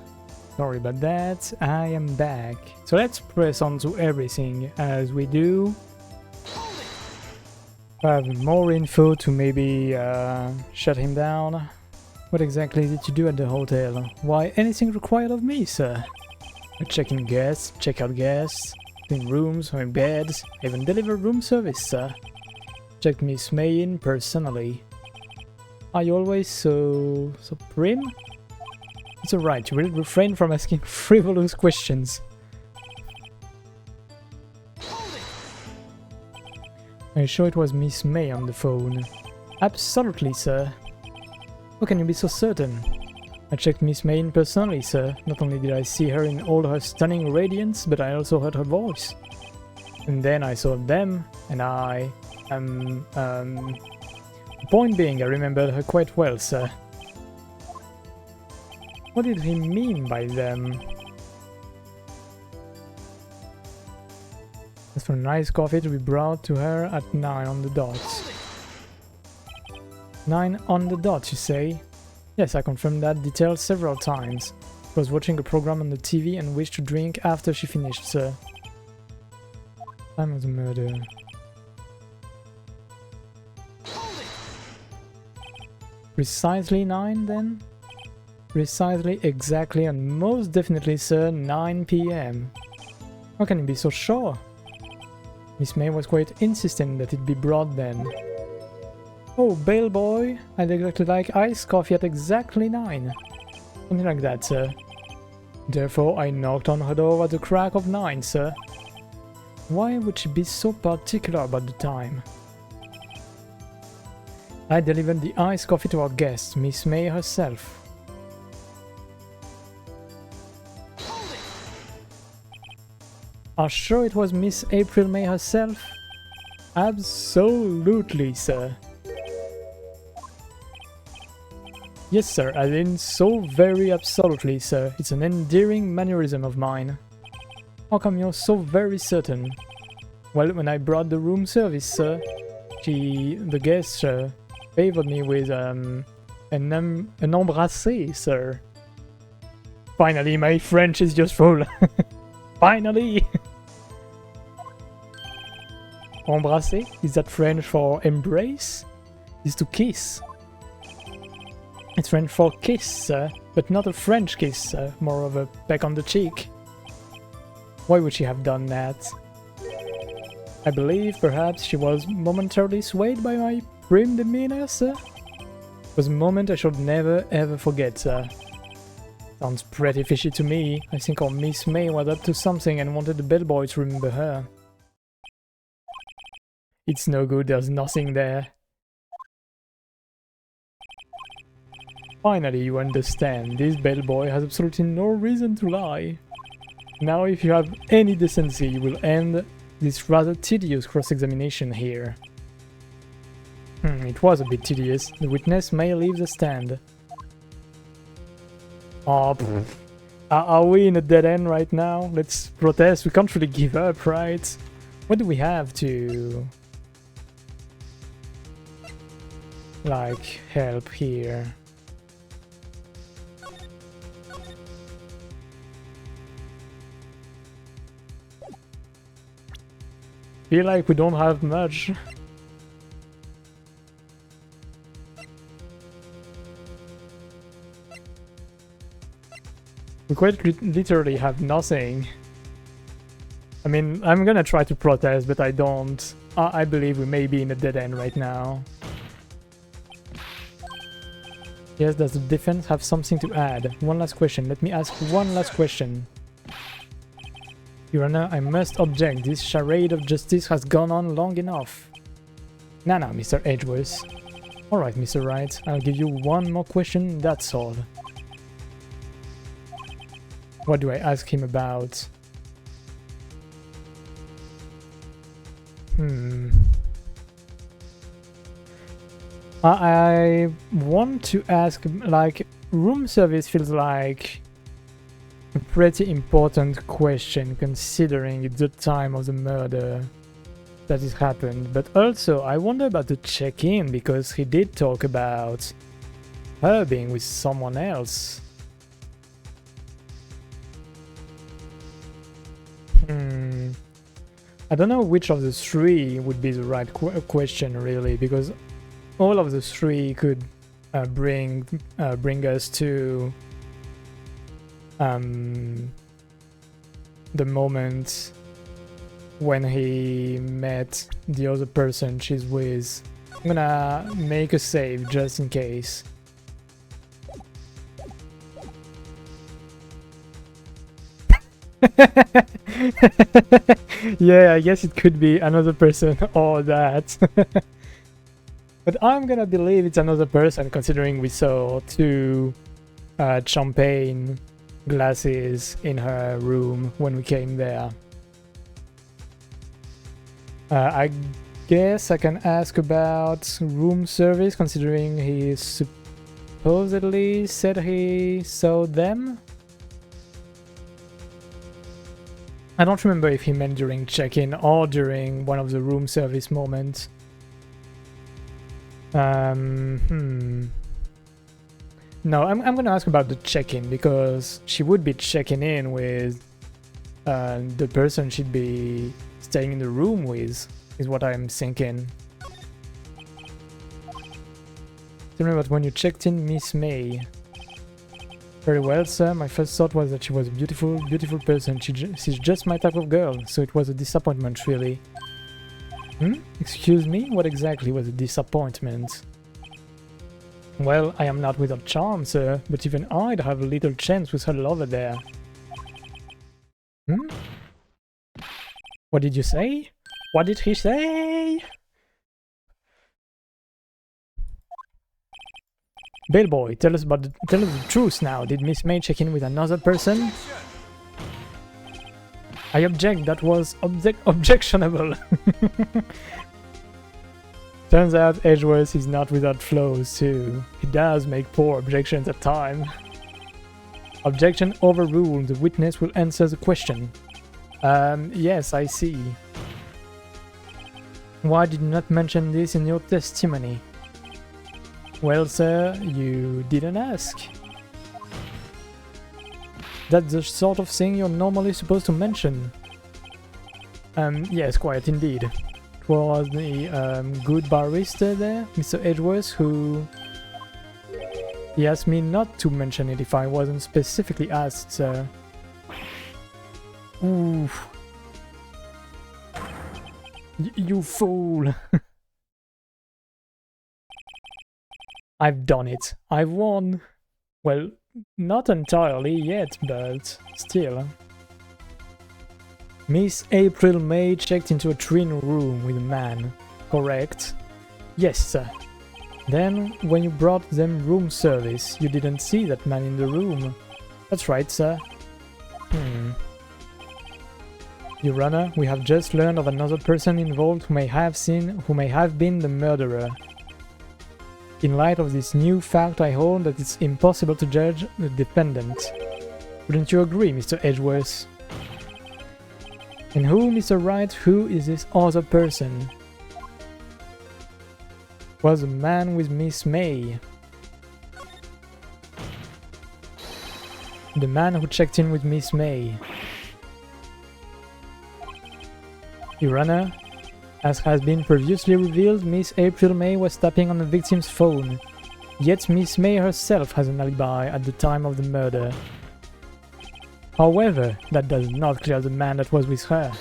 Sorry about that. I am back. So let's press on to everything as we do. I have more info to maybe shut him down. What exactly did you do at the hotel? Why, anything required of me, sir? Check in guests, check out guests, clean rooms, or beds, even deliver room service, sir. Check Miss May in personally. Are you always so prim? It's alright, you will refrain from asking frivolous questions. Are you sure it was Miss May on the phone? Absolutely, sir. How can you be so certain? I checked Miss May in personally, sir. Not only did I see her in all her stunning radiance, but I also heard her voice. And then I saw them, and point being, I remembered her quite well, sir. What did he mean by them? As for nice coffee to be brought to her at 9 on the dot. 9 on the dot, you say? Yes, I confirmed that detail several times. I was watching a program on the TV and wished to drink after she finished, sir. Time of the murder. Precisely 9, then? Precisely, exactly, and most definitely, sir, 9 PM. How can you be so sure? Miss May was quite insistent that it be brought then. Oh, bellboy, I'd exactly like iced coffee at exactly 9. Something like that, sir. Therefore, I knocked on her door at the crack of 9, sir. Why would she be so particular about the time? I delivered the iced coffee to our guest, Miss May herself. Are sure it was Miss April May herself? Absolutely, sir. Yes, sir, as in so very absolutely, sir. It's an endearing mannerism of mine. How come you're so very certain? Well, when I brought the room service, sir, the guest favored me with an embrassé, sir. Finally, my French is just full. Finally! Embrasser? Is that French for embrace? Is to kiss. It's French for kiss, but not a French kiss, more of a peck on the cheek. Why would she have done that? I believe perhaps she was momentarily swayed by my prim demeanor, sir. It was a moment I should never ever forget, sir. Sounds pretty fishy to me. I think our Miss May was up to something and wanted the bellboy to remember her. It's no good, there's nothing there. Finally, you understand. This bellboy has absolutely no reason to lie. Now, if you have any decency, you will end this rather tedious cross-examination here. It was a bit tedious. The witness may leave the stand. Oh, are we in a dead end right now? Let's protest. We can't really give up, right? What do we have to... like, help here? Feel like we don't have much. We quite literally have nothing. I mean, I'm gonna try to protest, but I don't. I believe we may be in a dead end right now. Yes, does the defense have something to add? One last question. Let me ask one last question. Your Honor, I must object. This charade of justice has gone on long enough. Nah, Mr. Edgeworth. Alright, Mr. Wright. I'll give you one more question, that's all. What do I ask him about? I want to ask, like, room service feels like a pretty important question considering it's the time of the murder that it happened. But also, I wonder about the check-in because he did talk about her being with someone else. I don't know which of the three would be the right question, really, because all of the three could bring us to the moment when he met the other person she's with. I'm gonna make a save just in case. Yeah, I guess it could be another person or that. But I'm gonna believe it's another person, considering we saw two champagne glasses in her room when we came there. I guess I can ask about room service, considering he supposedly said he saw them. I don't remember if he meant during check-in or during one of the room service moments. No, I'm gonna ask about the check-in, because she would be checking in with the person she'd be staying in the room with, is what I'm thinking. Tell me about when you checked in Miss May. Very well, sir. My first thought was that she was a beautiful, beautiful person. She's just my type of girl, so it was a disappointment, really. Excuse me? What exactly was a disappointment? Well, I am not without charm, sir, but even I'd have a little chance with her lover there. What did you say? What did he say? Bellboy, tell us the truth now. Did Miss May check in with another person? I object. That was objectionable. Turns out Edgeworth is not without flaws too. He does make poor objections at times. Objection overruled. The witness will answer the question. Yes, I see. Why did you not mention this in your testimony? Well, sir, you didn't ask. That's the sort of thing you're normally supposed to mention. Yes, quite indeed. It was the good barista there, Mr. Edgeworth, who... He asked me not to mention it if I wasn't specifically asked, sir. Oof. You fool! I've done it. I've won. Well, not entirely yet, but still. Miss April May checked into a twin room with a man. Correct? Yes, sir. Then, when you brought them room service, you didn't see that man in the room. That's right, sir. Your Honor, we have just learned of another person involved who may have been the murderer. In light of this new fact, I hold that it's impossible to judge the defendant. Wouldn't you agree, Mr. Edgeworth? And who, Mr. Wright, who is this other person? Was a man with Miss May. The man who checked in with Miss May. Your Honor, as has been previously revealed, Miss April May was tapping on the victim's phone. Yet Miss May herself has an alibi at the time of the murder. However, that does not clear the man that was with her.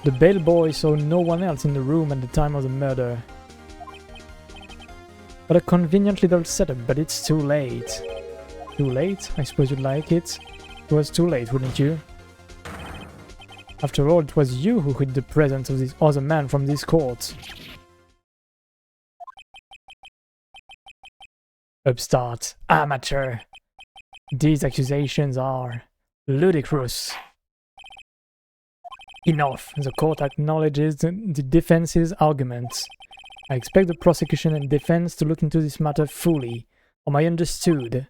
The bellboy saw no one else in the room at the time of the murder. What a convenient little setup, but it's too late. Too late? I suppose you'd like it? It was too late, wouldn't you? After all, it was you who hid the presence of this other man from this court. Upstart. Amateur. These accusations are ludicrous. Enough. The court acknowledges the defense's arguments. I expect the prosecution and defense to look into this matter fully. Am I understood?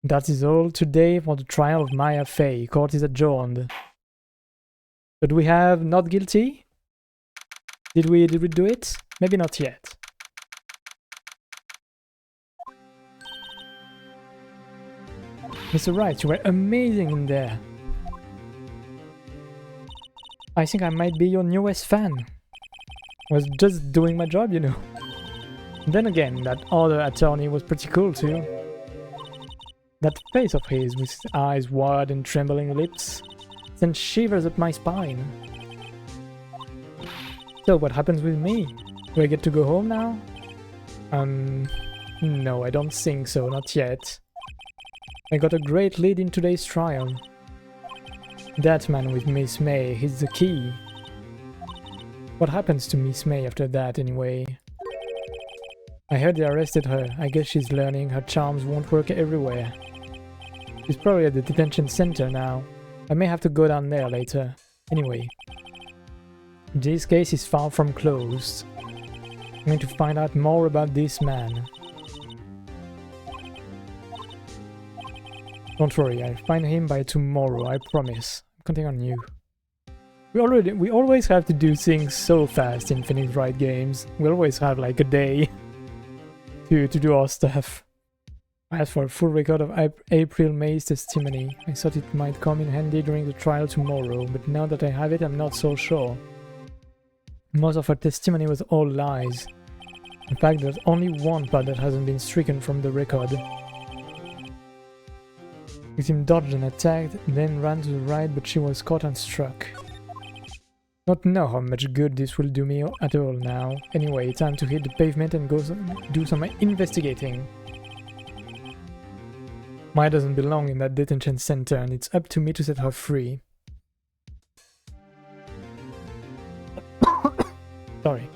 That is all today for the trial of Maya Fey. Court is adjourned. So do we have not guilty? Did we do it? Maybe not yet. Mr. Wright, you were amazing in there. I think I might be your newest fan. I was just doing my job, you know. Then again, that other attorney was pretty cool too. That face of his, with his eyes wide and trembling lips, sent shivers up my spine. So what happens with me? Do I get to go home now? No, I don't think so, not yet. I got a great lead in today's trial. That man with Miss May, he's the key. What happens to Miss May after that, anyway? I heard they arrested her. I guess she's learning her charms won't work everywhere. She's probably at the detention center now. I may have to go down there later. Anyway, this case is far from closed. I'm going to find out more about this man. Don't worry, I'll find him by tomorrow, I promise. I'm counting on you. We always have to do things so fast in Phoenix Wright games. We always have like a day to do our stuff. I asked for a full record of April May's testimony. I thought it might come in handy during the trial tomorrow, but now that I have it, I'm not so sure. Most of her testimony was all lies. In fact, there's only one part that hasn't been stricken from the record. Victim dodged and attacked, then ran to the right, but she was caught and struck. Don't know how much good this will do me at all now. Anyway, time to hit the pavement and go do some investigating. Maya doesn't belong in that detention center, and it's up to me to set her free. Sorry.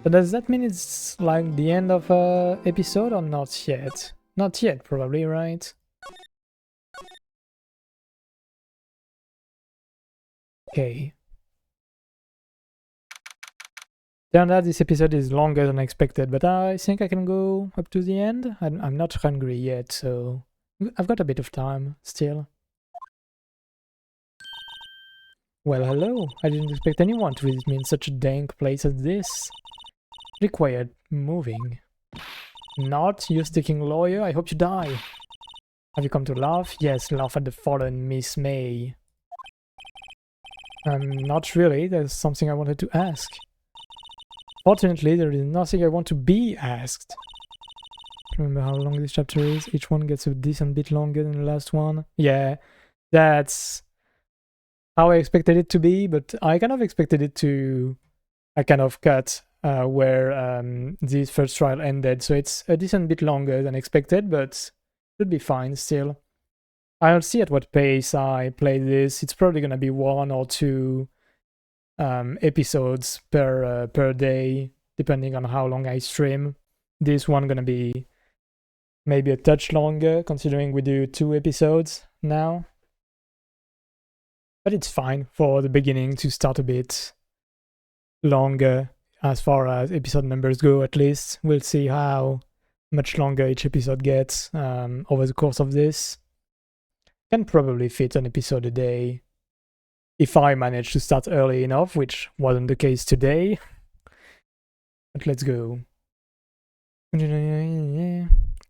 But does that mean it's like the end of an episode or not yet? Not yet, probably, right? Okay. Turned out this episode is longer than expected, but I think I can go up to the end. I'm not hungry yet, so I've got a bit of time still. Well, hello. I didn't expect anyone to visit me in such a dank place as this. Required moving. Not, you sticking lawyer, I hope you die. Have you come to laugh? Yes, laugh at the fallen Miss May. Not really, there's something I wanted to ask. Fortunately, there is nothing I want to be asked. Remember how long this chapter is? Each one gets a decent bit longer than the last one. Yeah, that's how I expected it to be, but I kind of expected it to a kind of cut where this first trial ended, so it's a decent bit longer than expected, but should be fine still. I'll see at what pace I play this. It's probably gonna be 1 or 2 episodes per day, depending on how long I stream. This one gonna be maybe a touch longer, considering we do 2 episodes now. But it's fine for the beginning to start a bit longer as far as episode numbers go, at least. We'll see how much longer each episode gets over the course of this. Can probably fit an episode a day if I manage to start early enough, which wasn't the case today. But let's go. This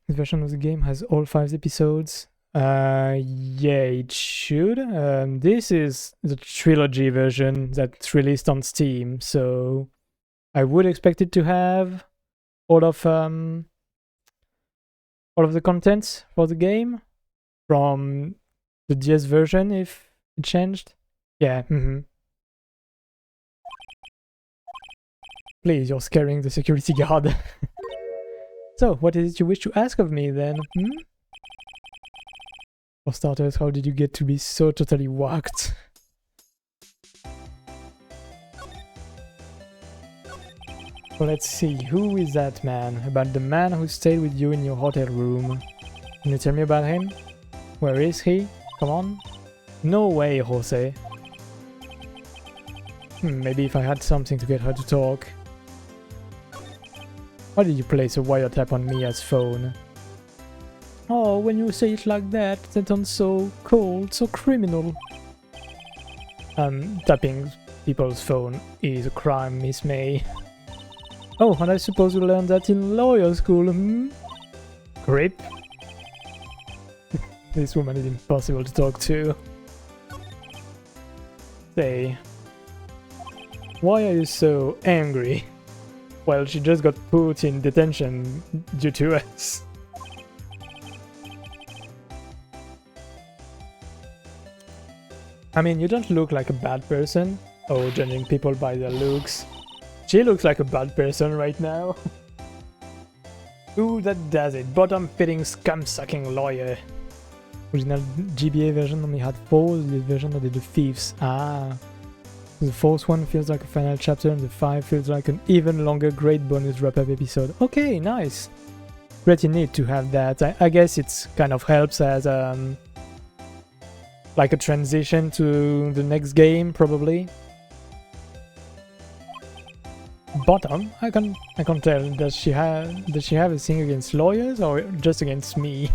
version of the game has all 5 episodes. Yeah, it should. This is the trilogy version that's released on Steam, so I would expect it to have all of the contents for the game from the DS version if it changed. Yeah, Please, you're scaring the security guard. So, what is it you wish to ask of me then? For starters, how did you get to be so totally whacked? So let's see, who is that man? About the man who stayed with you in your hotel room. Can you tell me about him? Where is he? Come on. No way, Jose. Maybe if I had something to get her to talk. Why did you place a wiretap on Mia's phone? Oh, when you say it like that, that sounds so cold, so criminal. Tapping people's phone is a crime, Miss May. Oh, and I suppose you learned that in lawyer school, Creep. This woman is impossible to talk to. Say, Why are you so angry? Well, she just got put in detention due to us. I mean, you don't look like a bad person. Oh, judging people by their looks. She looks like a bad person right now. Ooh, that does it. Bottom-fitting, scum-sucking lawyer. Original GBA version only had 4, this version added the thieves. Ah. The 4th one feels like a final chapter and the 5 feels like an even longer great bonus wrap-up episode. Okay, nice. Pretty neat to have that. I guess it kind of helps as like a transition to the next game, probably. Bottom, I can't tell. Does she have a thing against lawyers or just against me?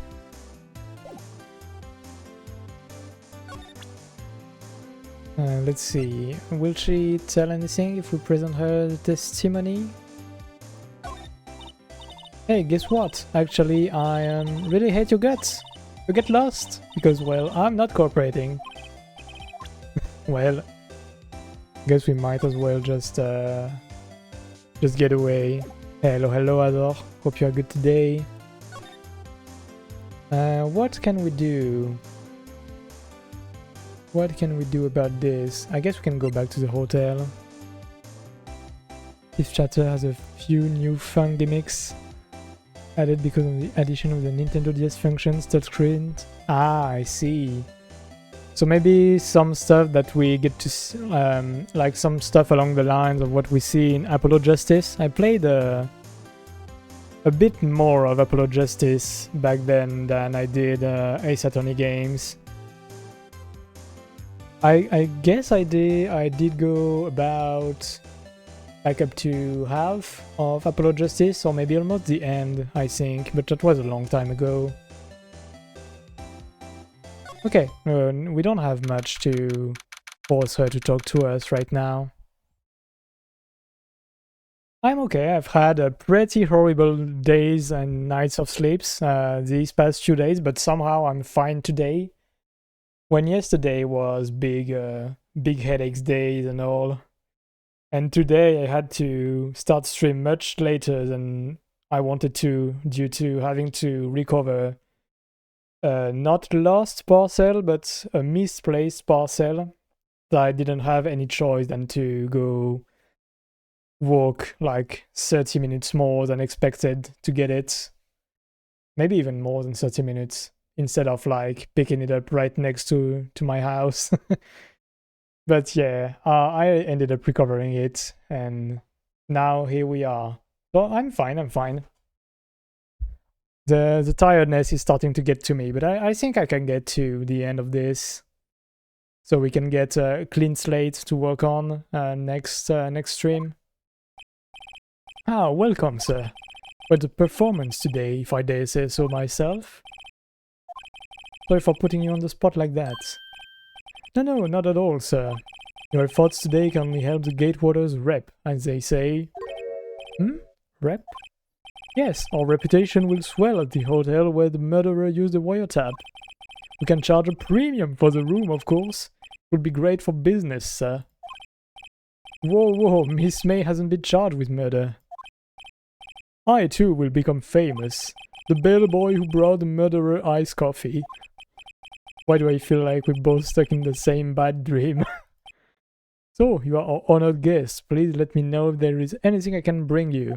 Let's see. Will she tell anything if we present her the testimony? Hey, guess what? Actually, I really hate your guts. You get lost because, well, I'm not cooperating. Well, guess we might as well just get away. Hello, hello, Ador. Hope you are good today. What can we do? What can we do about this? I guess we can go back to the hotel. This chapter has a few new fun gimmicks added because of the addition of the Nintendo DS functions, touchscreen. Ah, I see. So maybe some stuff that we get to, like some stuff along the lines of what we see in Apollo Justice. I played a bit more of Apollo Justice back then than I did Ace Attorney games. I guess I did go about like up to half of Apollo Justice, or maybe almost the end, I think, but that was a long time ago. Okay, we don't have much to force her to talk to us right now. I'm okay. I've had a pretty horrible days and nights of sleeps these past few days, but somehow I'm fine today. When yesterday was big headaches days and all, and today I had to start stream much later than I wanted to due to having to recover not lost parcel, but a misplaced parcel that I didn't have any choice than to go walk like 30 minutes more than expected to get it. Maybe even more than 30 minutes instead of like picking it up right next to my house. But yeah, I ended up recovering it and now here we are. So I'm fine. The tiredness is starting to get to me, but I think I can get to the end of this. So we can get a clean slate to work on next stream. Ah, welcome, sir. What a performance today, if I dare say so myself. Sorry for putting you on the spot like that. No, not at all, sir. Your efforts today can only help the Gatewaters rep, as they say. Rep? Yes, our reputation will swell at the hotel where the murderer used the wiretap. We can charge a premium for the room, of course. It would be great for business, sir. Whoa, Miss May hasn't been charged with murder. I too will become famous. The bellboy who brought the murderer iced coffee. Why do I feel like we're both stuck in the same bad dream? So, you are our honored guest. Please let me know if there is anything I can bring you.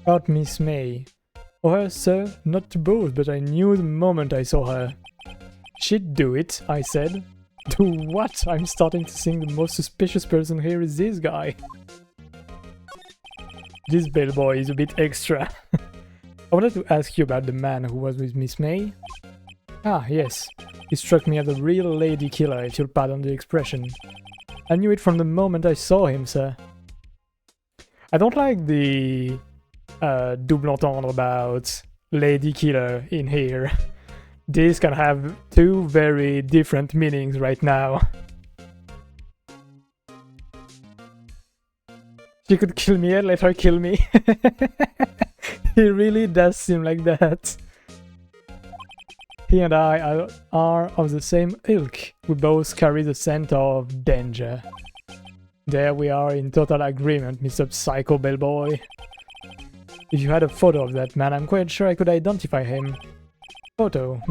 About Miss May. Oh, her, sir? Not to boast, but I knew the moment I saw her. She'd do it, I said. Do what? I'm starting to think the most suspicious person here is this guy. This bellboy is a bit extra. I wanted to ask you about the man who was with Miss May. Ah, yes. He struck me as a real lady killer, if you'll pardon the expression. I knew it from the moment I saw him, sir. I don't like the double entendre about lady killer in here. This can have two very different meanings right now. She could kill me and let her kill me. He really does seem like that. He and I are of the same ilk. We both carry the scent of danger. There we are in total agreement, Mr. Psycho Bellboy. If you had a photo of that man, I'm quite sure I could identify him. Photo,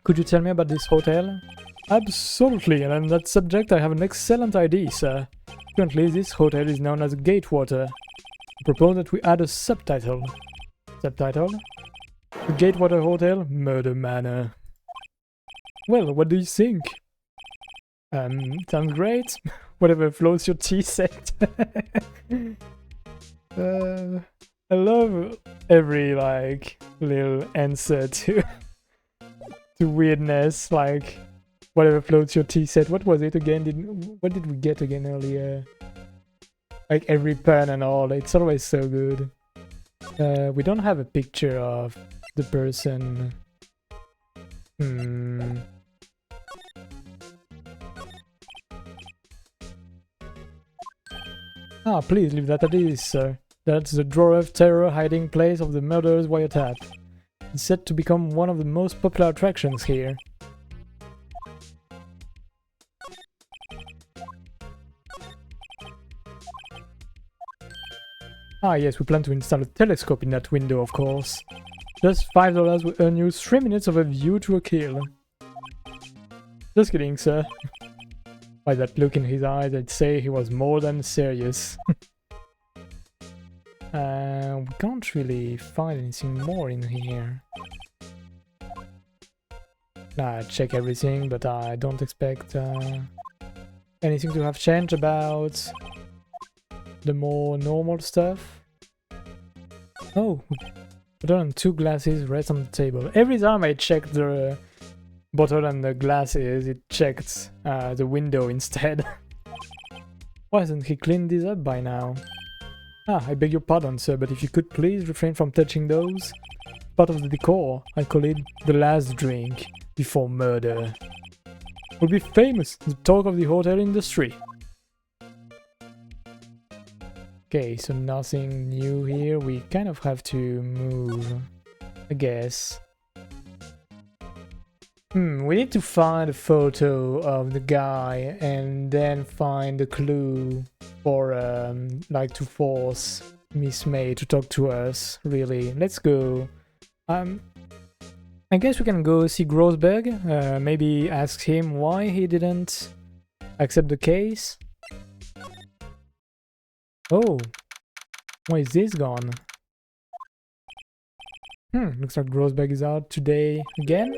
Could you tell me about this hotel? Absolutely, and on that subject I have an excellent idea, sir. Currently, this hotel is known as Gatewater. I propose that we add a subtitle. Subtitle? The Gatewater Hotel, Murder Manor. Well, what do you think? Sounds great. Whatever floats your tea set. I love every, like, little answer to weirdness, like, whatever floats your tea set. What was it again? What did we get again earlier? Like, every pun and all, it's always so good. We don't have a picture of the person. Ah, please leave that at ease, sir. That's the Drawer of Terror hiding place of the murderer's wiretap. It's set to become one of the most popular attractions here. Ah yes, we plan to install a telescope in that window, of course. Just $5 will earn you 3 minutes of a view to a kill. Just kidding, sir. By that look in his eyes, I'd say he was more than serious. We can't really find anything more in here. I check everything, but I don't expect anything to have changed about the more normal stuff. Oh, bottle and 2 glasses rest on the table. Every time I check the bottle and the glasses, it checked the window instead. Why hasn't he cleaned this up by now? Ah, I beg your pardon, sir, but if you could please refrain from touching those. Part of the decor. I call it the last drink before murder. Will be famous, the talk of the hotel industry. Okay, so nothing new here. We kind of have to move, I guess. We need to find a photo of the guy and then find a clue for, like, to force Miss May to talk to us, really. Let's go. I guess we can go see Grossberg, maybe ask him why he didn't accept the case. Oh, why is this gone? Looks like Grossberg is out today again.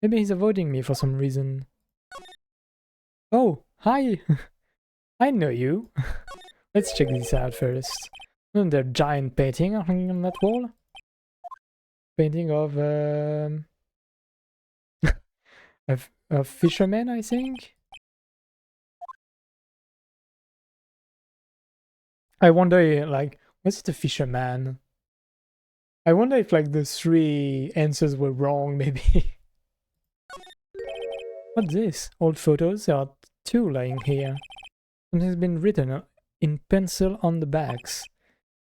Maybe he's avoiding me for some reason. Oh, hi! I know you. Let's check this out first. Isn't there a giant painting hanging on that wall? Painting of a fisherman, I think? I wonder, like, what's the fisherman? I wonder if, like, the 3 answers were wrong, maybe. What's this? Old photos? There are 2 lying here. Something's been written in pencil on the backs.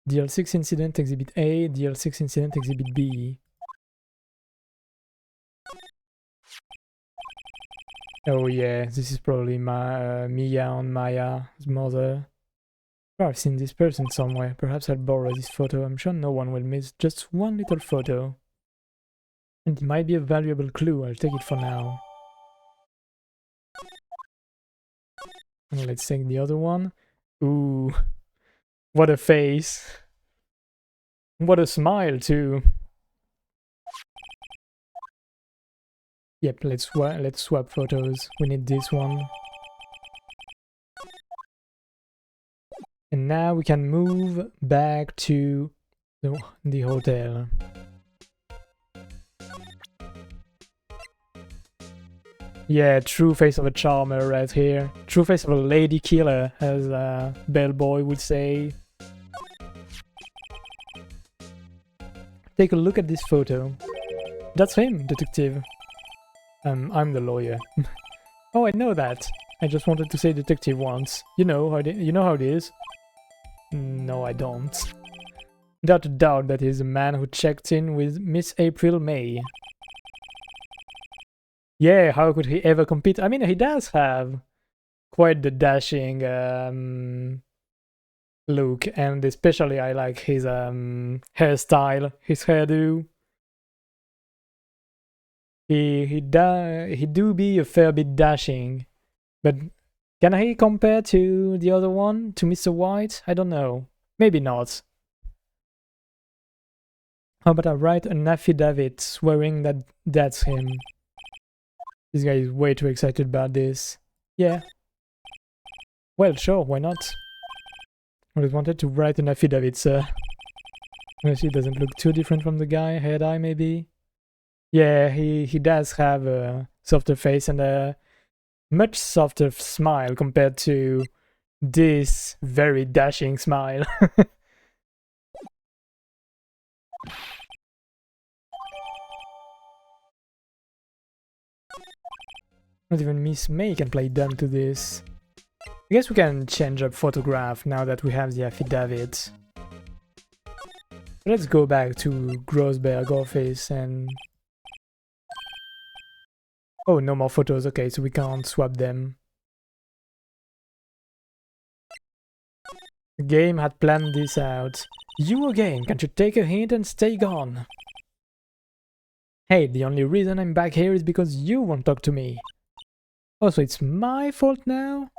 DL6 Incident Exhibit A, DL6 Incident Exhibit B. Oh yeah, this is probably my Mia and Maya's mother. I've seen this person somewhere. Perhaps I'll borrow this photo. I'm sure no one will miss just one little photo. And it might be a valuable clue. I'll take it for now. And let's take the other one. Ooh. What a face. What a smile too. Yep, let's swap photos. We need this one. And now we can move back to the hotel. Yeah, true face of a charmer right here. True face of a lady killer, as Bellboy would say. Take a look at this photo. That's him, detective. I'm the lawyer. Oh, I know that. I just wanted to say detective once. You know how it is. No, I don't. Without a doubt, that is a man who checked in with Miss April May. Yeah, how could he ever compete? I mean, he does have quite the dashing look, and especially I like his hairstyle, his hairdo. He do be a fair bit dashing, but can he compare to the other one, to Mr. White? I don't know. Maybe not. How about I write an affidavit swearing that that's him? This guy is way too excited about this. Yeah. Well, sure, why not? I just wanted to write an affidavit, sir. He doesn't look too different from the guy. Head eye, maybe? Yeah, he does have a softer face and a much softer smile compared to this very dashing smile. Not even Miss May can play dumb to this. I guess we can change up photograph now that we have the affidavit. Let's go back to Grossberg office and... Oh, no more photos, okay, so we can't swap them. The game had planned this out. You again, can't you take a hint and stay gone? Hey, the only reason I'm back here is because you won't talk to me. Oh, so it's my fault now?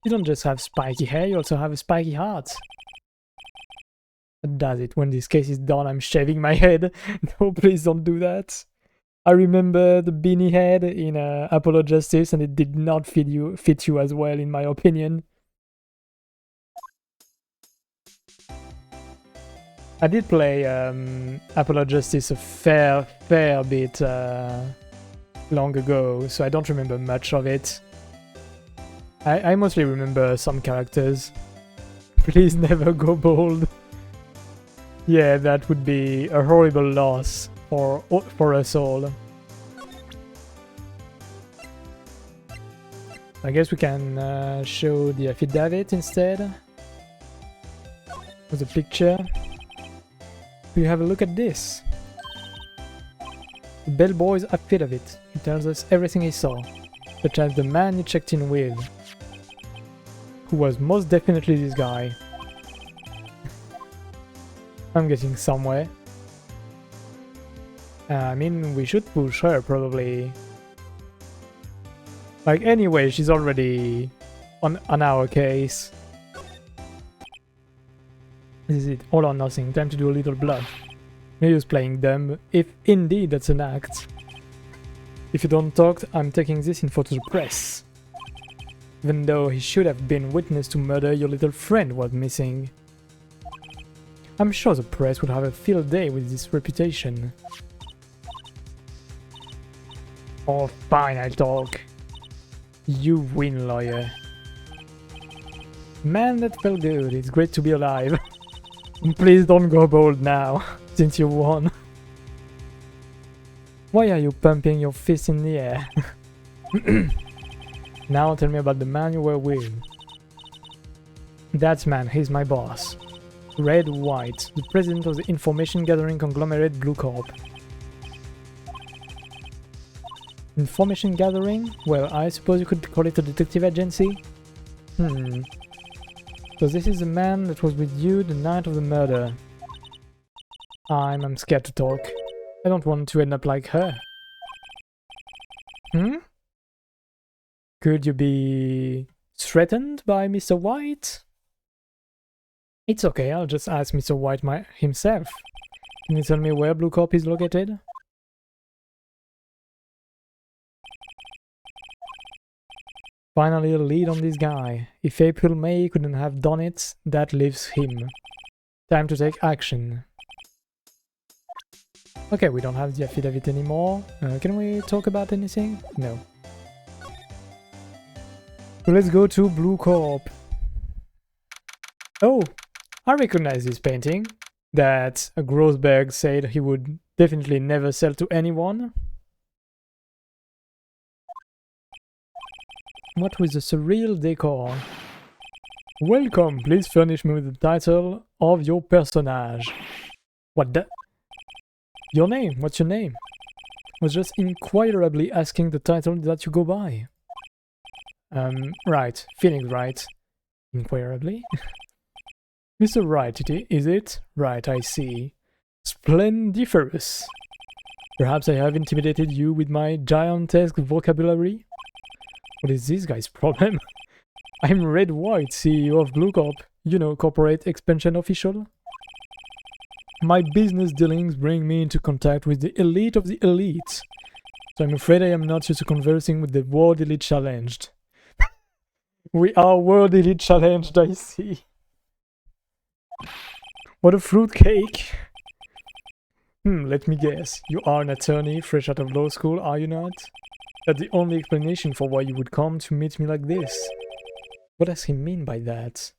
You don't just have spiky hair, you also have a spiky heart. That does it. When this case is done, I'm shaving my head. No, please don't do that. I remember the beanie head in Apollo Justice, and it did not fit you as well, in my opinion. I did play Apollo Justice a fair bit long ago, so I don't remember much of it. I mostly remember some characters. Please never go bald. Yeah, that would be a horrible loss for us all. I guess we can show the affidavit instead. With a picture. You have a look at this. The bellboy's affidavit. He tells us everything he saw, such as the man you checked in with, who was most definitely this guy. I'm getting somewhere. I mean, we should push her, probably. Like, anyway, she's already on our case. This is it, all or nothing. Time to do a little bluff. Maybe playing dumb, if indeed that's an act. If you don't talk, I'm taking this info to the press. Even though he should have been witness to murder your little friend was missing. I'm sure the press would have a field day with this reputation. Oh, fine, I'll talk. You win, lawyer. Man, that felt good. It's great to be alive. Please don't go bold now, since you won. Why are you pumping your fist in the air? Now tell me about the man you were with. That man, he's my boss. Red White, the president of the information gathering conglomerate Blue Corp. Information gathering? Well, I suppose you could call it a detective agency? So this is the man that was with you the night of the murder. I'm scared to talk. I don't want to end up like her. Could you be threatened by Mr. White? It's okay, I'll just ask Mr. White himself. Can you tell me where Blue Corp is located? Finally a lead on this guy. If April May couldn't have done it, that leaves him. Time to take action. Okay, we don't have the affidavit anymore. Can we talk about anything? No. So let's go to Blue Corp. Oh, I recognize this painting that Grossberg said he would definitely never sell to anyone. What with the surreal decor? Welcome, please furnish me with the title of your personage. What the? Your name? What's your name? was just inquirably asking the title that you go by. Right. Feeling right. Inquirably? Mr. Right, is it? Right, I see. Splendiferous. Perhaps I have intimidated you with my giantesque vocabulary? What is this guy's problem? I'm Red White, CEO of Blue Corp. You know, corporate expansion official. My business dealings bring me into contact with the elite of the elite. So I'm afraid I am not used to conversing with the World Elite Challenged. We are World Elite Challenged, I see. What a fruitcake! Let me guess. You are an attorney fresh out of law school, are you not? That's the only explanation for why you would come to meet me like this. What does he mean by that?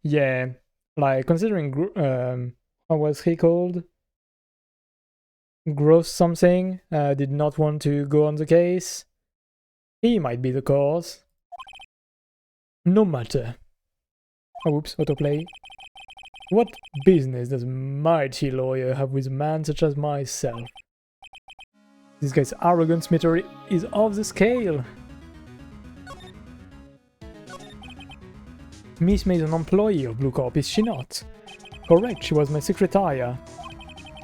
Yeah. Like, considering, how was he called? Gross something, did not want to go on the case. He might be the cause. No matter. Oh, oops, autoplay. What business does a mighty lawyer have with a man such as myself? This guy's arrogance meter is off the scale. Miss May is an employee of Blue Corp, is she not? Correct, she was my secretary.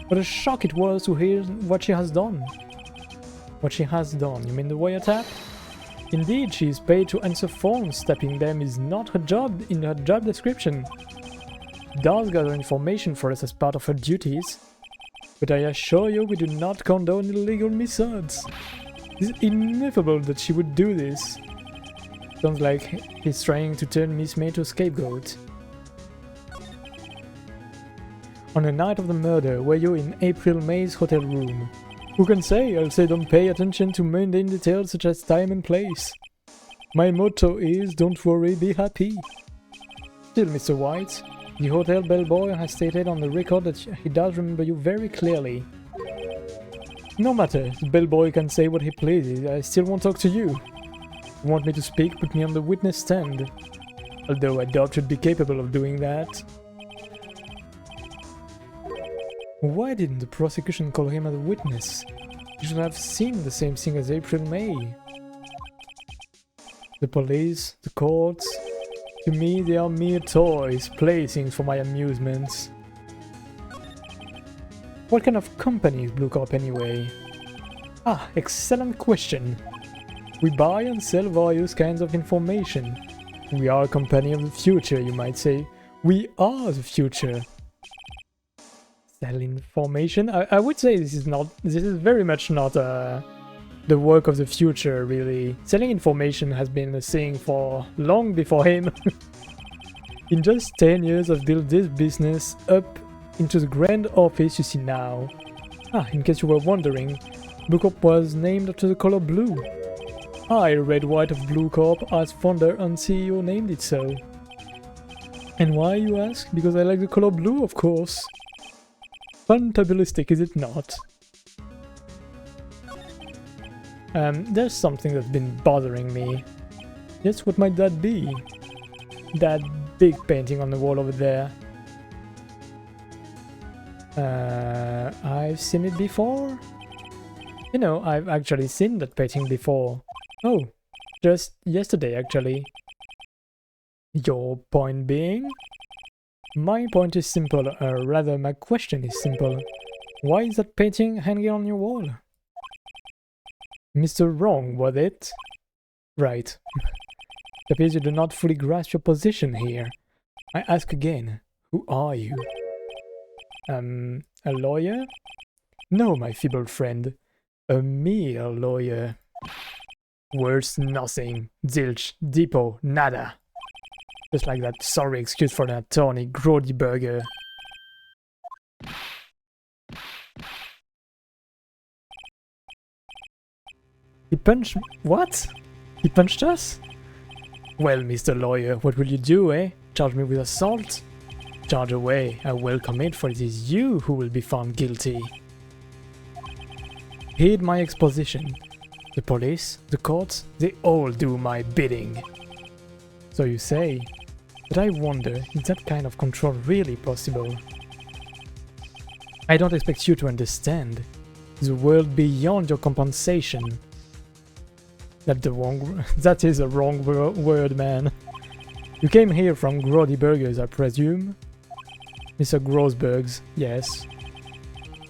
What a shock it was to hear what she has done. What she has done? You mean the wiretap? Indeed, she is paid to answer phones. Tapping them is not her job in her job description. She does gather information for us as part of her duties. But I assure you, we do not condone illegal methods. It is ineffable that she would do this. Sounds like he's trying to turn Miss May to a scapegoat. On the night of the murder, were you in April May's hotel room? Who can say? I'll say don't pay attention to mundane details such as time and place. My motto is, don't worry, be happy. Still, Mr. White, the hotel bellboy has stated on the record that he does remember you very clearly. No matter, the bellboy can say what he pleases, I still won't talk to you. If you want me to speak, put me on the witness stand. Although I doubt you'd be capable of doing that. Why didn't the prosecution call him as a witness? You should have seen the same thing as April May. The police, the courts, to me they are mere toys, playthings for my amusements. What kind of company is Blue Corp anyway? Ah, excellent question. We buy and sell various kinds of information. We are a company of the future, you might say. We are the future. Sell information? I would say this is very much not the work of the future, really. Selling information has been a thing for long before him. In just 10 years I've built this business up into the grand office you see now. Ah, in case you were wondering, Blue Corp was named after the color blue. I, Red White of Blue Corp, as founder and CEO, named it so. And why, you ask? Because I like the color blue, of course. Fantabulistic, is it not? There's something that's been bothering me. Yes, what might that be? That big painting on the wall over there. I've seen it before? You know, I've actually seen that painting before. Oh, just yesterday actually. Your point being? My point is simple, rather my question is simple. Why is that painting hanging on your wall? Mr. Wrong, was it? Right. It appears you do not fully grasp your position here. I ask again, who are you? A lawyer? No, my feeble friend. A mere lawyer. Worse nothing. Zilch, depot, nada. Just like that sorry excuse for an attorney, Grody Burger. He punched... what? He punched us? Well, Mr. Lawyer, what will you do, eh? Charge me with assault? Charge away, I welcome it, for it is you who will be found guilty. Heed my exposition. The police, the courts, they all do my bidding. So you say, but I wonder, is that kind of control really possible? I don't expect you to understand. It's a world beyond your compensation. That is the wrong word, man. You came here from Grody Burgers, I presume? Mr. Grossberg's, yes.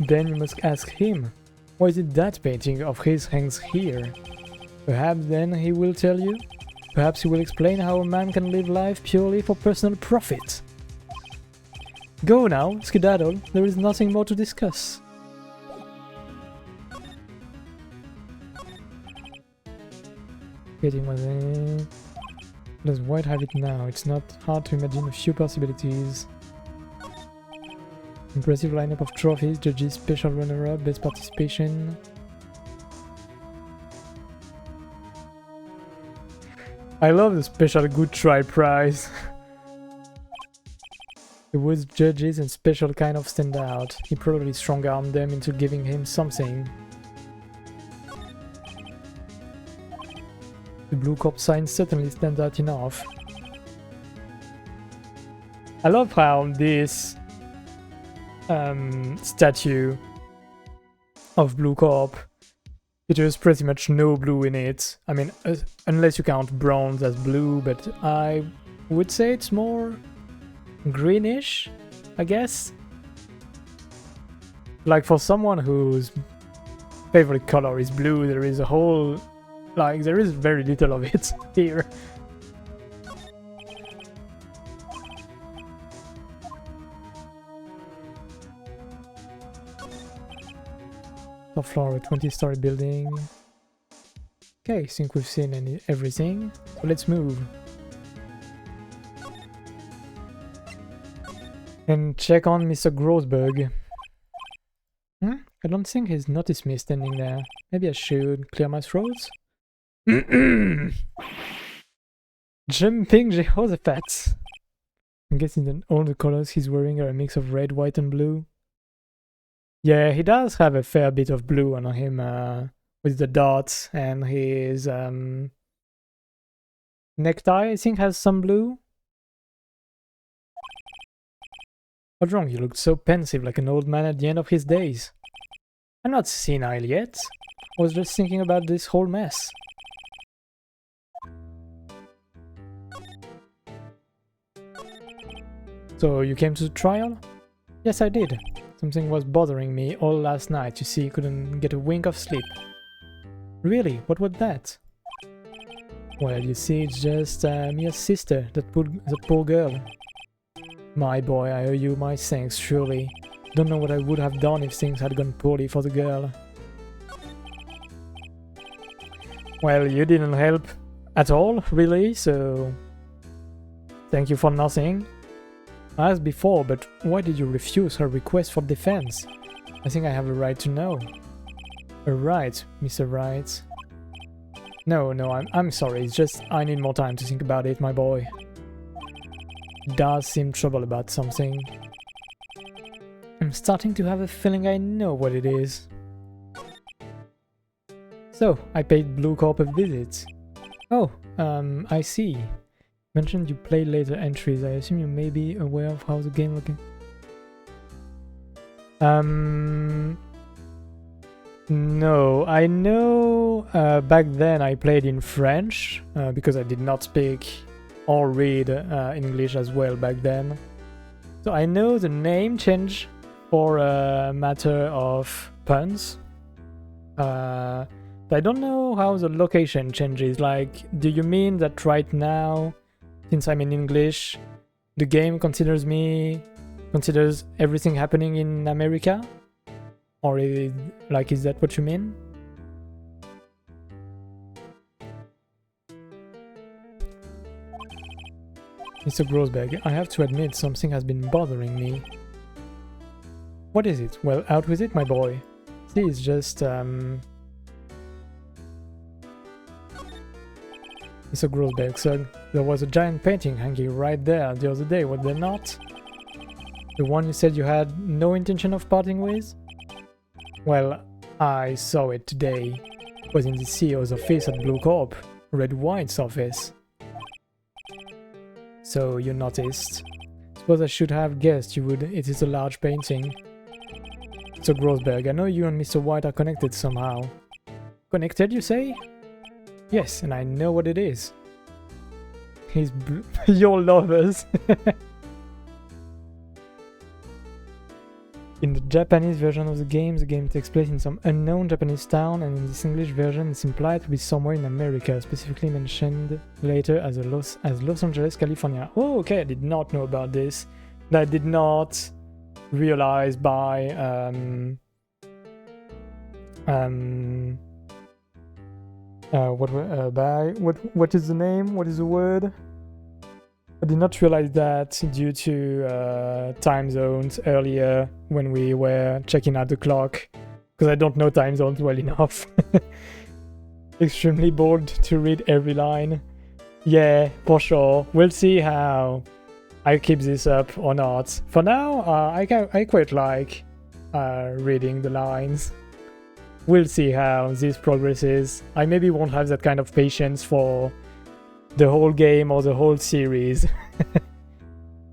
Then you must ask him. Why is it that painting of his hangs here? Perhaps then he will tell you? Perhaps he will explain how a man can live life purely for personal profit. Go now, skedaddle, there is nothing more to discuss. Getting was in. Does White have it now? It's not hard to imagine a few possibilities. Impressive lineup of trophies, judges, special runner-up, best participation. I love the special good try prize. The Woods judges and special kind of stand out. He probably strong-armed them into giving him something. The Blue Corp sign certainly stands out enough. I love how this statue of Blue Corp features pretty much no blue in it. I mean, unless you count bronze as blue, but I would say it's more greenish, I guess. Like for someone whose favorite color is blue, there is a whole... like, there is very little of it here. Top floor, a 20-story building. Okay, I think we've seen everything. So let's move. And check on Mr. Grossberg. I don't think he's noticed me standing there. Maybe I should clear my throat? Jumping Jehoshaphat. I'm guessing that all the colors he's wearing are a mix of red, white and blue. Yeah, he does have a fair bit of blue on him with the dots, and his necktie, I think, has some blue. What's wrong? You looked so pensive, like an old man at the end of his days. I'm not senile yet. I was just thinking about this whole mess. So you came to the trial? Yes, I did. Something was bothering me all last night. You see, couldn't get a wink of sleep. Really? What was that? Well, you see, it's just Mia's sister, that poor girl. My boy, I owe you my thanks, surely. Don't know what I would have done if things had gone poorly for the girl. Well, you didn't help at all, really, so... thank you for nothing. I asked before, but why did you refuse her request for defense? I think I have a right to know. A right, Mr. Wright. No, I'm sorry, it's just I need more time to think about it, my boy. Does seem trouble about something. I'm starting to have a feeling I know what it is. So, I paid Blue Corp a visit. Oh, I see. Mentioned you play later entries. I assume you may be aware of how the game looking. No, I know back then I played in French because I did not speak or read English as well back then. So I know the name change for a matter of puns. But I don't know how the location changes. Like, do you mean that right now, since I'm in English, the game considers everything happening in America? Or is that what you mean? Mr. Grossberg, I have to admit something has been bothering me. What is it? Well, out with it, my boy. See, it's just, Mr. Grossberg, so there was a giant painting hanging right there the other day, was there not? The one you said you had no intention of parting with? Well, I saw it today. It was in the CEO's office at Blue Corp, Red White's office. So you noticed. Suppose I should have guessed you would. It is a large painting. So Grossberg, I know you and Mr. White are connected somehow. Connected, you say? Yes, and I know what it is. He's your lovers. In the Japanese version of the game takes place in some unknown Japanese town, and in this English version it's implied to be somewhere in America, specifically mentioned later as Los Angeles, California. Oh, okay, I did not know about this. I did not realize by what is the name? What is the word? I did not realize that due to time zones earlier when we were checking out the clock, because I don't know time zones well enough. Extremely bored to read every line. Yeah, for sure. We'll see how I keep this up or not. For now, I quite like reading the lines. We'll see how this progresses. I maybe won't have that kind of patience for the whole game or the whole series.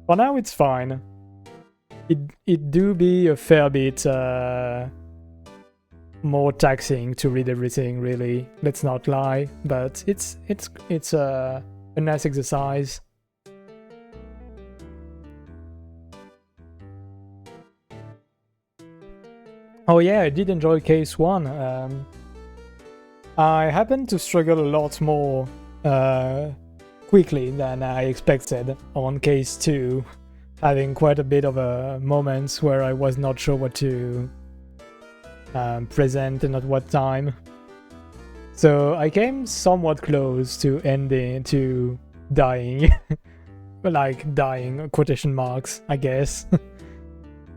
For now it's fine. It do be a fair bit more taxing to read everything, really. Let's not lie, but it's a nice exercise. Oh yeah, I did enjoy Case 1. I happened to struggle a lot more quickly than I expected on Case 2, having quite a bit of moments where I was not sure what to present and at what time. So I came somewhat close to dying. Like dying, quotation marks, I guess.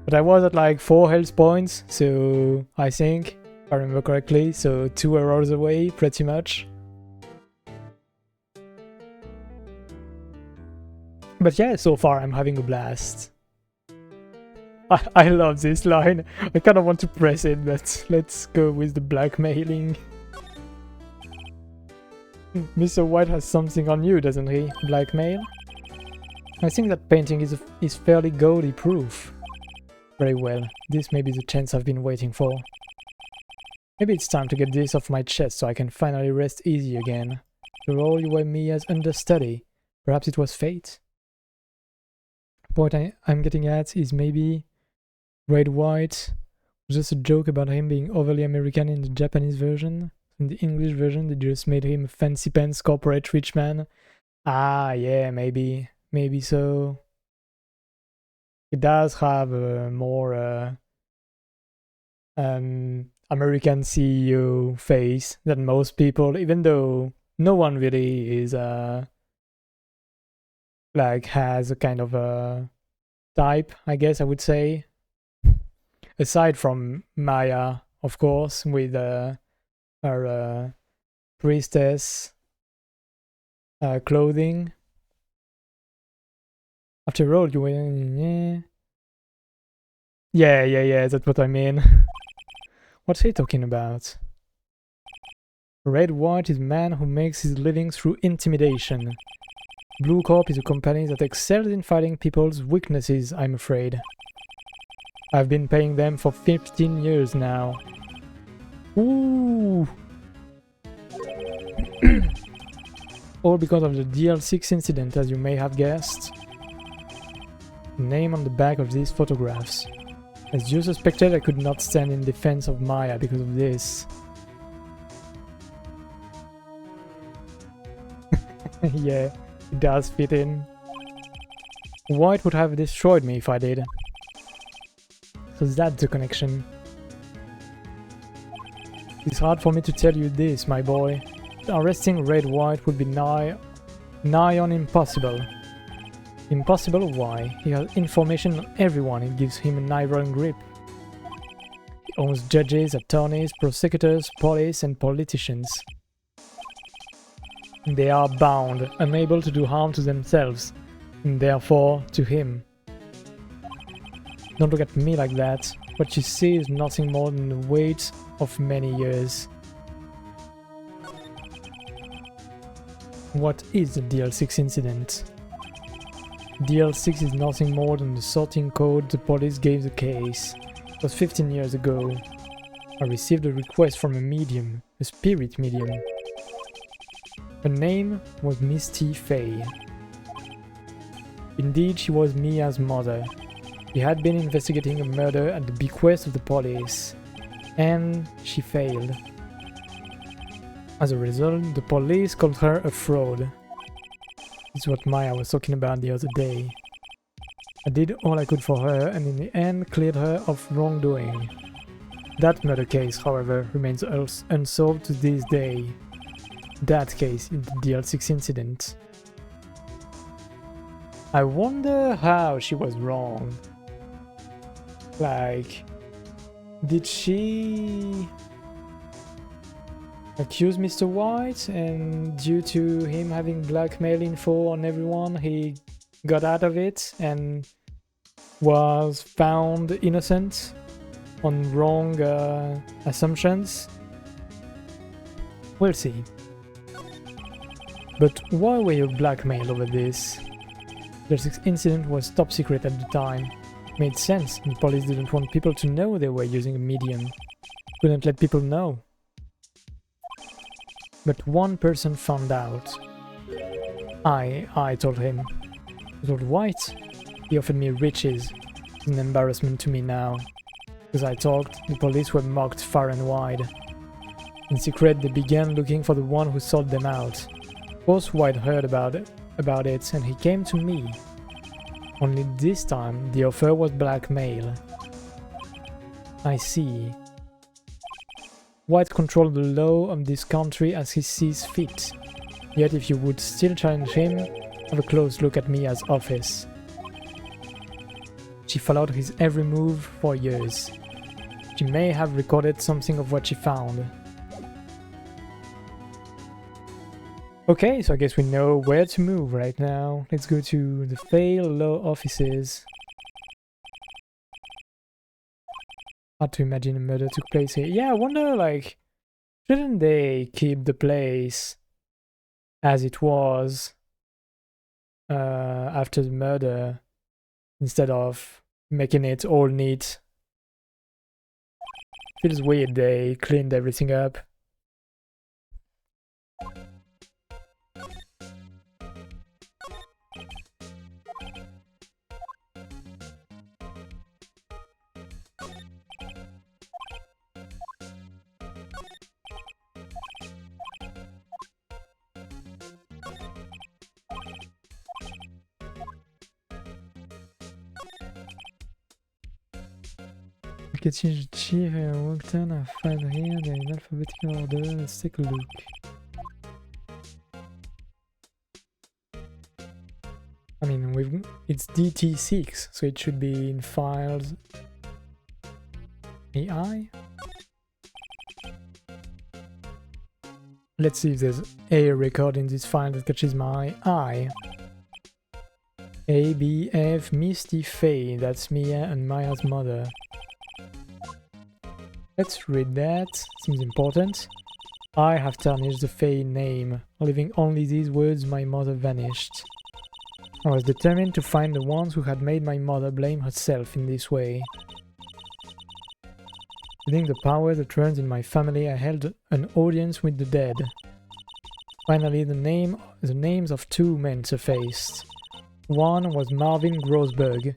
But I was at like 4 health points, so I think, if I remember correctly, so 2 errors away, pretty much. But yeah, so far I'm having a blast. I love this line. I kind of want to press it, but let's go with the blackmailing. Mr. White has something on you, doesn't he? Blackmail? I think that painting is fairly gaudy proof. Very well, this may be the chance I've been waiting for. Maybe it's time to get this off my chest so I can finally rest easy again. After all, you were Mia's understudy. Perhaps it was fate? The point I'm getting at is maybe Red White was just a joke about him being overly American in the Japanese version. In the English version, they just made him a fancy pants corporate rich man. Ah, yeah, maybe so. It does have a more American CEO face than most people, even though no one really is like has a kind of a type, I guess I would say. Aside from Maya, of course, with her priestess clothing. After all, you were... Yeah, that's what I mean. What's he talking about? Red White is a man who makes his living through intimidation. Blue Corp is a company that excels in fighting people's weaknesses, I'm afraid. I've been paying them for 15 years now. Ooh! All because of the DL6 incident, as you may have guessed. Name on the back of these photographs. As you suspected, I could not stand in defense of Maya because of this. Yeah, it does fit in. White would have destroyed me if I did. So that's the connection. It's hard for me to tell you this, my boy. Arresting Red White would be nigh on impossible. Impossible? Why? He has information on everyone. It gives him an iron grip. He owns judges, attorneys, prosecutors, police, and politicians. They are bound, unable to do harm to themselves, and therefore to him. Don't look at me like that. What you see is nothing more than the weight of many years. What is the DL6 incident? DL6 is nothing more than the sorting code the police gave the case. It was 15 years ago. I received a request from a medium, a spirit medium. Her name was Misty Fey. Indeed, she was Mia's mother. She had been investigating a murder at the bequest of the police, and she failed. As a result, the police called her a fraud. This is what Maya was talking about the other day. I did all I could for her and in the end cleared her of wrongdoing. That murder case, however, remains unsolved to this day. That case is the DL6 incident. I wonder how she was wrong. Like, did she accuse Mr. White and due to him having blackmail info on everyone, he got out of it and was found innocent on wrong assumptions? We'll see. But why were you blackmailed over this? The incident was top secret at the time. Made sense, the police didn't want people to know they were using a medium. Couldn't let people know. But one person found out. I told him. I told White. He offered me riches. It's an embarrassment to me now. As I talked, the police were mocked far and wide. In secret, they began looking for the one who sold them out. Of course, White heard about it, and he came to me. Only this time, the offer was blackmail. I see. White controlled the law of this country as he sees fit. Yet if you would still challenge him, have a close look at Mia's office. She followed his every move for years. She may have recorded something of what she found. Okay, so I guess we know where to move right now. Let's go to the Fail Law offices. Hard to imagine a murder took place here. Yeah, I wonder, like, shouldn't they keep the place as it was after the murder instead of making it all neat? Feels weird they cleaned everything up. Catching Chief and Wongton are found here. They're in alphabetical order. Let's take a look. I mean, it's DT6, so it should be in files. AI? Let's see if there's a record in this file that catches my eye. ABF Misty Fey, that's Mia and Maya's mother. Let's read that, seems important. I have tarnished the Fey name, leaving only these words: my mother vanished. I was determined to find the ones who had made my mother blame herself in this way. Using the power that runs in my family, I held an audience with the dead. Finally, the names of two men surfaced. One was Marvin Grossberg,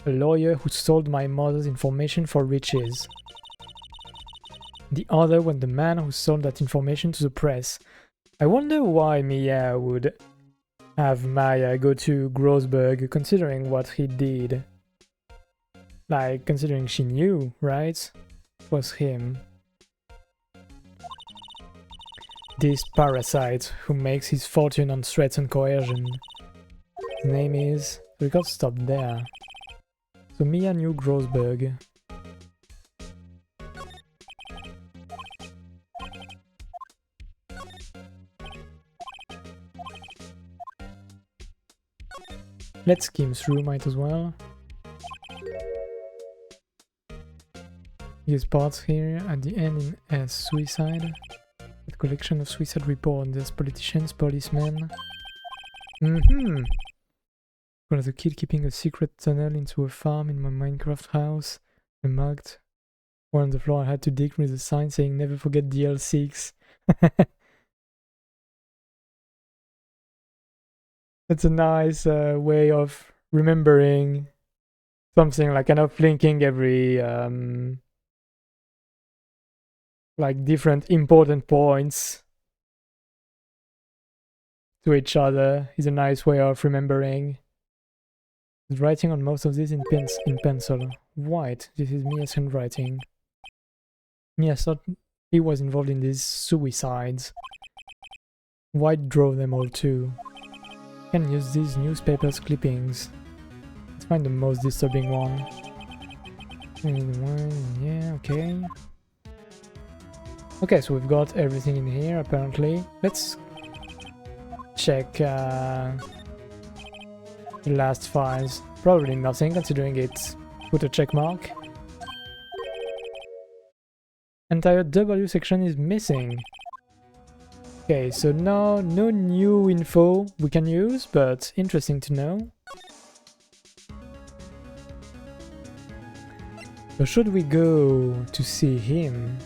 a lawyer who sold my mother's information for riches. The other was the man who sold that information to the press. I wonder why Mia would have Maya go to Grossberg, considering what he did. Like, considering she knew, right? It was him. This parasite who makes his fortune on threats and coercion. His name is... We got stopped there. So Mia knew Grossberg. Let's skim through, might as well. These parts here at the end in S. Suicide. A collection of suicide reports. There's politicians, policemen. One of the kid keeping a secret tunnel into a farm in my Minecraft house. A marked On the floor, I had to dig with a sign saying never forget DL6. It's a nice way of remembering something, like kind of linking every like different important points to each other is a nice way of remembering. He's writing on most of this in pencil. White, this is Mia's handwriting. Mia thought he was involved in these suicides. White drove them all too. Can use these newspapers clippings. Let's find the most disturbing one. Yeah, okay. Okay, so we've got everything in here apparently. Let's check the last files. Probably nothing considering it put a check mark. Entire W section is missing. Okay, so no new info we can use, but interesting to know. So should we go to see him?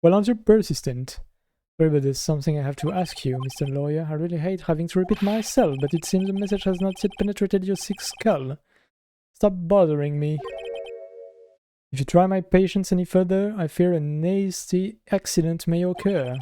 Well, aren't you persistent? Sorry, but there's something I have to ask you, Mr. Lawyer. I really hate having to repeat myself, but it seems the message has not yet penetrated your sick skull. Stop bothering me. If you try my patience any further, I fear a nasty accident may occur.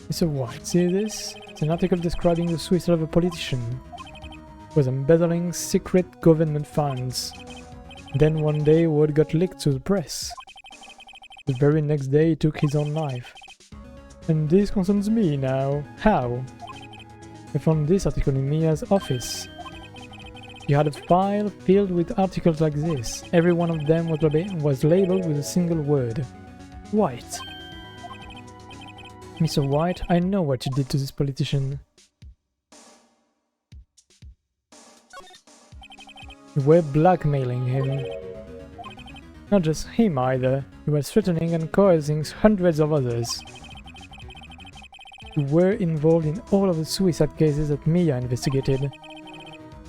Mr. White, see this? It's an article describing the suicide of a politician who was embezzling secret government funds. Then one day word got leaked to the press. The very next day he took his own life. And this concerns me now. How? I found this article in Mia's office. You had a file filled with articles like this. Every one of them was labeled with a single word. White. Mr. White, I know what you did to this politician. You were blackmailing him. Not just him either, you were threatening and coercing hundreds of others. You were involved in all of the suicide cases that Mia investigated.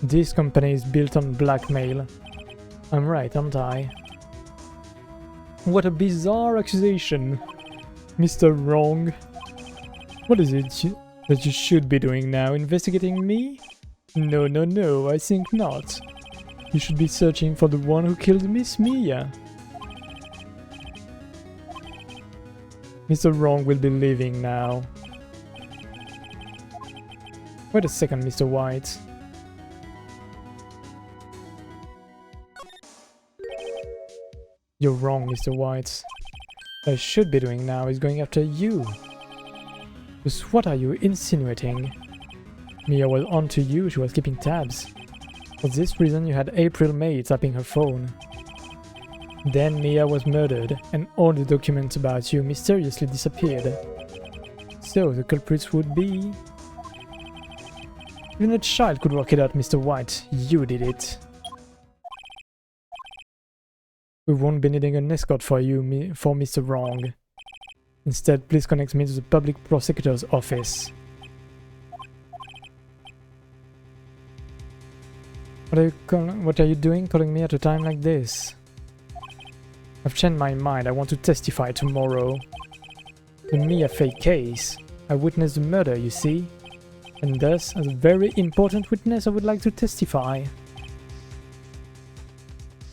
This company is built on blackmail. I'm right, aren't I? What a bizarre accusation, Mr. Wrong. What is it that you should be doing now? Investigating me? No, I think not. You should be searching for the one who killed Miss Mia. Mr. Wrong will be leaving now. Wait a second, Mr. White. You're wrong, Mr. White. What I should be doing now is going after you. Just what are you insinuating? Mia was on to you, she was keeping tabs. For this reason you had April May tapping her phone. Then Mia was murdered, and all the documents about you mysteriously disappeared. So the culprits would be... Even a child could work it out, Mr. White. You did it. We won't be needing an escort for you, for Mr. Wrong. Instead, please connect me to the public prosecutor's office. What are you doing calling me at a time like this? I've changed my mind. I want to testify tomorrow. The Mia fake case. I witnessed the murder, you see. And thus, as a very important witness, I would like to testify.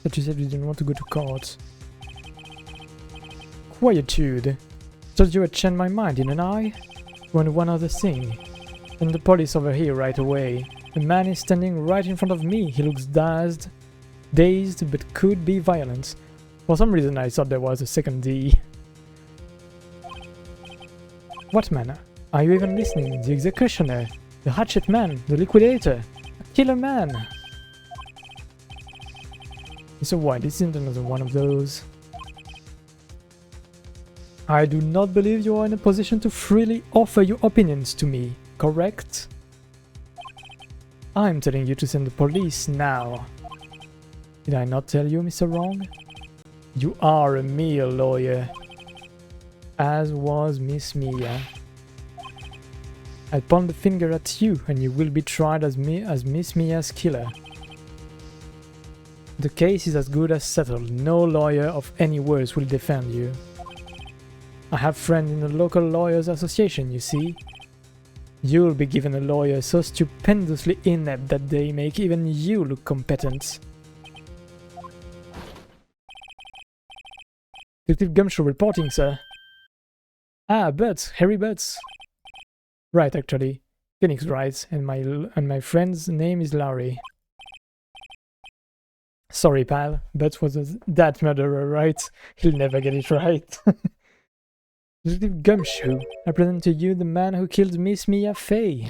But you said you didn't want to go to court. Quietude. Told you I changed my mind, didn't I? One other thing. And the police over here right away. The man is standing right in front of me. He looks dazed, but could be violent. For some reason I thought there was a second D. What man? Are you even listening? The executioner, the hatchet man, the liquidator, a killer man. So why, this isn't another one of those. I do not believe you are in a position to freely offer your opinions to me, correct? I'm telling you to send the police now. Did I not tell you, Mr. Wrong? You are a mere lawyer. As was Miss Mia. I point the finger at you and you will be tried as Miss Mia's killer. The case is as good as settled. No lawyer of any worth will defend you. I have friends in the local lawyers association, you see. You'll be given a lawyer so stupendously inept that they make even you look competent. Detective Gumshoe reporting, sir. Ah, Butts, Harry Butts. Right, actually. Phoenix writes, and my friend's name is Larry. Sorry, pal. Butts was that murderer, right? He'll never get it right. Detective Gumshoe, I present to you the man who killed Miss Mia Fey.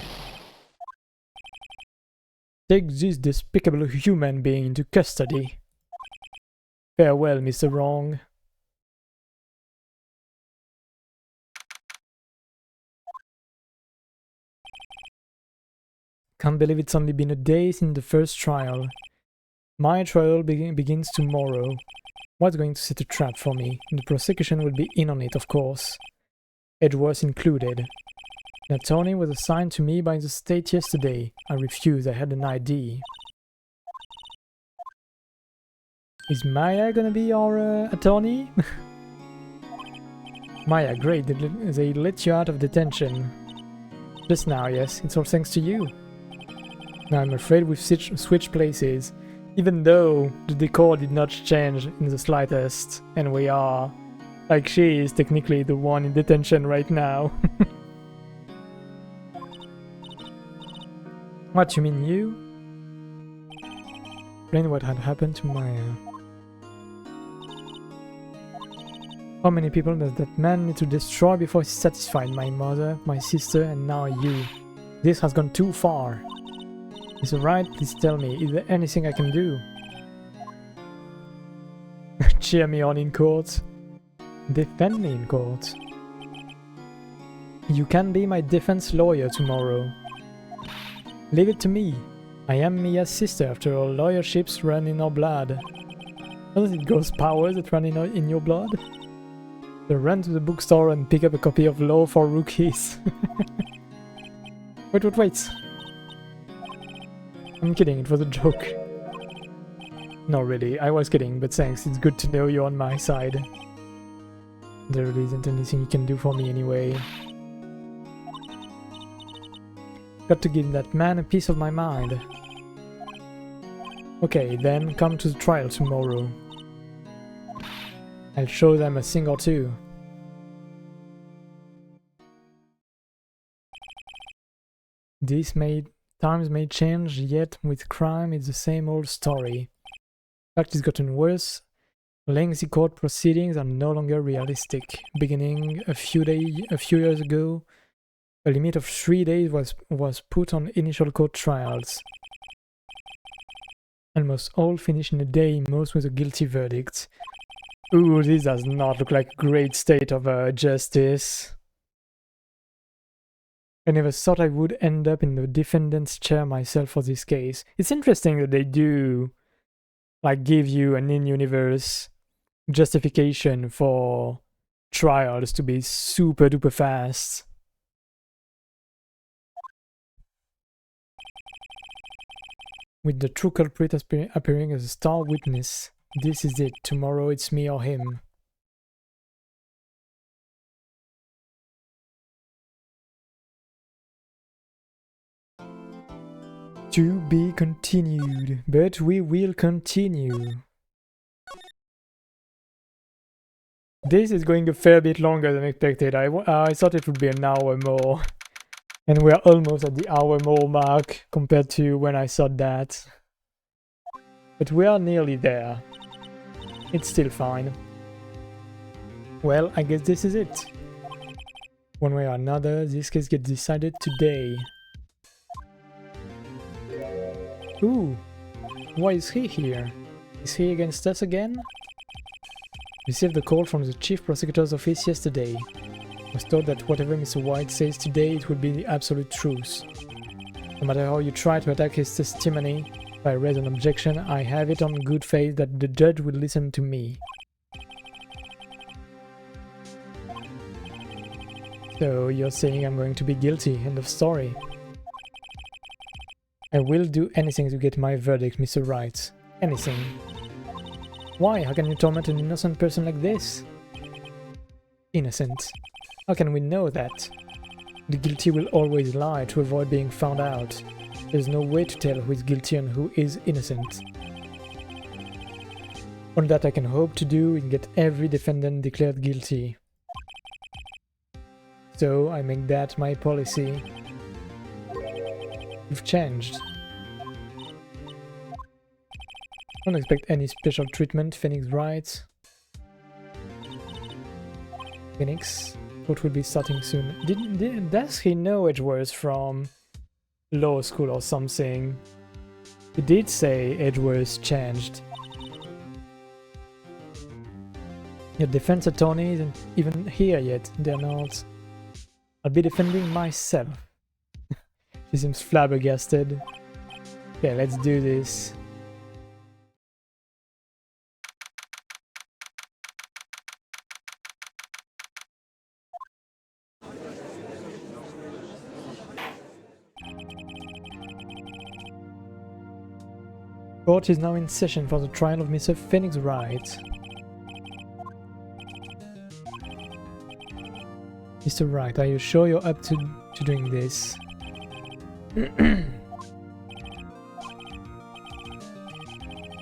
Take this despicable human being into custody. Farewell, Mr. Wrong. Can't believe it's only been a day since the first trial. My trial begins tomorrow. What's going to set a trap for me? The prosecution will be in on it, of course. Edgeworth included. An attorney was assigned to me by the state yesterday. I refused, I had an ID. Is Maya gonna be our attorney? Maya, great, they let you out of detention. Just now, yes, it's all thanks to you. Now I'm afraid we've switched places. Even though the decor did not change in the slightest, and we are, like, she is technically the one in detention right now. What, you mean you? Explain what had happened to Maya. How many people does that man need to destroy before he's satisfied? My mother, my sister, and now you. This has gone too far. Is it right? Please tell me, is there anything I can do? Cheer me on in court. Defend me in court. You can be my defense lawyer tomorrow. Leave it to me. I am Mia's sister, after all. Lawyerships run in our blood. Does it ghost powers that run in your blood? So run to the bookstore and pick up a copy of Law for Rookies. Wait. I'm kidding, it was a joke. No, really, I was kidding, but thanks, it's good to know you're on my side. There really isn't anything you can do for me anyway. Got to give that man a piece of my mind. Okay, then come to the trial tomorrow. I'll show them a thing or two. Times may change, yet with crime it's the same old story. In fact, it's gotten worse. Lengthy court proceedings are no longer realistic. Beginning a few years ago, a limit of 3 days was put on initial court trials. Almost all finish in a day, most with a guilty verdict. Ooh, this does not look like a great state of justice. I never thought I would end up in the defendant's chair myself for this case. It's interesting that they do, like, give you an in-universe justification for trials to be super duper fast. With the true culprit appearing as a star witness. This is it. Tomorrow it's me or him. To be continued, but we will continue. This is going a fair bit longer than expected. I thought it would be an hour more. And we're almost at the hour more mark compared to when I thought that. But we are nearly there. It's still fine. Well, I guess this is it. One way or another, this case gets decided today. Ooh, why is he here? Is he against us again? Received a call from the Chief Prosecutor's office yesterday. Was told that whatever Mr. White says today, it will be the absolute truth. No matter how you try to attack his testimony, if I raise an objection, I have it on good faith that the judge will listen to me. So you're saying I'm going to be guilty, end of story. I will do anything to get my verdict, Mr. Wright. Anything. Why? How can you torment an innocent person like this? Innocent. How can we know that? The guilty will always lie to avoid being found out. There's no way to tell who is guilty and who is innocent. All that I can hope to do is get every defendant declared guilty. So I make that my policy. You've changed. Don't expect any special treatment, Phoenix Wright. Phoenix, what will be starting soon. Does he know Edgeworth from law school or something? He did say Edgeworth changed. Your defense attorney isn't even here yet, they're not. I'll be defending myself. She seems flabbergasted. Okay, let's do this. Court is now in session for the trial of Mr. Phoenix Wright. Mr. Wright, are you sure you're up to doing this?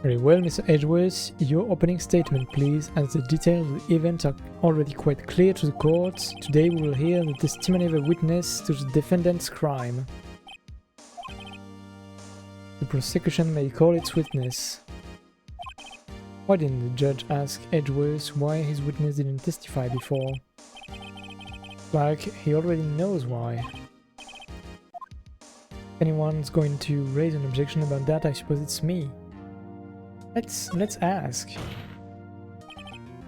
Very well, Mr. Edgeworth, your opening statement, please, as the details of the event are already quite clear to the court. Today we will hear the testimony of a witness to the defendant's crime. The prosecution may call its witness. Why didn't the judge ask Edgeworth why his witness didn't testify before? Like, he already knows why. If anyone's going to raise an objection about that, I suppose it's me. Let's ask.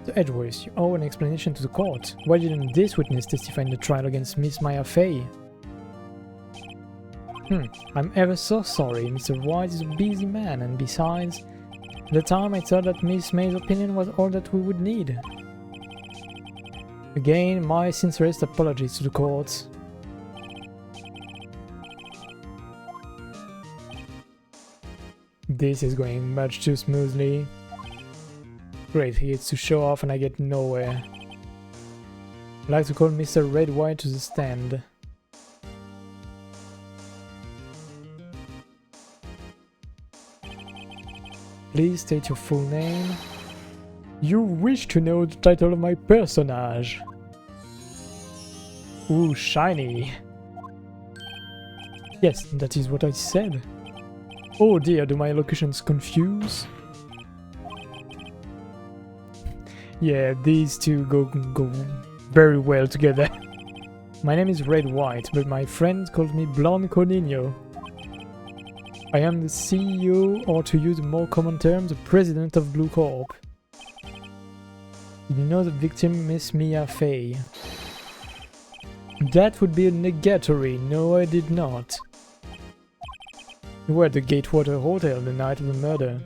So Edgeworth, you owe an explanation to the court. Why didn't this witness testify in the trial against Miss Maya Fey? I'm ever so sorry. Mr. White is a busy man, and besides, at the time I thought that Miss May's opinion was all that we would need. Again, my sincerest apologies to the court. This is going much too smoothly. Great, he gets to show off and I get nowhere. I'd like to call Mr. Red White to the stand. Please state your full name. You wish to know the title of my personage. Ooh, shiny. Yes, that is what I said. Oh dear, do my locutions confuse? Yeah, these two go very well together. My name is Red White, but my friend calls me Blanco Nino. I am the CEO, or to use a more common term, the president of Blue Corp. Did you know the victim, Miss Mia Fey? That would be a negatory. No, I did not. You were at the Gatewater Hotel the night of the murder.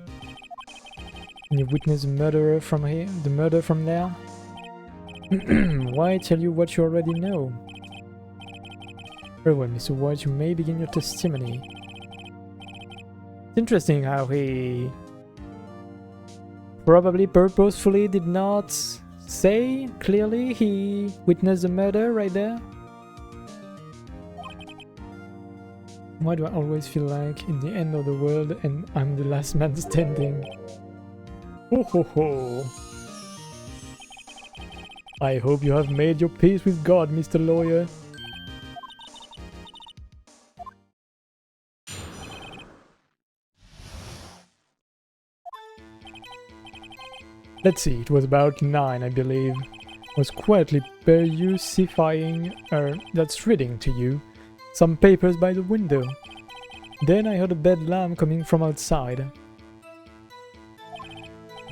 And you witnessed the murder from here? The murder from there? Why tell you what you already know? Very well, Mr. White, you may begin your testimony. It's interesting how he probably purposefully did not say clearly he witnessed the murder right there. Why do I always feel like in the end of the world and I'm the last man standing? Ho ho ho! I hope you have made your peace with God, Mr. Lawyer. Let's see, it was about 9, I believe. I was quietly perusifying, that's reading to you, some papers by the window. Then I heard a bedlam coming from outside.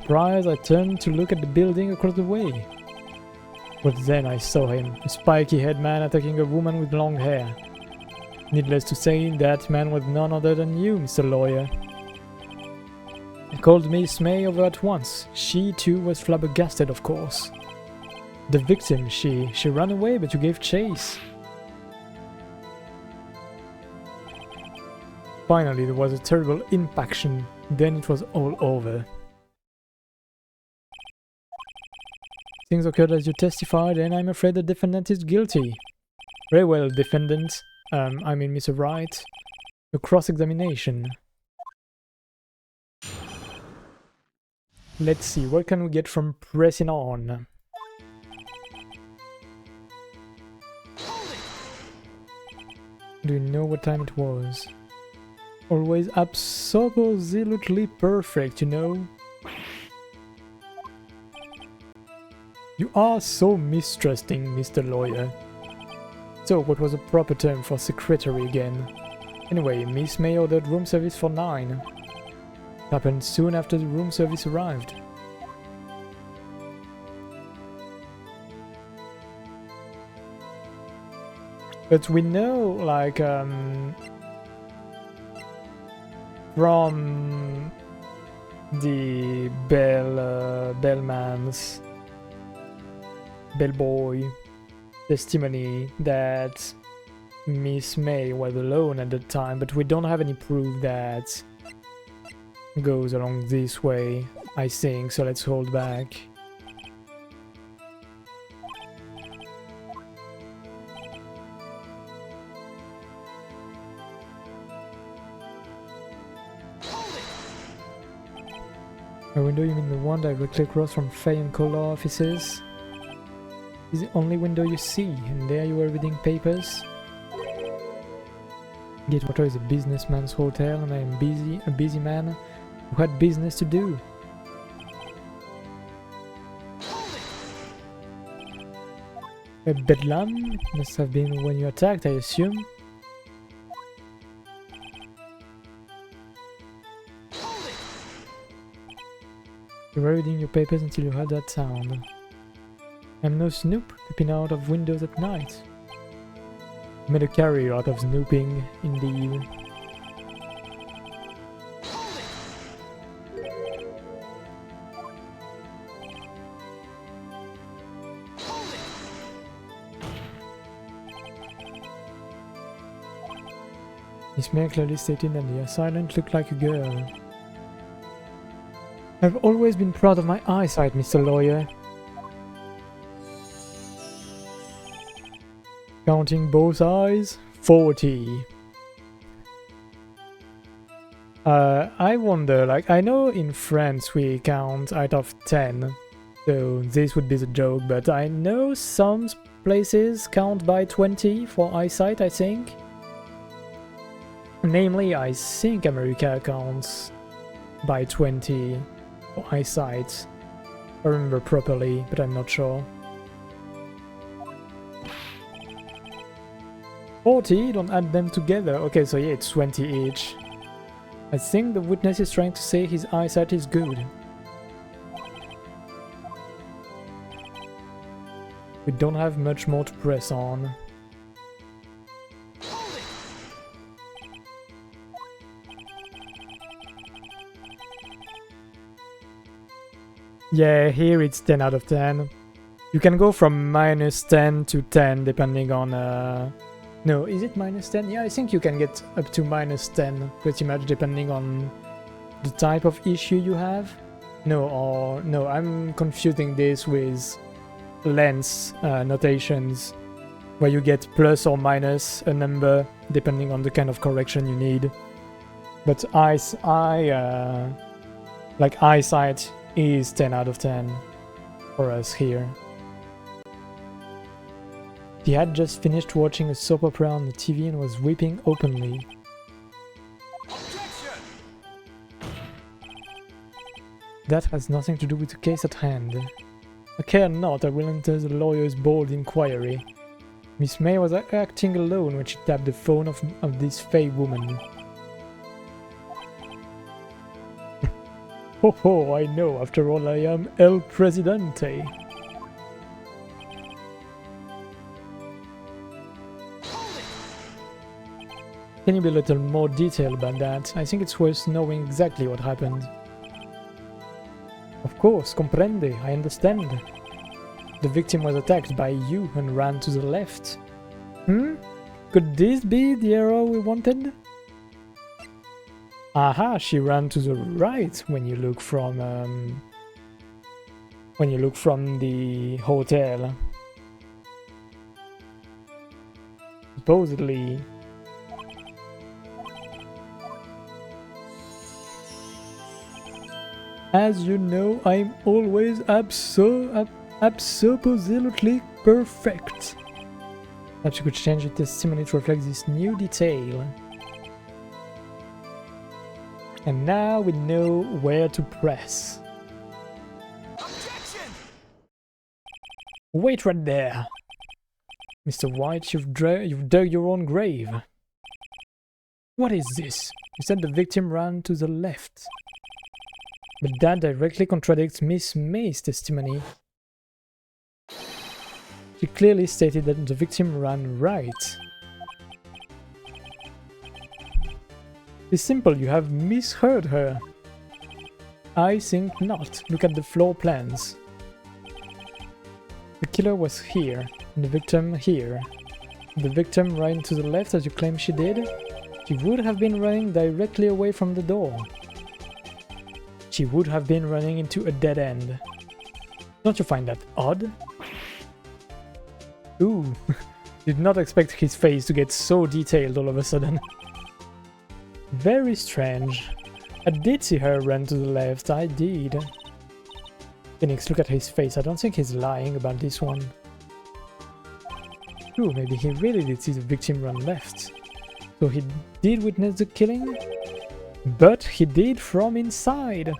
Surprised, I turned to look at the building across the way. But then I saw him, a spiky-haired man attacking a woman with long hair. Needless to say, that man was none other than you, Mr. Lawyer. I called Miss May over at once. She too was flabbergasted, of course. The victim, she ran away, but you gave chase. Finally, there was a terrible impaction. Then it was all over. Things occurred as you testified, and I'm afraid the defendant is guilty. Very well, defendant. I mean Mr. Wright. A cross-examination. Let's see, what can we get from pressing on? Do you know what time it was? Always absolutely perfect, you know? You are so mistrusting, Mr. Lawyer. So, what was the proper term for secretary again? Anyway, Miss May ordered room service for 9. It happened soon after the room service arrived. But we know, like, from the bellman's bellboy testimony that Miss May was alone at the time, but we don't have any proof that goes along this way, I think, so let's hold back. A window, you mean the one directly across from Fay and Kohler offices? Is the only window you see, and there you were reading papers? Gatewater is a businessman's hotel, and I am a busy man who had business to do. A bedlam must have been when you attacked, I assume. You were reading your papers until you heard that sound. I'm no snoop, peeping out of windows at night. Made a career out of snooping, indeed. Miss May clearly stated that the assailant looked like a girl. I've always been proud of my eyesight, Mr. Lawyer. Counting both eyes, 40. I wonder, like, I know in France we count out of 10, so this would be the joke, but I know some places count by 20 for eyesight, I think. Namely, I think America counts by 20 for eyesight. I remember properly, but I'm not sure. 40, don't add them together. Okay, so yeah, it's 20 each. I think the witness is trying to say his eyesight is good. We don't have much more to press on. Yeah, here it's 10 out of 10. You can go from minus 10 to 10 depending on... No, is it minus 10? Yeah, I think you can get up to minus 10 pretty much depending on the type of issue you have. No, I'm confusing this with lens notations where you get plus or minus a number depending on the kind of correction you need. But like eyesight is 10 out of 10 for us here. He had just finished watching a soap opera on the TV and was weeping openly.
Objection!
That has nothing to do with the case at hand. I care not, I will enter the lawyer's bold inquiry. Miss May was acting alone when she tapped the phone of this Fay woman. Ho ho, I know, after all I am El Presidente. Can you be a little more detailed about that? I think it's worth knowing exactly what happened. Of course, comprende, I understand. The victim was attacked by you and ran to the left. Could this be the arrow we wanted? Aha, she ran to the right when you look from the hotel. Supposedly. As you know, I'm always absolutely perfect. Perhaps you could change the testimony to reflect this new detail. And now we know where to press.
Objection!
Wait right there! Mr. White, you've dug your own grave. What is this? You said the victim ran to the left. But that directly contradicts Miss May's testimony. She clearly stated that the victim ran right. It's simple, you have misheard her. I think not. Look at the floor plans. The killer was here, and the victim here. The victim ran to the left as you claim she did. She would have been running directly away from the door. She would have been running into a dead end. Don't you find that odd? Ooh, did not expect his face to get so detailed all of a sudden. Very strange. I did see her run to the left, I did. Phoenix, look at his face, I don't think he's lying about this one. Ooh, maybe he really did see the victim run left. So he did witness the killing? But he did from inside!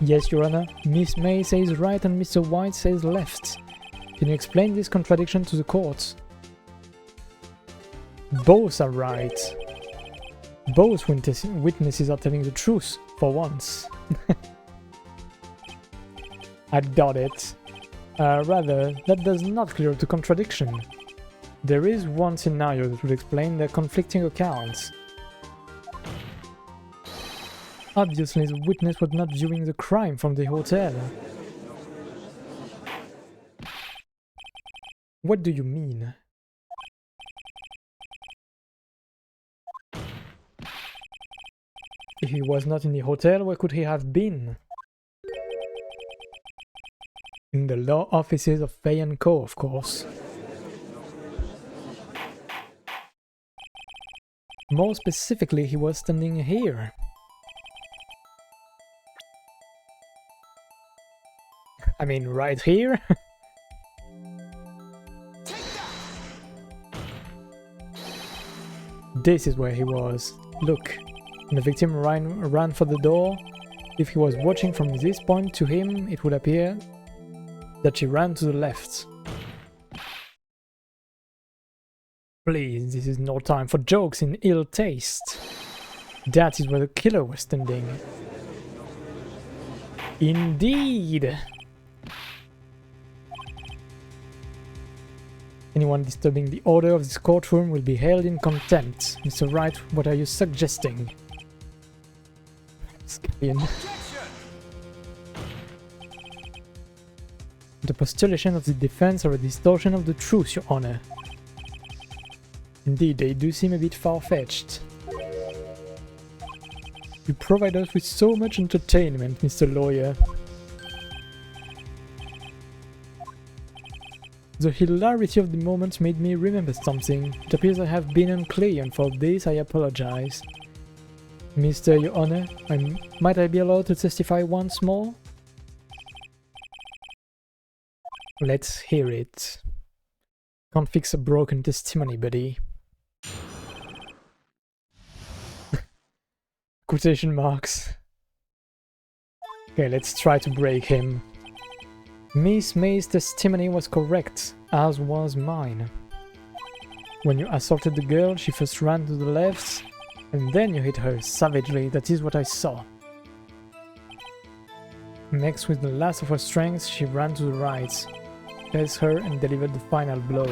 Yes, Your Honor, Miss May says right and Mr. White says left. Can you explain this contradiction to the court? Both are right. Both witnesses are telling the truth, for once. I doubt it. Rather, that does not clear up the contradiction. There is one scenario that would explain their conflicting accounts. Obviously, the witness was not viewing the crime from the hotel. What do you mean? If he was not in the hotel, where could he have been? In the law offices of Fay & Co, of course. More specifically, he was standing here. I mean, right here? This is where he was. Look, when the victim ran for the door, if he was watching from this point to him, it would appear that she ran to the left. Please, this is no time for jokes in ill taste. That is where the killer was standing. Indeed! Anyone disturbing the order of this courtroom will be held in contempt. Mr. Wright, what are you suggesting? Scallion. The postulation of the defense are a distortion of the truth, Your Honor. Indeed, they do seem a bit far-fetched. You provide us with so much entertainment, Mr. Lawyer. The hilarity of the moment made me remember something. It appears I have been unclear, and for this I apologize. Mr. Your Honor, might I be allowed to testify once more? Let's hear it. Can't fix a broken testimony, buddy. Quotation marks. Okay, let's try to break him. Miss May's testimony was correct, as was mine. When you assaulted the girl, she first ran to the left, and then you hit her savagely. That is what I saw. Next, with the last of her strength, she ran to the right, faced her and delivered the final blow.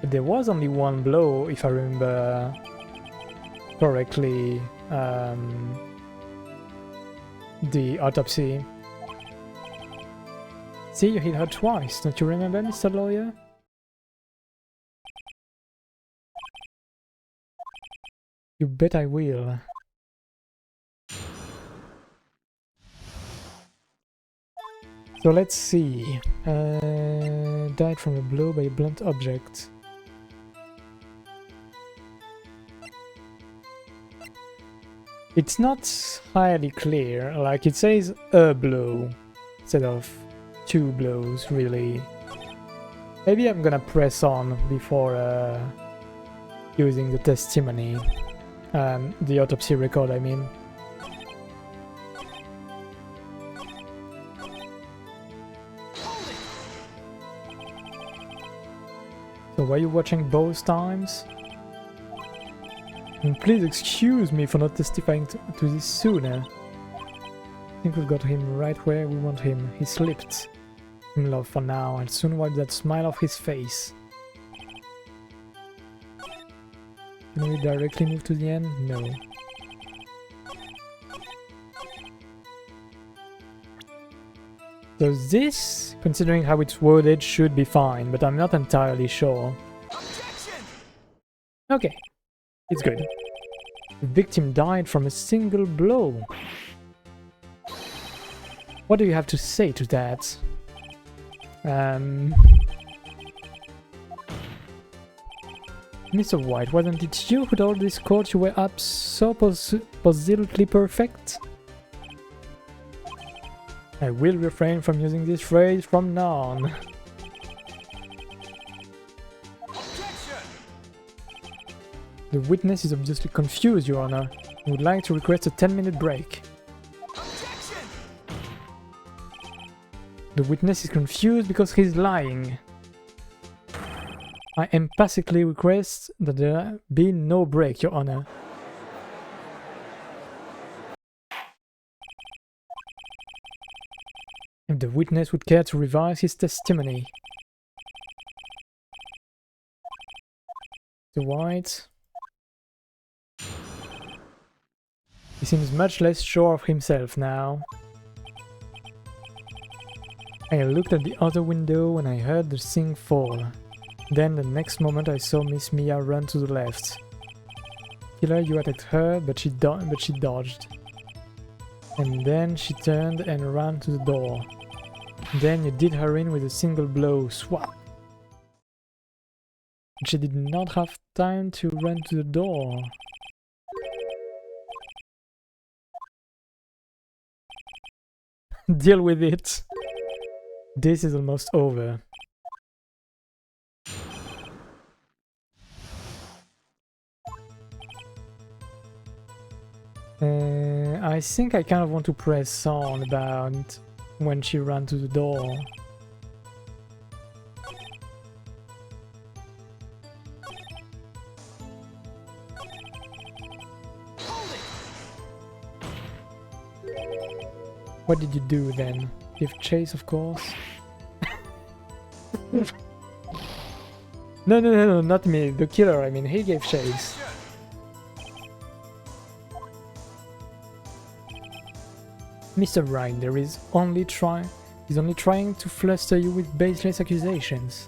But there was only one blow, if I remember correctly, the autopsy. See, you hit her twice, don't you remember, Mr. Lawyer? You bet I will. So let's see. Died from a blow by a blunt object. It's not highly clear, like it says a blow instead of 2 blows, really. Maybe I'm gonna press on before using the testimony. The autopsy record, I mean. So were you watching both times? And please excuse me for not testifying to this sooner. I think we've got him right where we want him. He slipped. In love for now, I'll soon wipe that smile off his face. Can we directly move to the end? No. So this, considering how it's worded, should be fine, but I'm not entirely sure.
Objection!
Okay, it's good. The victim died from a single blow. What do you have to say to that? Mr. White, wasn't it you who told this court you were up so positively perfect? I will refrain from using this phrase from now on.
Objection!
The witness is obviously confused, Your Honor. I would like to request a 10-minute break.
Objection!
The witness is confused because he's lying. I emphatically request that there be no break, Your Honor. If the witness would care to revise his testimony. The White. He seems much less sure of himself now. I looked at the other window and I heard the thing fall. Then the next moment I saw Miss Mia run to the left. Killer, you attacked her, but she dodged. And then she turned and ran to the door. Then you did her in with a single blow, swap. She did not have time to run to the door. Deal with it. This is almost over. I think I kind of want to press on about when she ran to the door. What did you do then? Give chase, of course. No, not me. The killer, I mean, he gave chase. Mr. Wright, he's only trying to fluster you with baseless accusations.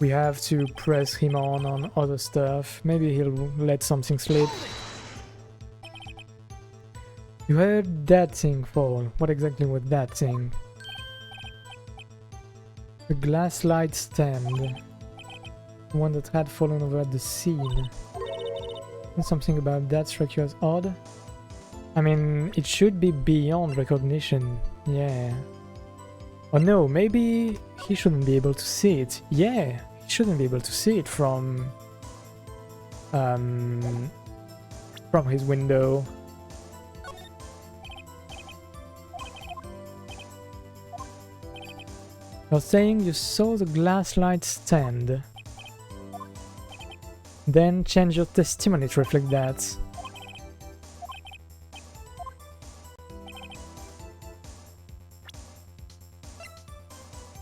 We have to press him on other stuff. Maybe he'll let something slip. You heard that thing fall. What exactly was that thing? A glass light stand. The one that had fallen over at the scene. Something about that struck you as odd? I mean, it should be beyond recognition. Yeah. Oh no, maybe he shouldn't be able to see it. Yeah, he shouldn't be able to see it from his window. You're saying you saw the glass light stand. Then change your testimony to reflect that.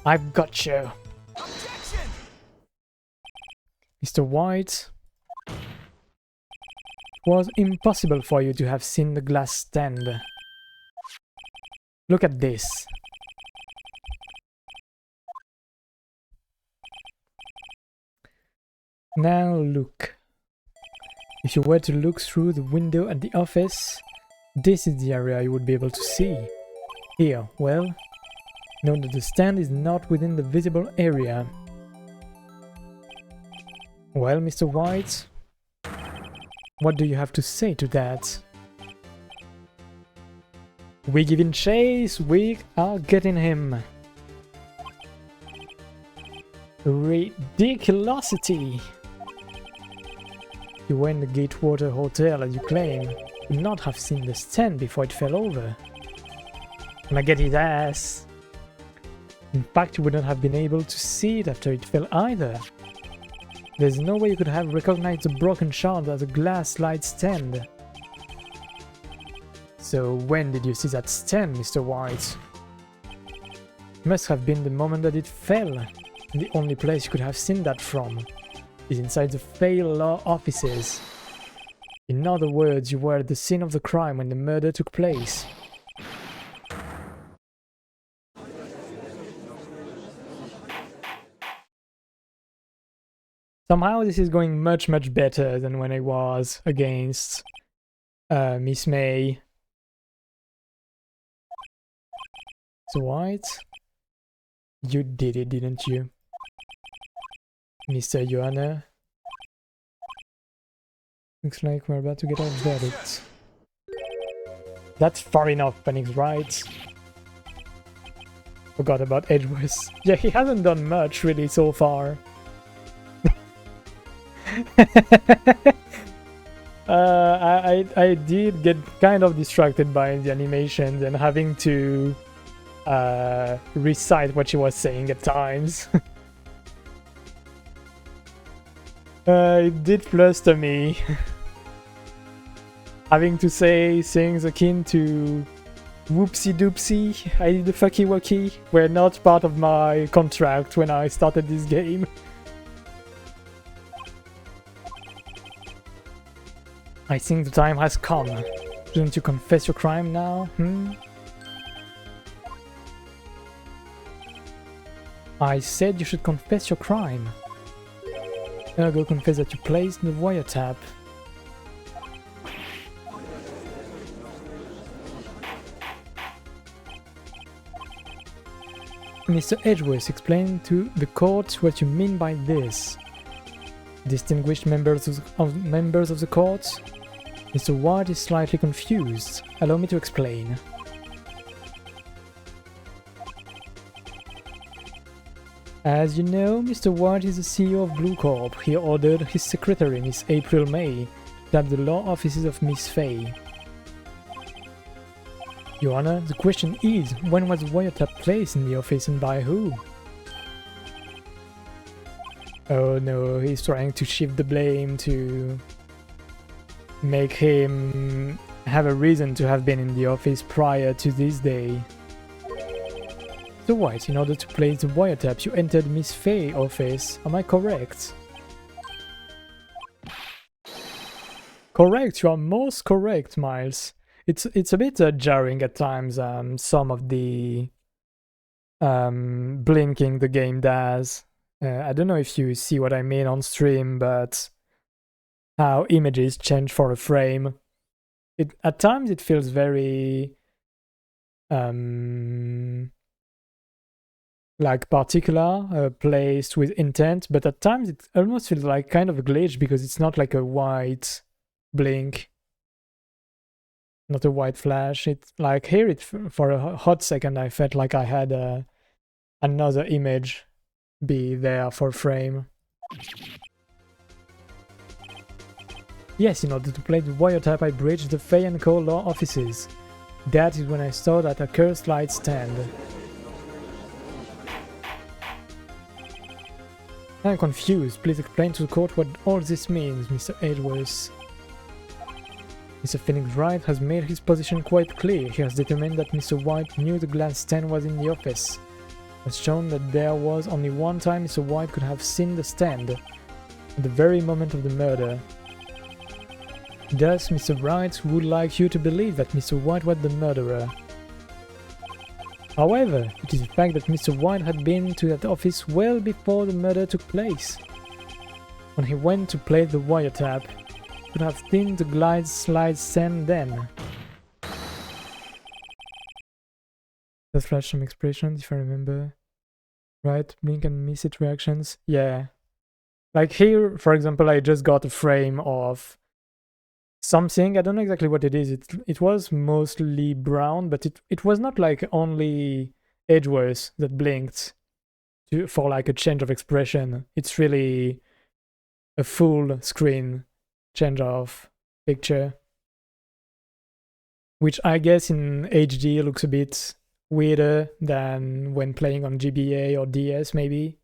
I've got you.
Objection!
Mr. White. It was impossible for you to have seen the glass stand. Look at this. Now look. If you were to look through the window at the office, this is the area you would be able to see. Here, well, note that the stand is not within the visible area. Well, Mr. White, what do you have to say to that? We giving chase, we are getting him. Ridiculosity! You were in the Gatewater Hotel, as you claim. You would not have seen the stand before it fell over. Gonna get his ass! In fact, you would not have been able to see it after it fell either. There's no way you could have recognized the broken shard as a glass slide stand. So when did you see that stand, Mr. White? It must have been the moment that it fell. The only place you could have seen that from is inside the Fay Law offices. In other words, you were at the scene of the crime when the murder took place. Somehow this is going much better than when I was against Miss May. So White, you did it, didn't you? Mr. Johanna? Looks like we're about to get our verdict. That's far enough, Phoenix, right? Forgot about Edgeworth. Yeah, he hasn't done much really so far. I did get kind of distracted by the animations and having to recite what she was saying at times. It did fluster me. Having to say things akin to whoopsie doopsie, I did the fucky wucky were not part of my contract when I started this game. I think the time has come. Shouldn't you confess your crime now, I said you should confess your crime. Ergo confess that you placed the wiretap. Mr. Edgeworth, explain to the court what you mean by this. Distinguished members of the court, Mr. White is slightly confused. Allow me to explain. As you know, Mr. White is the CEO of Blue Corp. He ordered his secretary, Miss April May, to tap the law offices of Miss Fay. Your Honor, the question is, when was the wiretap placed in the office and by who? Oh no, he's trying to shift the blame to make him have a reason to have been in the office prior to this day. So White, in order to place the wiretaps, you entered Miss Fay's office. Am I correct? Correct, you are most correct, Miles. It's a bit jarring at times, some of the blinking the game does. I don't know if you see what I mean on stream, but how images change for a frame. At times it feels very like particular, placed with intent, but at times it almost feels like kind of a glitch because it's not like a white blink, not a white flash. It's like here, for a hot second I felt like I had another image be there for a frame. Yes, in order to play the wiretap, I breached the Fay & Co. law offices. That is when I saw that accursed light stand. I'm confused. Please explain to the court what all this means, Mr. Edgeworth. Mr. Phoenix Wright has made his position quite clear. He has determined that Mr. White knew the glass stand was in the office. He has shown that there was only one time Mr. White could have seen the stand, at the very moment of the murder. Thus, Mr. Wright would like you to believe that Mr. White was the murderer. However, it is a fact that Mr. White had been to that office well before the murder took place. When he went to play the wiretap, he could have seen the glide slide stand then. Let's flash some expressions if I remember. Right, blink and miss it reactions. Yeah. Like here, for example, I just got a frame of something. I don't know exactly what it is. It was mostly brown, but it was not like only Edgeworth that blinked for like a change of expression. It's really a full screen change of picture, which I guess in HD looks a bit weirder than when playing on GBA or DS maybe.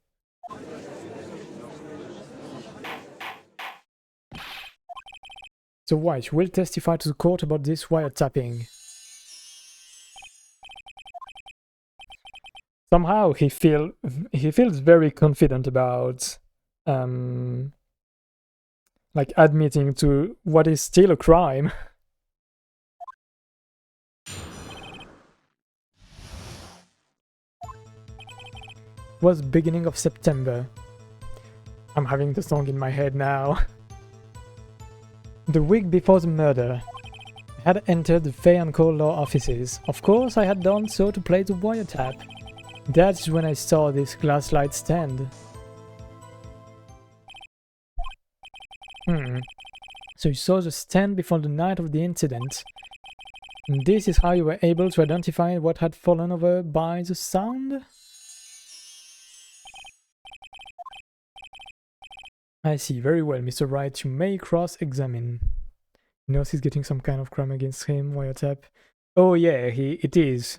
So White will testify to the court about this wiretapping. Somehow he feels very confident about like admitting to what is still a crime. It was beginning of September. I'm having the song in my head now. The week before the murder, I had entered the Fay & Co. law offices. Of course, I had done so to play the wiretap. That's when I saw this glass light stand. So you saw the stand before the night of the incident. And this is how you were able to identify what had fallen over by the sound? I see, very well, Mr. Wright, you may cross-examine. He knows he's getting some kind of crime against him, wiretap. Oh yeah, it is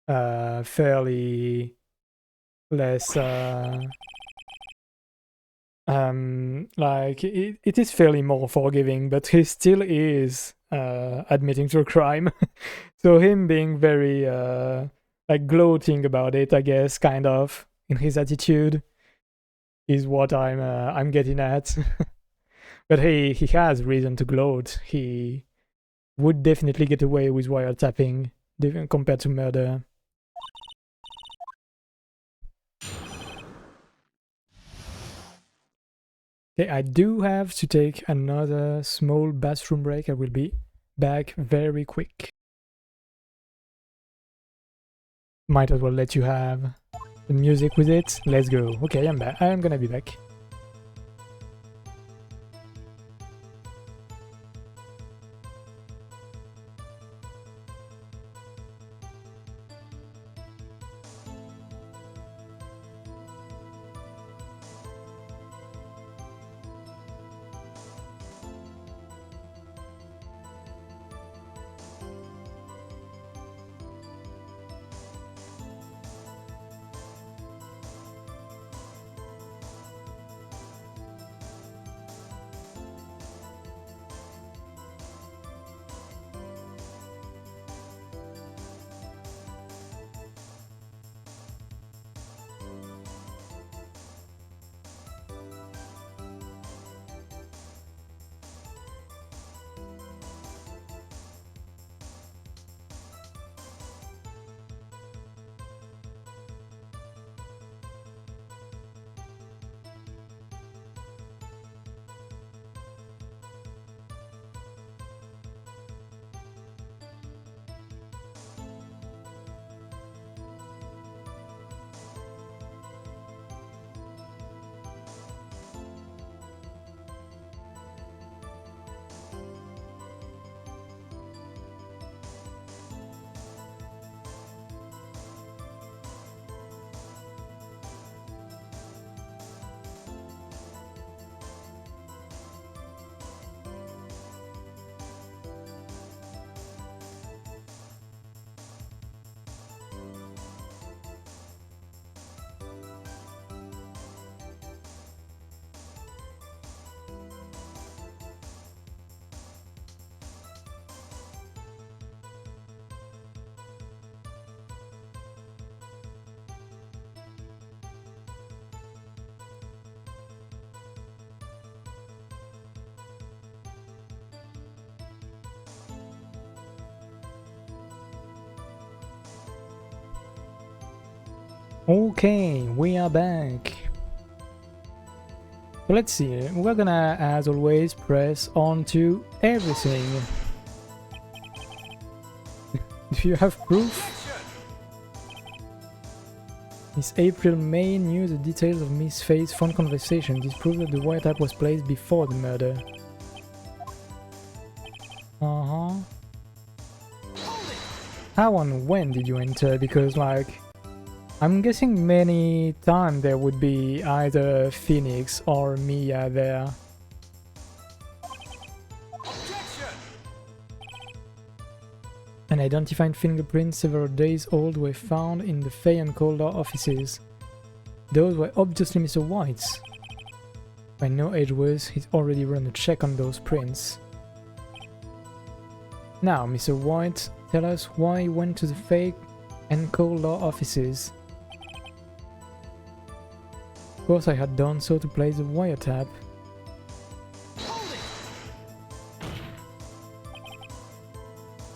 fairly less like it is fairly more forgiving, but he still is admitting to a crime. So him being very like gloating about it, I guess, kind of in his attitude, is what I'm getting at. But he has reason to gloat. He would definitely get away with wiretapping compared to murder. Okay, I do have to take another small bathroom break. I will be back very quick. Might as well let you have the music with it. Let's go. Okay, I'm back. I'm gonna be back. Okay, we are back. So let's see, we're gonna, as always, press on to everything. Do you have proof? Miss April May knew the details of Miss Faye's phone conversation. This proves that the wiretap was placed before the murder. Uh-huh. How and when did you enter? Because, like, I'm guessing many times there would be either Phoenix or Mia there. An identifying fingerprint several days old were found in the Faye and Calder offices. Those were obviously Mr. White's. By no age worse, he's already run a check on those prints. Now, Mr. White, tell us why you went to the Faye and Calder offices. Of course I had done so to place the wiretap.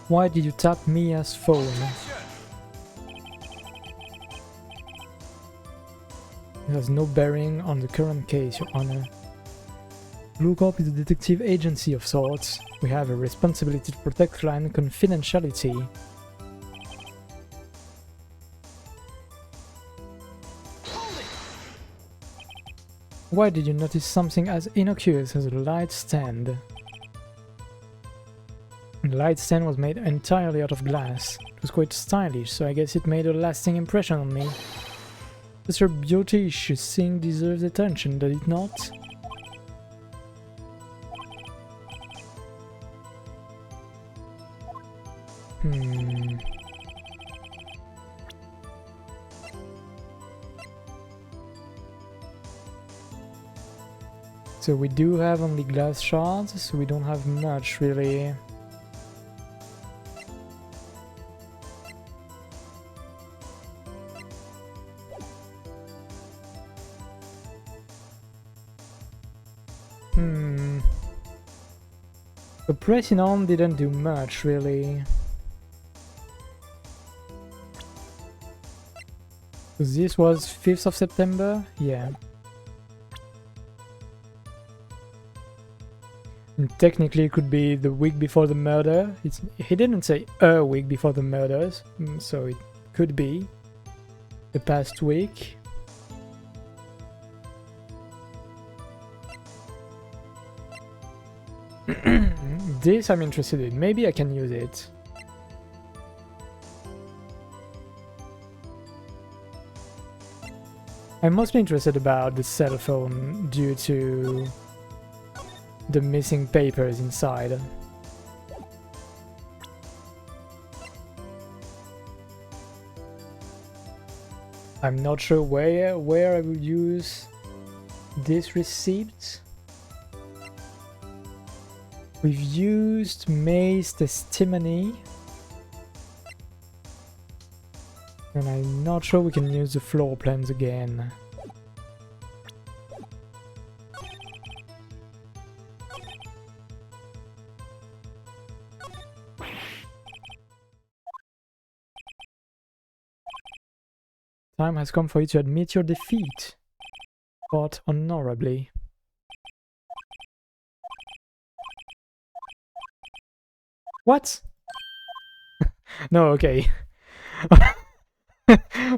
Why did you tap Mia's phone? It has no bearing on the current case, Your Honor. Blue Corp is a detective agency of sorts. We have a responsibility to protect client confidentiality. Why did you notice something as innocuous as a light stand? The light stand was made entirely out of glass. It was quite stylish, so I guess it made a lasting impression on me. Such a beauticious thing deserves attention, does it not? So we do have only glass shards, so we don't have much really. So pressing on didn't do much really. So this was 5th of September? Yeah. And technically it could be the week before the murder. He didn't say a week before the murders, so it could be the past week. This I'm interested in. Maybe I can use it. I'm mostly interested about the cell phone due to the missing papers inside. I'm not sure where I will use this receipt. We've used May's testimony. And I'm not sure we can use the floor plans again. Time has come for you to admit your defeat. Fought honorably. What? No, okay.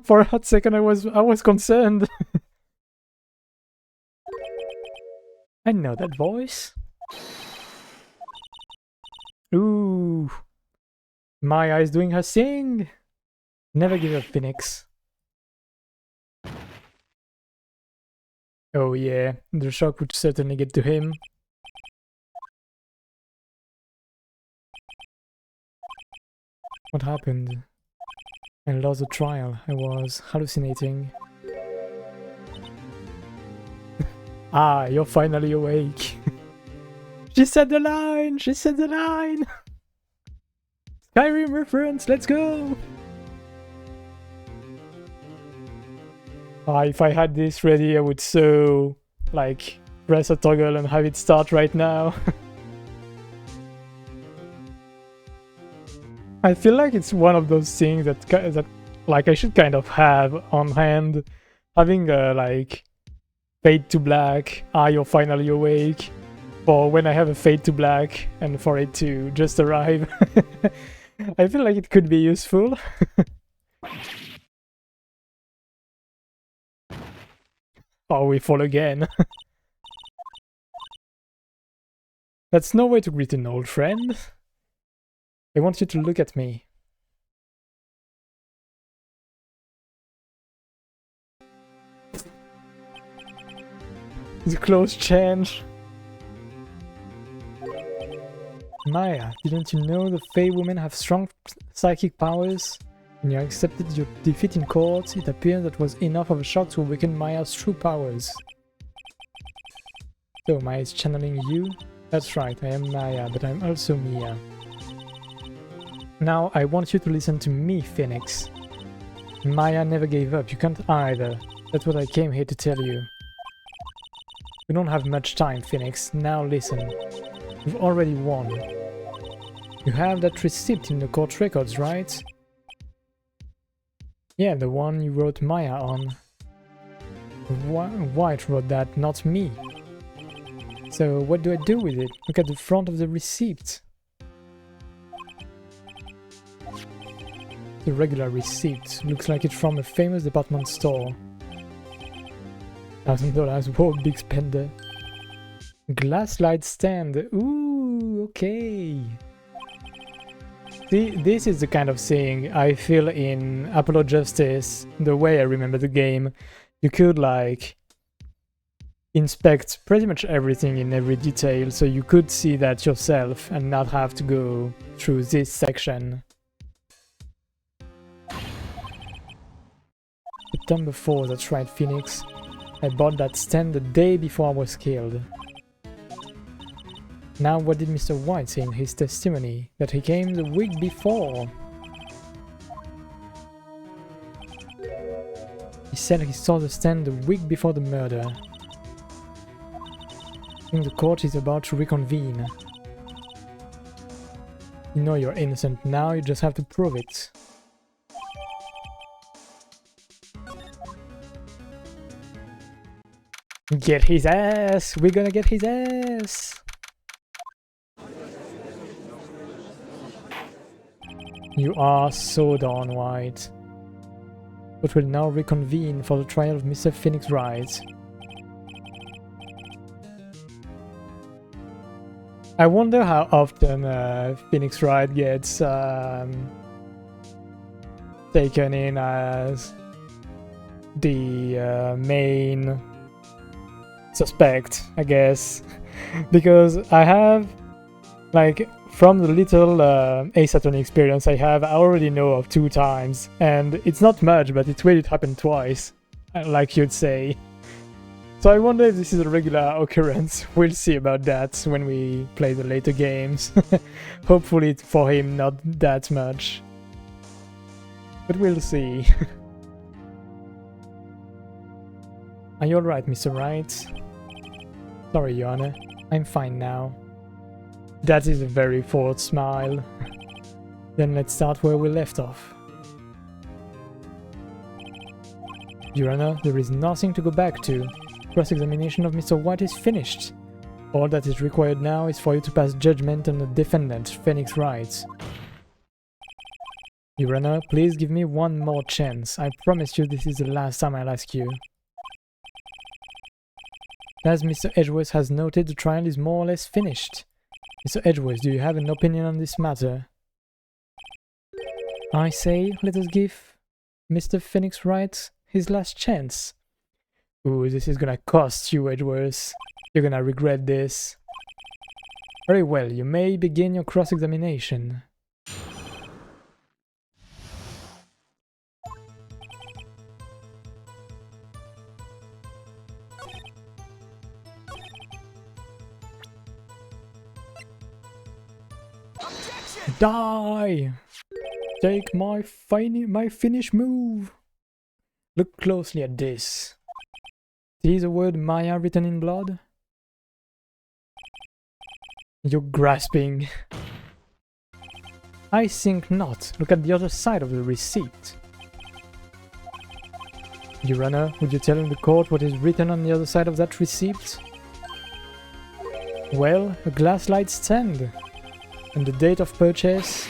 For a hot second I was concerned. I know that voice. Ooh. Maya is doing her thing. Never give up, Phoenix. Oh yeah, the shock would certainly get to him. What happened? I lost the trial. I was hallucinating. Ah, you're finally awake. She said the line! She said the line! Skyrim reference, let's go! If I had this ready, I would so, like, press a toggle and have it start right now. I feel like it's one of those things that Like, I should kind of have on hand having a, like, fade to black, are you finally awake? For when I have a fade to black and for it to just arrive. I feel like it could be useful. Oh, we fall again. That's no way to greet an old friend. I want you to look at me. The clothes change. Maya, didn't you know the Fey women have strong psychic powers? When you accepted your defeat in court, it appeared that was enough of a shock to awaken Maya's true powers. So Maya is channeling you? That's right, I am Maya, but I'm also Mia. Now I want you to listen to me, Phoenix. Maya never gave up, you can't either. That's what I came here to tell you. We don't have much time, Phoenix. Now listen. You've already won. You have that receipt in the court records, right? Yeah, the one you wrote Maya on. White wrote that, not me. So what do I do with it? Look at the front of the receipt. The regular receipt. Looks like it's from a famous department store. $1,000, whoa, big spender. Glass light stand. Ooh, okay. See, this is the kind of thing I feel in Apollo Justice, the way I remember the game. You could, like, inspect pretty much everything in every detail, so you could see that yourself and not have to go through this section. September 4, that's right, Phoenix. I bought that stand the day before I was killed. Now what did Mr. White say in his testimony? That he came the week before. He said he saw the stand the week before the murder. I think the court is about to reconvene. You know you're innocent now, you just have to prove it. Get his ass! We're gonna get his ass! You are so darn white. But will now reconvene for the trial of Mr. Phoenix Wright. I wonder how often Phoenix Wright gets taken in as the main suspect, I guess. Because I have, like, from the little Ace Attorney experience I have, I already know of 2 times, and it's not much, but it's weird it happened twice, like you'd say. So I wonder if this is a regular occurrence. We'll see about that when we play the later games. Hopefully for him not that much. But we'll see. Are you alright, Mr. Wright? Sorry, Joanna. I'm fine now. That is a very forced smile. Then let's start where we left off. Your Honor, there is nothing to go back to. Cross-examination of Mr. White is finished. All that is required now is for you to pass judgment on the defendant, Phoenix Wright. Your Honor, please give me one more chance. I promise you this is the last time I'll ask you. As Mr. Edgeworth has noted, the trial is more or less finished. Mr. Edgeworth, do you have an opinion on this matter? I say, let us give Mr. Phoenix Wright his last chance. Ooh, this is gonna cost you, Edgeworth. You're gonna regret this. Very well, you may begin your cross-examination.
Objection!
Die! Take my finish move. Look closely at this. See the word Maya written in blood? You're grasping. I think not. Look at the other side of the receipt. Your Honor, would you tell the court what is written on the other side of that receipt? Well, a glass light stand. And the date of purchase?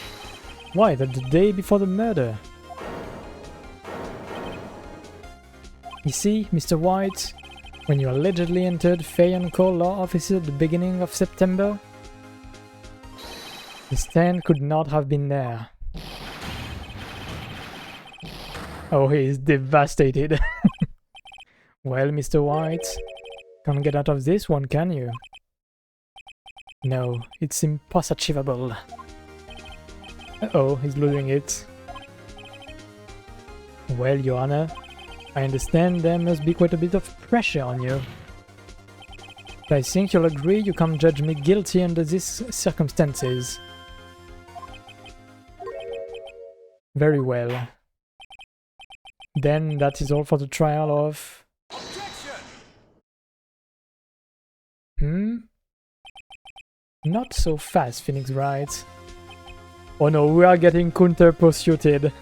Why, that's the day before the murder. You see, Mr. White, when you allegedly entered Feion Coal Law Office at the beginning of September, the stand could not have been there. Oh, he is devastated. Well, Mr. White, can't get out of this one, can you? No, it's impossible. Uh-oh, he's losing it. Well, Your Honor, I understand there must be quite a bit of pressure on you. But I think you'll agree you can't judge me guilty under these circumstances. Very well. Then that is all for the trial of...
Objection!
Not so fast, Phoenix Wright. Oh no, we are getting counter-pursued.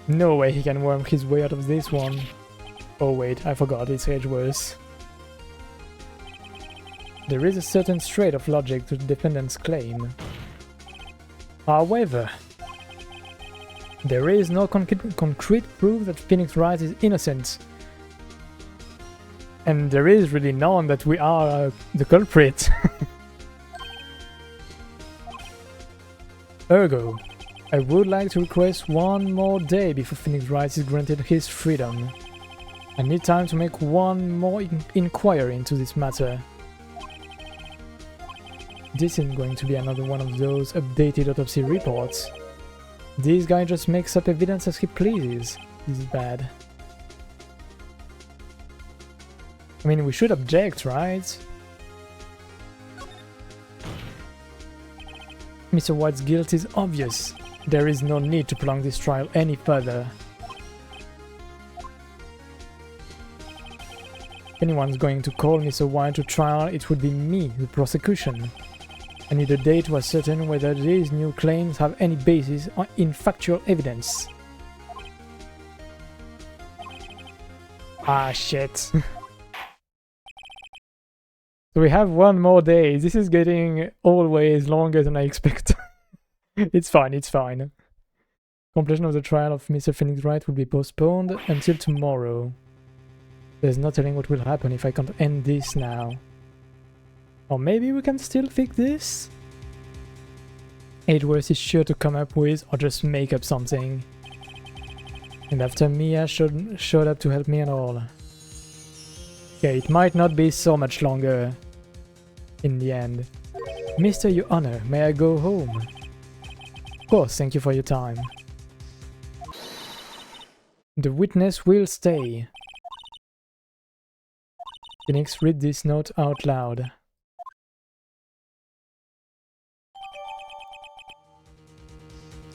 No way he can worm his way out of this one. Oh wait, I forgot, it's age worse. There is a certain strain of logic to the defendant's claim. However, there is no concrete proof that Phoenix Wright is innocent. And there is really none that we are the culprit. Ergo, I would like to request one more day before Phoenix Wright is granted his freedom. I need time to make one more inquiry into this matter. This isn't going to be another one of those updated autopsy reports. This guy just makes up evidence as he pleases. This is bad. I mean, we should object, right? Mr. White's guilt is obvious. There is no need to prolong this trial any further. If anyone's going to call Mr. White to trial, it would be me, the prosecution. I need a day to ascertain whether these new claims have any basis in factual evidence. Ah, shit. So we have one more day. This is getting always longer than I expect. It's fine, it's fine. Completion of the trial of Mr. Phoenix Wright will be postponed until tomorrow. There's no telling what will happen if I can't end this now. Or maybe we can still fix this? Edgeworth is sure to come up with or just make up something. And after Mia showed up to help me and all. Okay, it might not be so much longer in the end. Mr. Your Honor, may I go home? Of course, thank you for your time. The witness will stay. Phoenix, read this note out loud.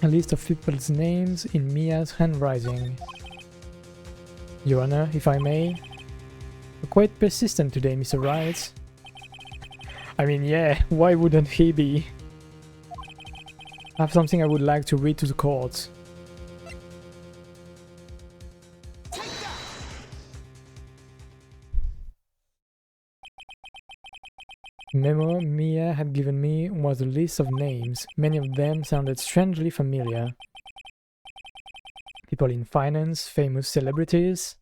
A list of people's names in Mia's handwriting. Your Honor, if I may. You're quite persistent today, Mr. Wright. I mean, yeah, why wouldn't he be? I have something I would like to read to the court. The memo Mia had given me was a list of names. Many of them sounded strangely familiar. People in finance, famous celebrities.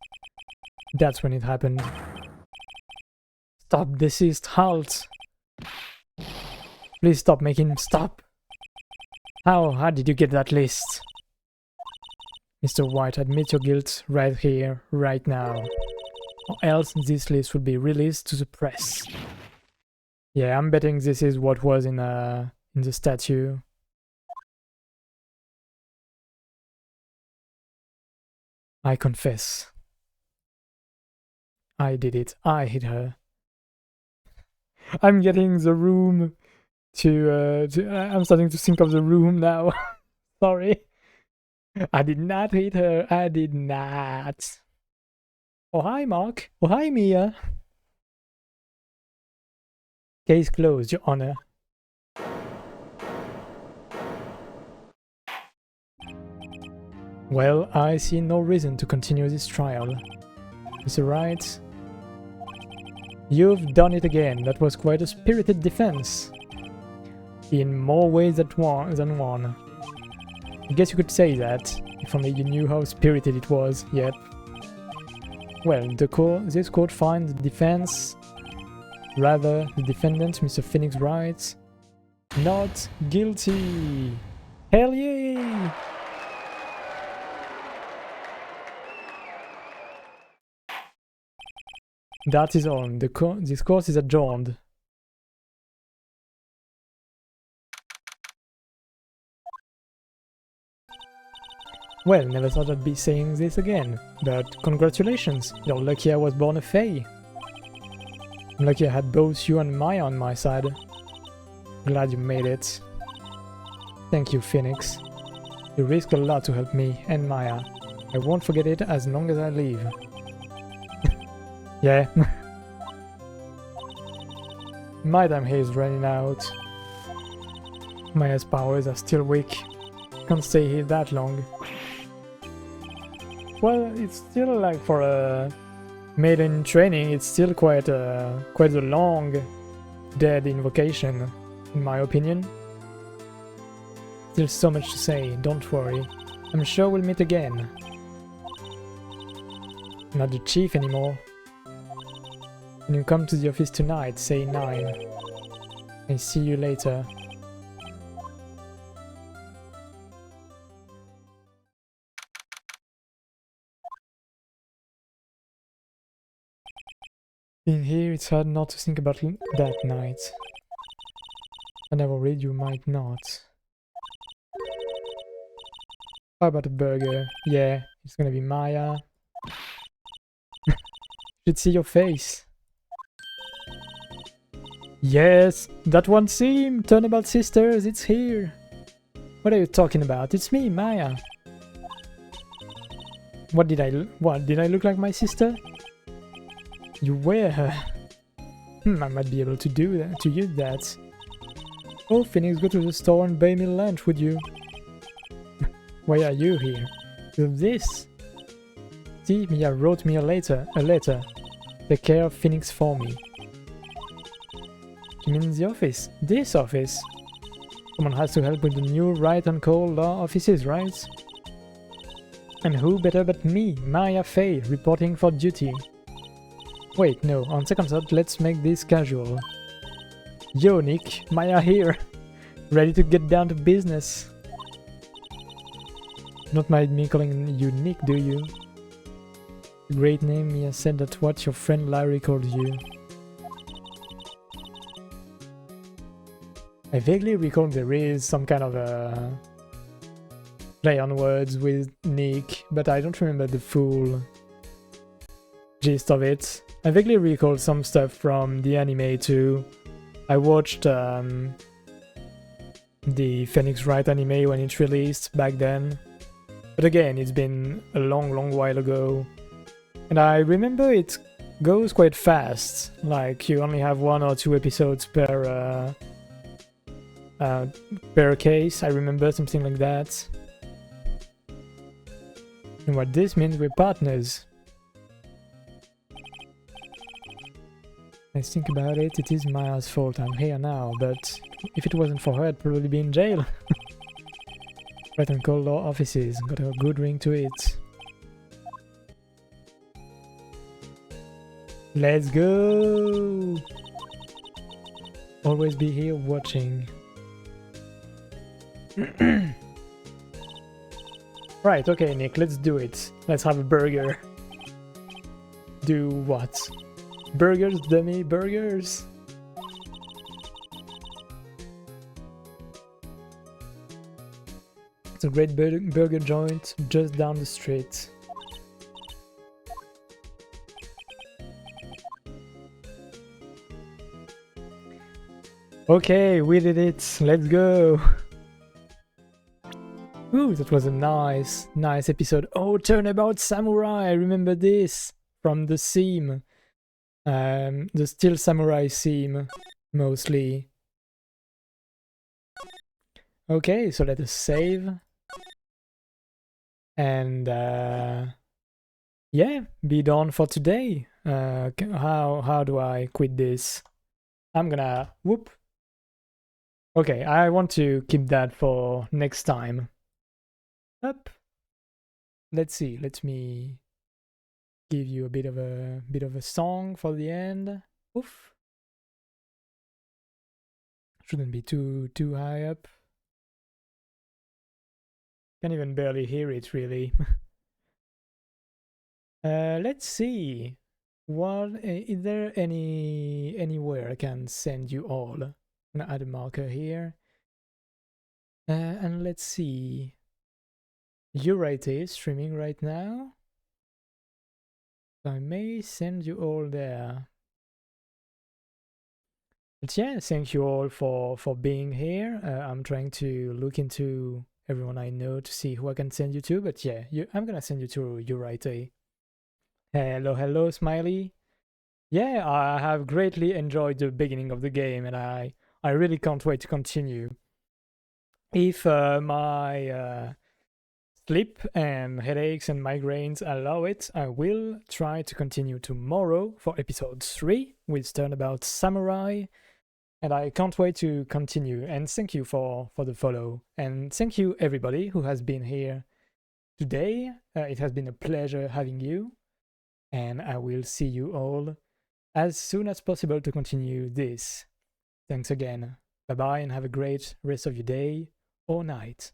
That's when it happened. Stop, desist, halt! Please stop making him stop! How did you get that list? Mr. White, admit your guilt right here, right now. Or else this list will be released to the press. Yeah, I'm betting this is what was in the statue. I confess. I did it. I hit her. I'm getting the room I'm starting to think of the room now. Sorry. I did not hit her. I did not. Oh, hi, Mark. Oh, hi, Mia. Case closed, Your Honor. Well, I see no reason to continue this trial. Mr. Wright, you've done it again. That was quite a spirited defense. In more ways than one. I guess you could say that, if only you knew how spirited it was, yet. Well, this court finds the defense, rather the defendant, Mr. Phoenix Wright, not guilty. Hell yeah! That is all. This course is adjourned. Well, never thought I'd be saying this again, but congratulations, you're lucky I was born a Fae. I'm lucky I had both you and Maya on my side. Glad you made it. Thank you, Phoenix. You risked a lot to help me and Maya. I won't forget it as long as I live. Yeah. My time here is running out. Maya's powers are still weak. Can't stay here that long. Well, it's still like for a maiden training, it's still quite a long dead invocation, in my opinion. Still so much to say, don't worry. I'm sure we'll meet again. Not the chief anymore. When you come to the office tonight, say 9. I see you later. In here, it's hard not to think about that night. And I'm worried you might not. How about a burger? Yeah, it's gonna be Maya. Should see your face. Yes, that one seam! Turnabout Sisters, it's here! What are you talking about? It's me, Maya. What, did I look like my sister? You were her. I might be able to do that, to use that. Oh, Phoenix, go to the store and buy me lunch, would you? Why are you here? With this? See, Mia wrote me a letter. Take care of Phoenix for me. You mean the office? This office? Someone has to help with the new Right and Cold Law offices, right? And who better but me, Maya Faye, reporting for duty. Wait, no, on second thought, let's make this casual. Yo, Nick, Maya here. Ready to get down to business. Not mind me calling you Nick, do you? Great name, Mia said that's what your friend Larry called you. I vaguely recall there is some kind of a play on words with Nick, but I don't remember the full gist of it. I vaguely recall some stuff from the anime too. I watched the Phoenix Wright anime when it released back then. But again, it's been a long while ago. And I remember it goes quite fast. Like, you only have 1 or 2 episodes per case. I remember something like that. And what this means, we're partners. I think about it, it is Maya's fault I'm here now, but if it wasn't for her, I'd probably be in jail. Right and Cold Law offices, got a good ring to it. Let's go! Always be here watching. Right, okay, Nick, let's do it. Let's have a burger. Do what? Burgers, dummy, burgers! It's a great burger joint just down the street. Okay, we did it. Let's go. Ooh, that was a nice episode. Oh, Turnabout Samurai. I remember this from the theme. The Steel Samurai theme, mostly. Okay, so let us save. And yeah, be done for today. How do I quit this? I'm gonna whoop. Okay, I want to keep that for next time. Up. Let's see. Let me give you a bit of a song for the end. Oof. Shouldn't be too high up. Can't even barely hear it really. Let's see. What is there anywhere I can send you all? I'm gonna add a marker here. And let's see. Urate is streaming right now. So I may send you all there. But yeah, thank you all for being here. I'm trying to look into everyone I know to see who I can send you to. But yeah, I'm gonna send you to Urate. Hello, Smiley. Yeah, I have greatly enjoyed the beginning of the game, and I really can't wait to continue. If my sleep and headaches and migraines allow it, I will try to continue tomorrow for episode 3 with Turnabout Samurai. And I can't wait to continue. And thank you for the follow. And thank you everybody who has been here today. It has been a pleasure having you. And I will see you all as soon as possible to continue this. Thanks again. Bye bye and have a great rest of your day or night.